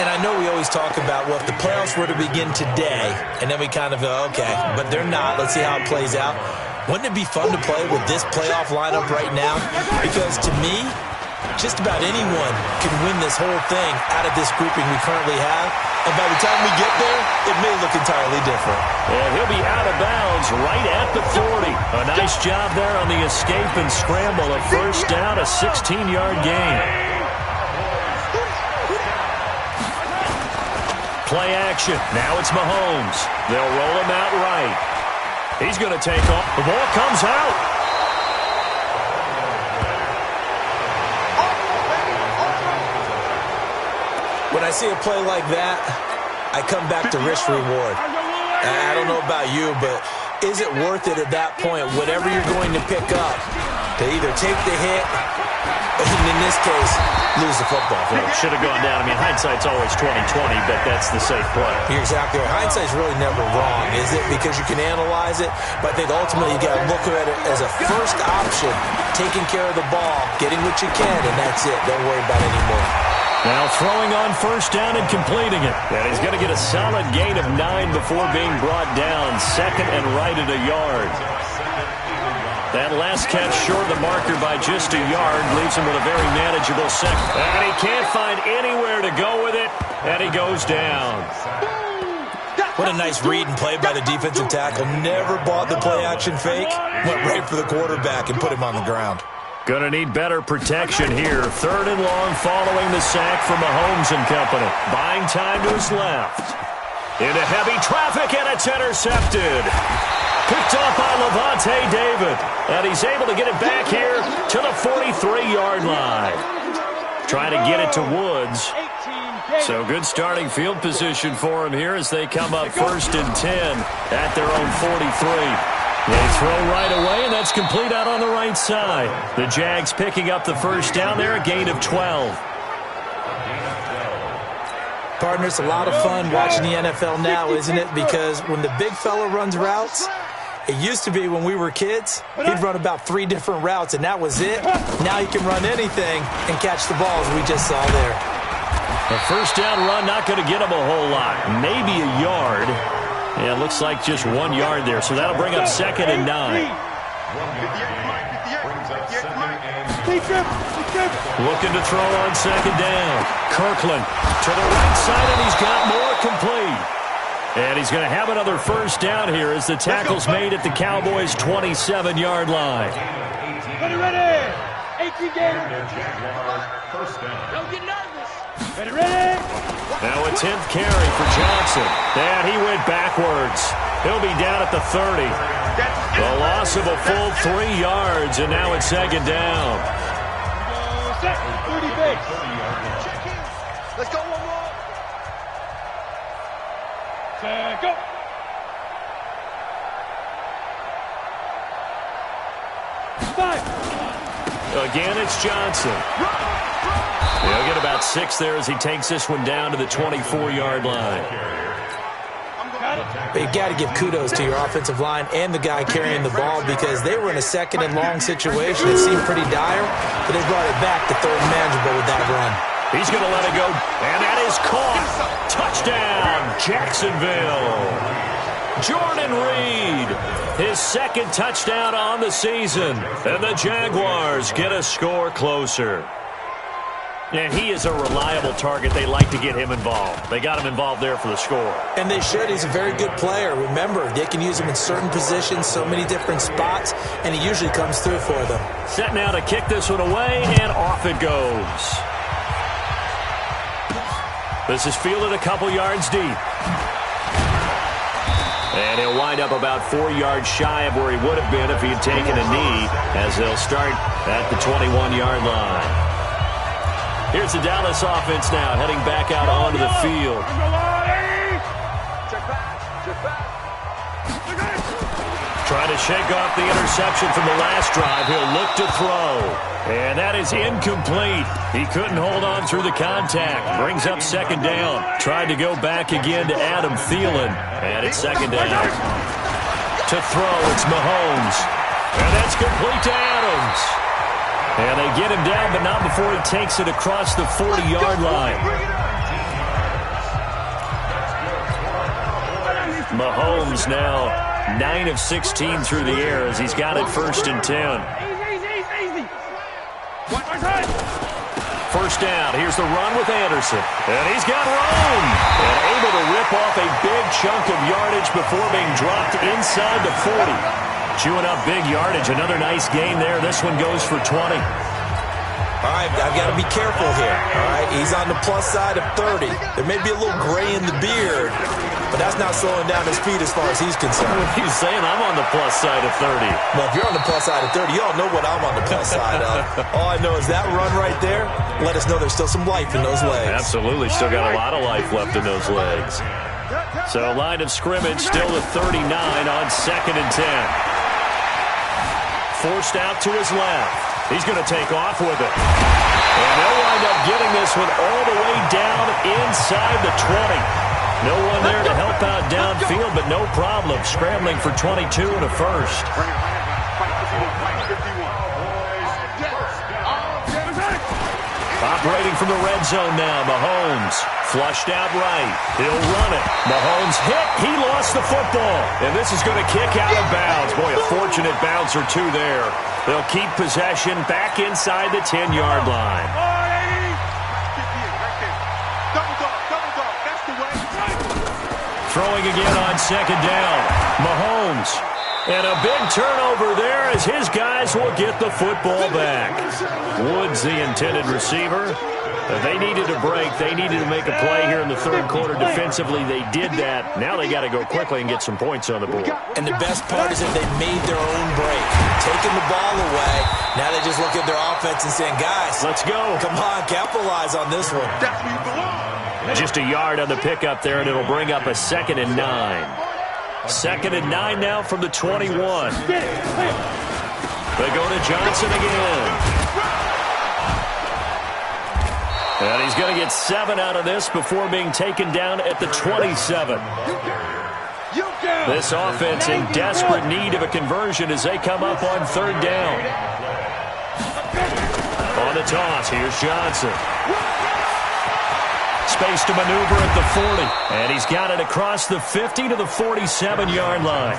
And I know we always talk about, well, if the playoffs were to begin today, and then we kind of go, okay, but they're not. Let's see how it plays out. Wouldn't it be fun to play with this playoff lineup right now? Because to me, just about anyone can win this whole thing out of this grouping we currently have. And by the time we get there, it may look entirely different. And he'll be out of bounds right at the 40. A nice job there on the escape and scramble. A first down, a 16-yard gain. Play action. Now it's Mahomes. They'll roll him out right. He's going to take off. The ball comes out. When I see a play like that, I come back to risk-reward. I don't know about you, but is it worth it at that point, whatever you're going to pick up, to either take the hit, or in this case, lose the football? Well, it should have gone down. I mean, hindsight's always 20/20, but that's the safe play. You're exactly right. Hindsight's really never wrong, is it? Because you can analyze it, but I think ultimately you got to look at it as a first option, taking care of the ball, getting what you can, and that's it. Don't worry about it anymore. Now throwing on first down and completing it. And he's going to get a solid gain of 9 before being brought down. Second and right at a yard. That last catch short of the marker by just a yard leaves him with a very manageable second. And he can't find anywhere to go with it, and he goes down. What a nice read and play by the defensive tackle. Never bought the play-action fake. Went right for the quarterback and put him on the ground. Going to need better protection here. Third and long following the sack from Mahomes and company. Buying time to his left. Into heavy traffic, and it's intercepted. Picked off by Levante David. And he's able to get it back here to the 43-yard line. Trying to get it to Woods. So good starting field position for him here as they come up first and 10 at their own 43. They throw right away, and that's complete out on the right side. The Jags picking up the first down there, a gain of 12. Partner, it's a lot of fun watching the NFL now, isn't it? Because when the big fella runs routes, it used to be when we were kids, he'd run about 3 different routes, and that was it. Now he can run anything and catch the ball, as we just saw there. A first down run, not going to get him a whole lot. Maybe a yard. Yeah, it looks like just 1 yard there. So that'll bring up 2nd and 9. Looking to throw on 2nd down. Kirkland to the right side, and he's got more complete. And he's going to have another first down here as the tackle's made at the Cowboys' 27-yard line. Ready. 18 games. Don't get nervous. Ready. Now a 10th carry for Johnson. And he went backwards. He'll be down at the 30. The loss of a full 3 yards, and now it's 2nd down. Set. 30 base. Let's go one more. Set, go. Again, it's Johnson. He'll get about 6 there as he takes this one down to the 24-yard line. But you got to give kudos to your offensive line and the guy carrying the ball because they were in a 2nd and long situation. It seemed pretty dire, but they brought it back to 3rd and manageable with that run. He's going to let it go, and that is caught. Touchdown, Jacksonville. Jordan Reed, his 2nd touchdown on the season, and the Jaguars get a score closer. And he is a reliable target. They like to get him involved. They got him involved there for the score. And they should. He's a very good player. Remember, they can use him in certain positions, so many different spots, and he usually comes through for them. Set now to kick this one away, and off it goes. This is fielded a couple yards deep. And he'll wind up about 4 yards shy of where he would have been if he had taken a knee, as they'll start at the 21-yard line. Here's the Dallas offense now, heading back out onto the field. Trying to shake off the interception from the last drive. He'll look to throw. And that is incomplete. He couldn't hold on through the contact. Brings up 2nd down. Tried to go back again to Adam Thielen. And it's 2nd down. To throw, it's Mahomes. And that's complete to Adams. And they get him down, but not before he takes it across the 40-yard line. Mahomes now 9 of 16 through the air as he's got it 1st and 10. First down. Here's the run with Anderson. And he's got room. And able to rip off a big chunk of yardage before being dropped inside the 40. Chewing up big yardage. Another nice gain there. This one goes for 20. All right, I've got to be careful here. All right, he's on the plus side of 30. There may be a little gray in the beard, but that's not slowing down his speed as far as he's concerned. He's saying I'm on the plus side of 30. Well, if you're on the plus side of 30, you all know what I'm on the plus side of. All I know is that run right there let us know there's still some life in those legs. Absolutely, still got a lot of life left in those legs. So line of scrimmage still at 39 on 2nd and 10. Forced out to his left. He's going to take off with it. And they'll wind up getting this one all the way down inside the 20. No one there to help out downfield, but no problem. Scrambling for 22 and a first. Operating from the red zone now, Mahomes. Flushed out right. He'll run it. Mahomes hit. He lost the football. And this is going to kick out of bounds. Boy, a fortunate bounce or two there. They'll keep possession back inside the 10-yard line. Throwing again on 2nd down. Mahomes. And a big turnover there as his guys will get the football back. Woods, the intended receiver. They needed a break. They needed to make a play here in the 3rd quarter defensively. They did that. Now they got to go quickly and get some points on the board. And the best part is that they made their own break. Taking the ball away. Now they just look at their offense and saying, guys, let's go. Come on, capitalize on this one. Just a yard on the pickup there, and it'll bring up a 2nd and 9. 2nd and 9 now from the 21. They go to Johnson again. And he's going to get 7 out of this before being taken down at the 27. This offense in desperate need of a conversion as they come up on 3rd down. On the toss, here's Johnson. space to maneuver at the 40. And he's got it across the 50 to the 47-yard line.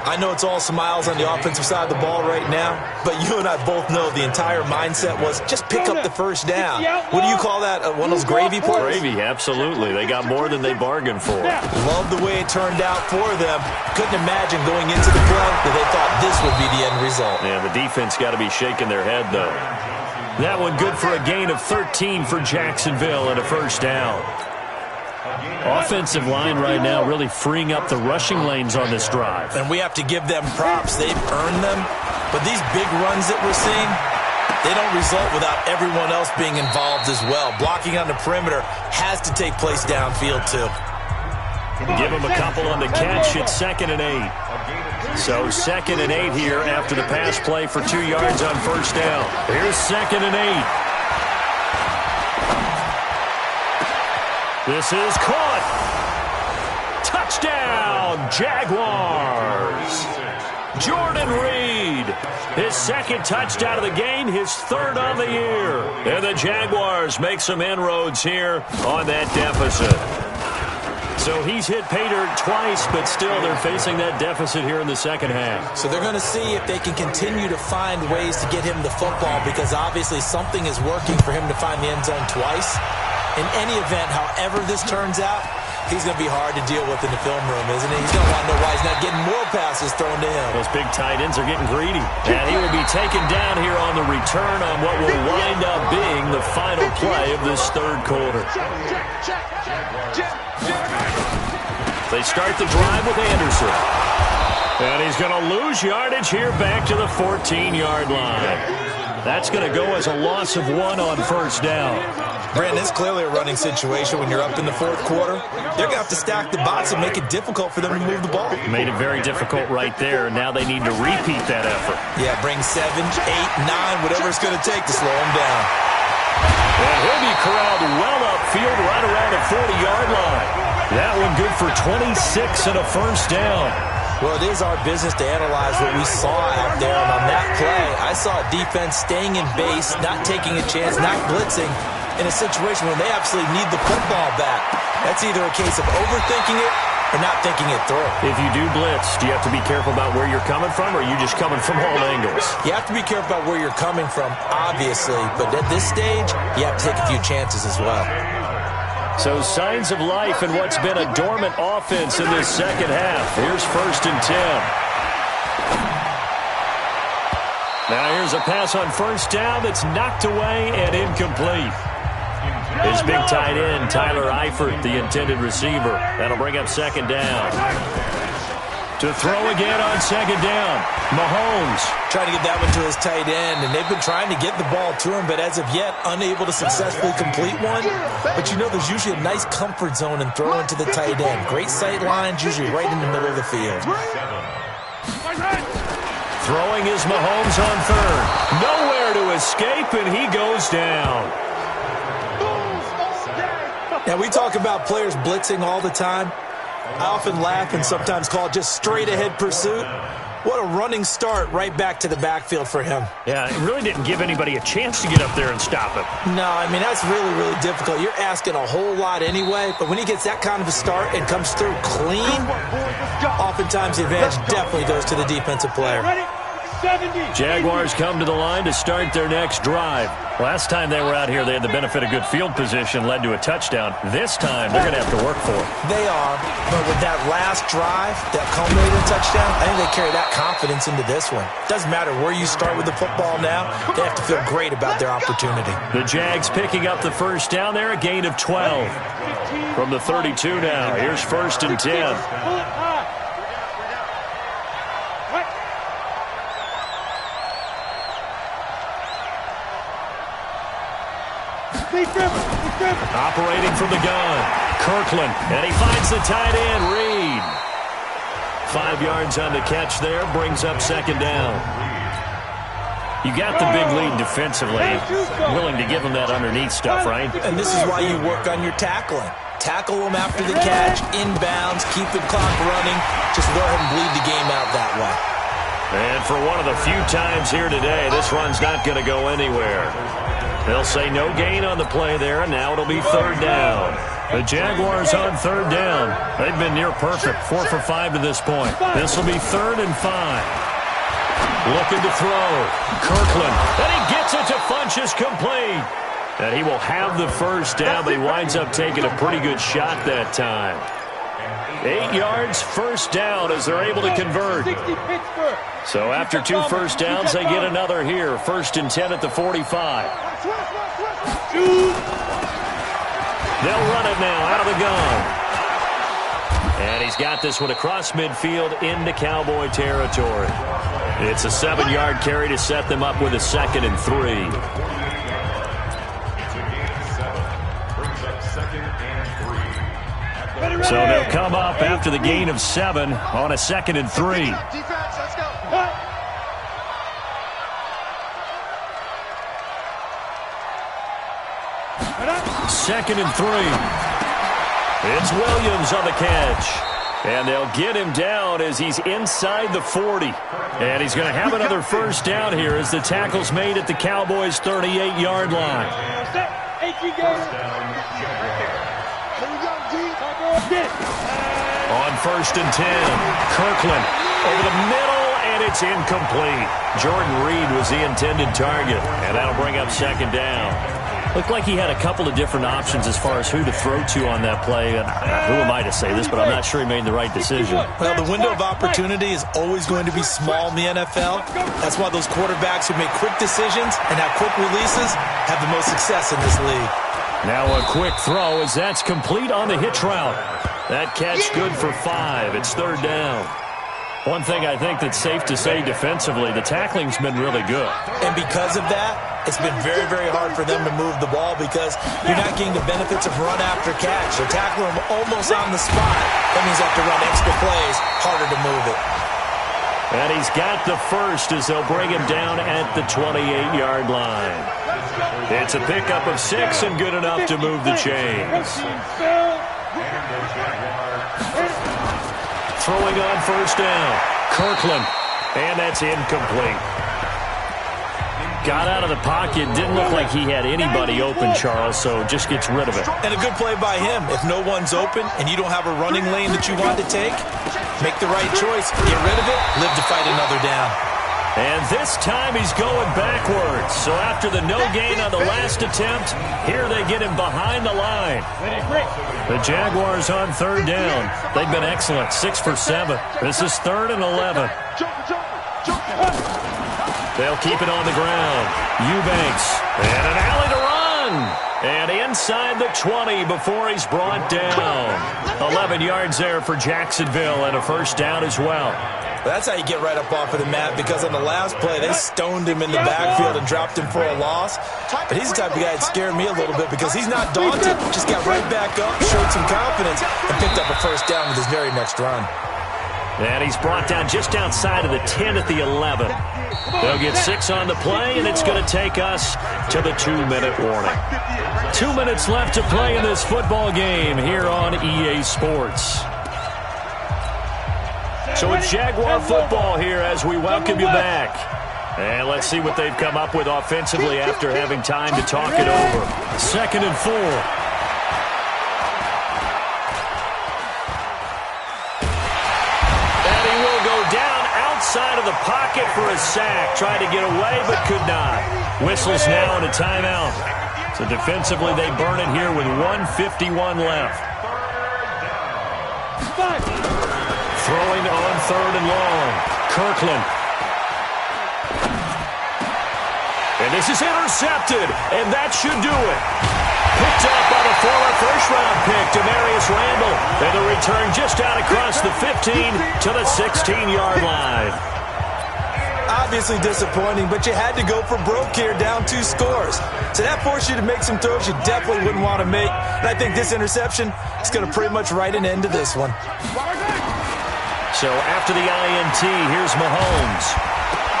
I know it's all smiles on the offensive side of the ball right now, but you and I both know the entire mindset was just pick up the first down. What do you call that? One of those gravy plays? Gravy, absolutely. They got more than they bargained for. Love the way it turned out for them. Couldn't imagine going into the play that they thought this would be the end result. Yeah, the defense got to be shaking their head, though. That one good for a gain of 13 for Jacksonville and a first down. Offensive line right now really freeing up the rushing lanes on this drive. And we have to give them props. They've earned them. But these big runs that we're seeing, they don't result without everyone else being involved as well. Blocking on the perimeter has to take place downfield, too. Give them a couple on the catch at 2nd and 8. So 2nd and 8 here after the pass play for 2 yards on first down. Here's 2nd and 8. This is caught. Touchdown, Jaguars. Jordan Reed, his 2nd touchdown of the game, his 3rd on the year. And the Jaguars make some inroads here on that deficit. So he's hit pay dirt twice, but still they're facing that deficit here in the second half. So they're going to see if they can continue to find ways to get him the football, because obviously something is working for him to find the end zone twice. In any event, however this turns out, he's going to be hard to deal with in the film room, isn't he? He's going to want to know why he's not getting more passes thrown to him. Those big tight ends are getting greedy. And he will be taken down here on the return on what will wind up being the final play of this 3rd quarter. They start the drive with Anderson. And he's going to lose yardage here back to the 14-yard line. That's going to go as a loss of 1 on first down. Brandon, it's clearly a running situation when you're up in the 4th quarter. They're going to have to stack the box and make it difficult for them to move the ball. Made it very difficult right there. Now they need to repeat that effort. Yeah, bring 7, 8, 9, whatever it's going to take to slow them down. And he'll be corralled well upfield right around the 40-yard line. That one good for 26 and a first down. Well, it is our business to analyze what we saw out there. And on that play, I saw a defense staying in base, not taking a chance, not blitzing in a situation where they absolutely need the football back. That's either a case of overthinking it or not thinking it through. If you do blitz, do you have to be careful about where you're coming from, or are you just coming from all angles? You have to be careful about where you're coming from, obviously. But at this stage, you have to take a few chances as well. So signs of life in what's been a dormant offense in this second half. Here's 1st and 10. Now here's a pass on first down that's knocked away and incomplete. His big tight end, Tyler Eifert, the intended receiver. That'll bring up 2nd down. To throw again on 2nd down, Mahomes. Trying to get that one to his tight end, and they've been trying to get the ball to him, but as of yet, unable to successfully complete one. But you know there's usually a nice comfort zone in throwing to the tight end. Great sight lines, usually right in the middle of the field. Throwing is Mahomes on 3rd. Nowhere to escape, and he goes down. Now, we talk about players blitzing all the time. I often laugh and sometimes call it just straight-ahead pursuit. What a running start right back to the backfield for him. Yeah, it really didn't give anybody a chance to get up there and stop him. No, I mean, that's really, really difficult. You're asking a whole lot anyway, but when he gets that kind of a start and comes through clean, oftentimes the advantage definitely goes to the defensive player. Jaguars come to the line to start their next drive. Last time they were out here, they had the benefit of good field position, led to a touchdown. This time, they're going to have to work for it. They are, but with that last drive, that culminated in touchdown, I think they carry that confidence into this one. Doesn't matter where you start with the football now, they have to feel great about their opportunity. The Jags picking up the first down there, a gain of 12. From the 32 now, here's 1st and 10. Operating from the gun, Kirkland, and he finds the tight end, Reed. 5 yards on the catch there, brings up 2nd down. You got the big lead defensively, willing to give him that underneath stuff, right? And this is why you work on your tackling. Tackle them after the catch, inbounds, keep the clock running, just let him bleed the game out that way. And for one of the few times here today, this run's not going to go anywhere. They'll say no gain on the play there, and now it'll be third down. The Jaguars on third down. They've been near perfect, 4 for 5 to this point. This will be 3rd and 5. Looking to throw. Kirkland, and he gets it to Funchess complete. And he will have the first down, but he winds up taking a pretty good shot that time. 8 yards, first down as they're able to convert. So after 2 first downs, they get another here. 1st and 10 at the 45. They'll run it now out of the gun. And he's got this one across midfield into Cowboy territory. It's a 7-yard carry to set them up with a 2nd and 3. So they'll come up after the gain of 7 on a 2nd and 3. 2nd and 3. It's Williams on the catch. And they'll get him down as he's inside the 40. And he's going to have another first down here as the tackle's made at the Cowboys' 38-yard line. On 1st and 10, Kirkland over the middle, and it's incomplete. Jordan Reed was the intended target, and that'll bring up 2nd down. Looked like he had a couple of different options as far as who to throw to on that play. And who am I to say this, but I'm not sure he made the right decision. Well, the window of opportunity is always going to be small in the NFL. That's why those quarterbacks who make quick decisions and have quick releases have the most success in this league. Now a quick throw as that's complete on the hitch route. That catch good for 5. It's 3rd down. One thing I think that's safe to say defensively, the tackling's been really good. And because of that, it's been very, very hard for them to move the ball because you're not getting the benefits of run after catch. They're tackling them almost on the spot. That means they have to run extra plays, harder to move it. And he's got the first as they'll bring him down at the 28-yard line. It's a pickup of 6 and good enough to move the chains. Throwing on first down, Kirkland, and that's incomplete. Got out of the pocket, didn't look like he had anybody open, Charles, so just gets rid of it. And a good play by him. If no one's open and you don't have a running lane that you want to take, make the right choice, get rid of it, live to fight another down. And this time he's going backwards. So after the no gain on the last attempt, here they get him behind the line. The Jaguars on 3rd down. They've been excellent, 6 for 7. This is 3rd and 11. They'll keep it on the ground. Eubanks, and an alley to run. And inside the 20 before he's brought down. 11 yards there for Jacksonville and a first down as well. That's how you get right up off of the mat, because on the last play, they stoned him in the backfield and dropped him for a loss. But he's the type of guy that scared me a little bit because he's not daunted. Just got right back up, showed some confidence, and picked up a first down with his very next run. And he's brought down just outside of the 10 at the 11. They'll get 6 on the play, and it's going to take us to the 2-minute warning. 2 minutes left to play in this football game here on EA Sports. So it's Jaguar football here as we welcome you back. And let's see what they've come up with offensively after having time to talk it over. 2nd and 4. And he will go down outside of the pocket for a sack. Tried to get away but could not. Whistles now and a timeout. So defensively they burn it here with 1:51 left. Throwing on 3rd and long. Kirkland. And this is intercepted, and that should do it. Picked up by the former first-round pick, Demarius Randall. And the return just out across the 15 to the 16-yard line. Obviously disappointing, but you had to go for broke here, down 2 scores. So that forced you to make some throws you definitely wouldn't want to make. And I think this interception is going to pretty much write an end to this one. So after the INT, here's Mahomes.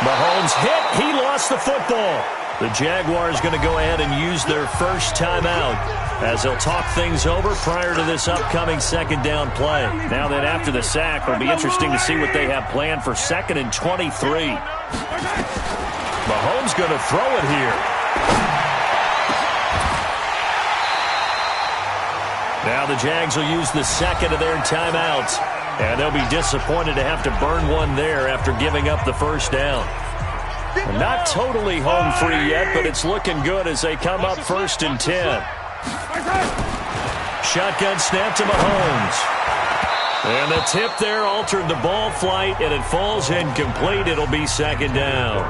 Mahomes hit. He lost the football. The Jaguars going to go ahead and use their first timeout as they'll talk things over prior to this upcoming 2nd down play. Now that after the sack, it'll be interesting to see what they have planned for 2nd and 23. Mahomes going to throw it here. Now the Jags will use the second of their timeouts, and they'll be disappointed to have to burn one there after giving up the first down. Not totally home free yet, but it's looking good as they come up 1st and 10. Shotgun snap to Mahomes. And the tip there altered the ball flight, and it falls incomplete. It'll be 2nd down.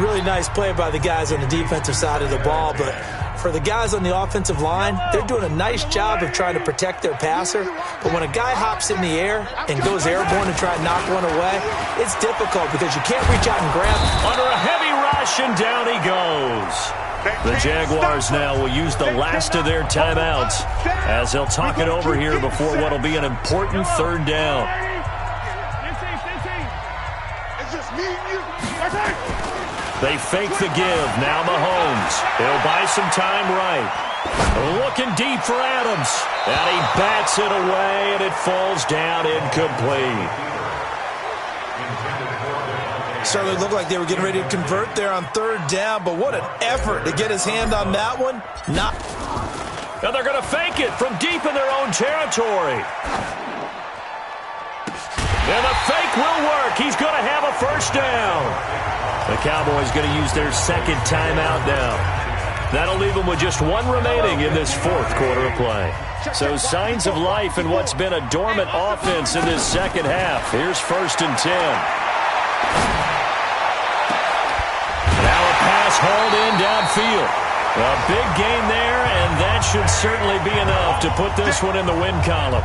Really nice play by the guys on the defensive side of the ball, but for the guys on the offensive line, they're doing a nice job of trying to protect their passer. But when a guy hops in the air and goes airborne to try and knock one away, it's difficult because you can't reach out and grab him. Under a heavy rush, and down he goes. The Jaguars now will use the last of their timeouts as they'll talk it over here before what will be an important 3rd down. They fake the give. Now Mahomes. He'll buy some time right. Looking deep for Adams. And he bats it away, and it falls down incomplete. Certainly looked like they were getting ready to convert there on 3rd down, but what an effort to get his hand on that one. Now they're going to fake it from deep in their own territory. And the fake will work. He's going to have a 1st down. The Cowboys going to use their 2nd timeout now. That'll leave them with just one remaining in this 4th quarter of play. So signs of life in what's been a dormant offense in this 2nd half. Here's 1st and 10. Hauled in downfield. A big gain there, and that should certainly be enough to put this one in the win column.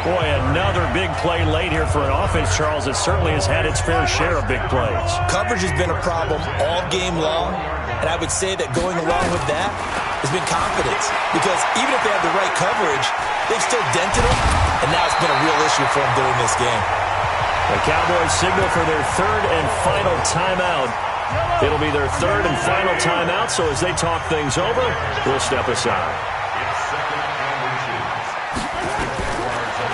Boy, another big play late here for an offense, Charles, that certainly has had its fair share of big plays. Coverage has been a problem all game long, and I would say that going along with that has been confidence. Because even if they have the right coverage, they've still dented them, and now it's been a real issue for them during this game. The Cowboys signal for their 3rd and final timeout. It'll be their 3rd and final timeout, so as they talk things over, we'll step aside.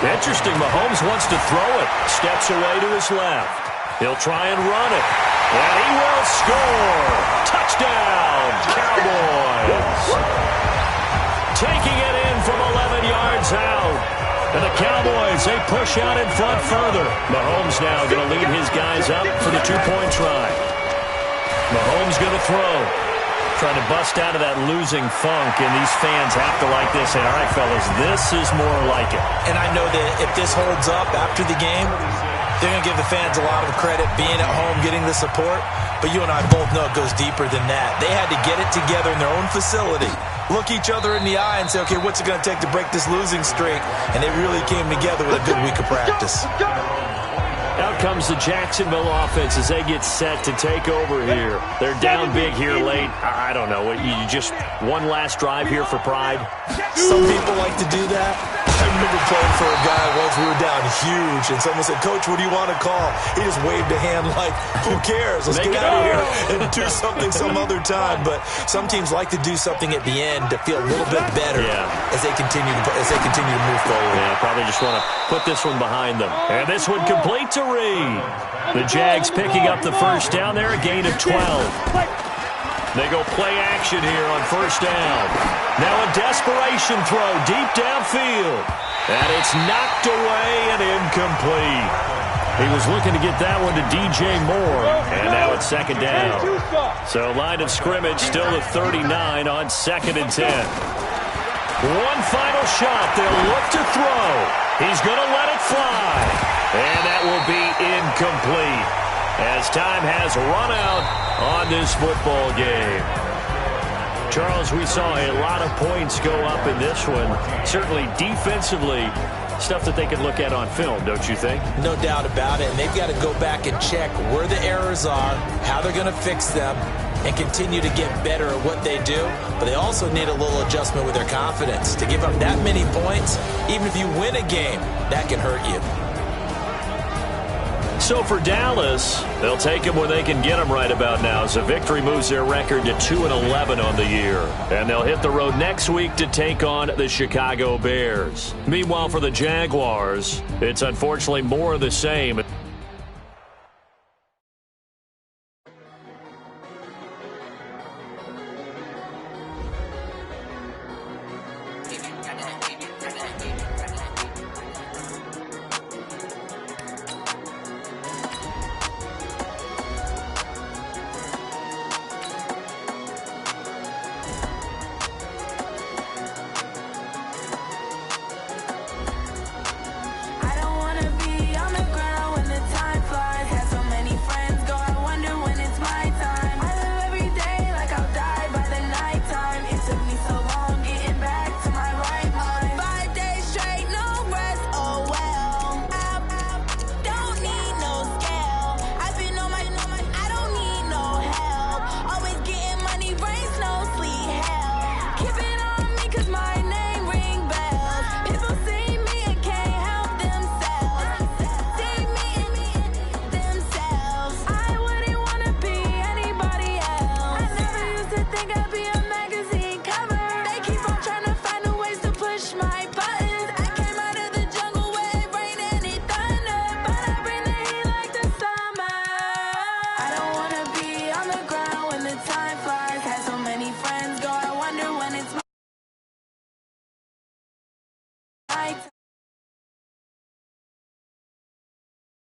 Interesting, Mahomes wants to throw it. Steps away to his left. He'll try and run it. And he will score. Touchdown, Cowboys. Taking it in from 11 yards out. And the Cowboys, they push out in front further. Mahomes now going to lead his guys up for the 2-point try. Mahomes going to throw. Trying to bust out of that losing funk, and these fans have to like this. Say, all right, fellas, this is more like it. And I know that if this holds up after the game, they're going to give the fans a lot of credit being at home, getting the support. But you and I both know it goes deeper than that. They had to get it together in their own facility, look each other in the eye and say, okay, what's it going to take to break this losing streak? And they really came together with a good week of practice. Out comes the Jacksonville offense as they get set to take over here. They're down big here late. I don't know. You just one last drive here for pride? Some people like to do that. I remember playing for a guy once. We were down huge, and someone said, Coach, what do you want to call? He just waved a hand like, who cares? Let's get out of here and do something some other time. But some teams like to do something at the end to feel a little bit better as they continue to move forward. Yeah, probably just want to put this one behind them. And this one complete to Reed. The Jags picking up the 1st down there, a gain of 12. They go play action here on 1st down. Now a desperation throw deep downfield. And it's knocked away and incomplete. He was looking to get that one to DJ Moore. And now it's 2nd down. So line of scrimmage still at 39 on 2nd and 10. One final shot. They'll look to throw. He's going to let it fly. And that will be incomplete as time has run out on this football game. Charles, we saw a lot of points go up in this one. Certainly defensively, stuff that they can look at on film, don't you think? No doubt about it. And they've got to go back and check where the errors are, how they're going to fix them, and continue to get better at what they do. But they also need a little adjustment with their confidence. To give up that many points, even if you win a game, that can hurt you. So for Dallas, they'll take them when they can get them right about now, as a victory moves their record to 2-11 on the year. And they'll hit the road next week to take on the Chicago Bears. Meanwhile, for the Jaguars, it's unfortunately more of the same.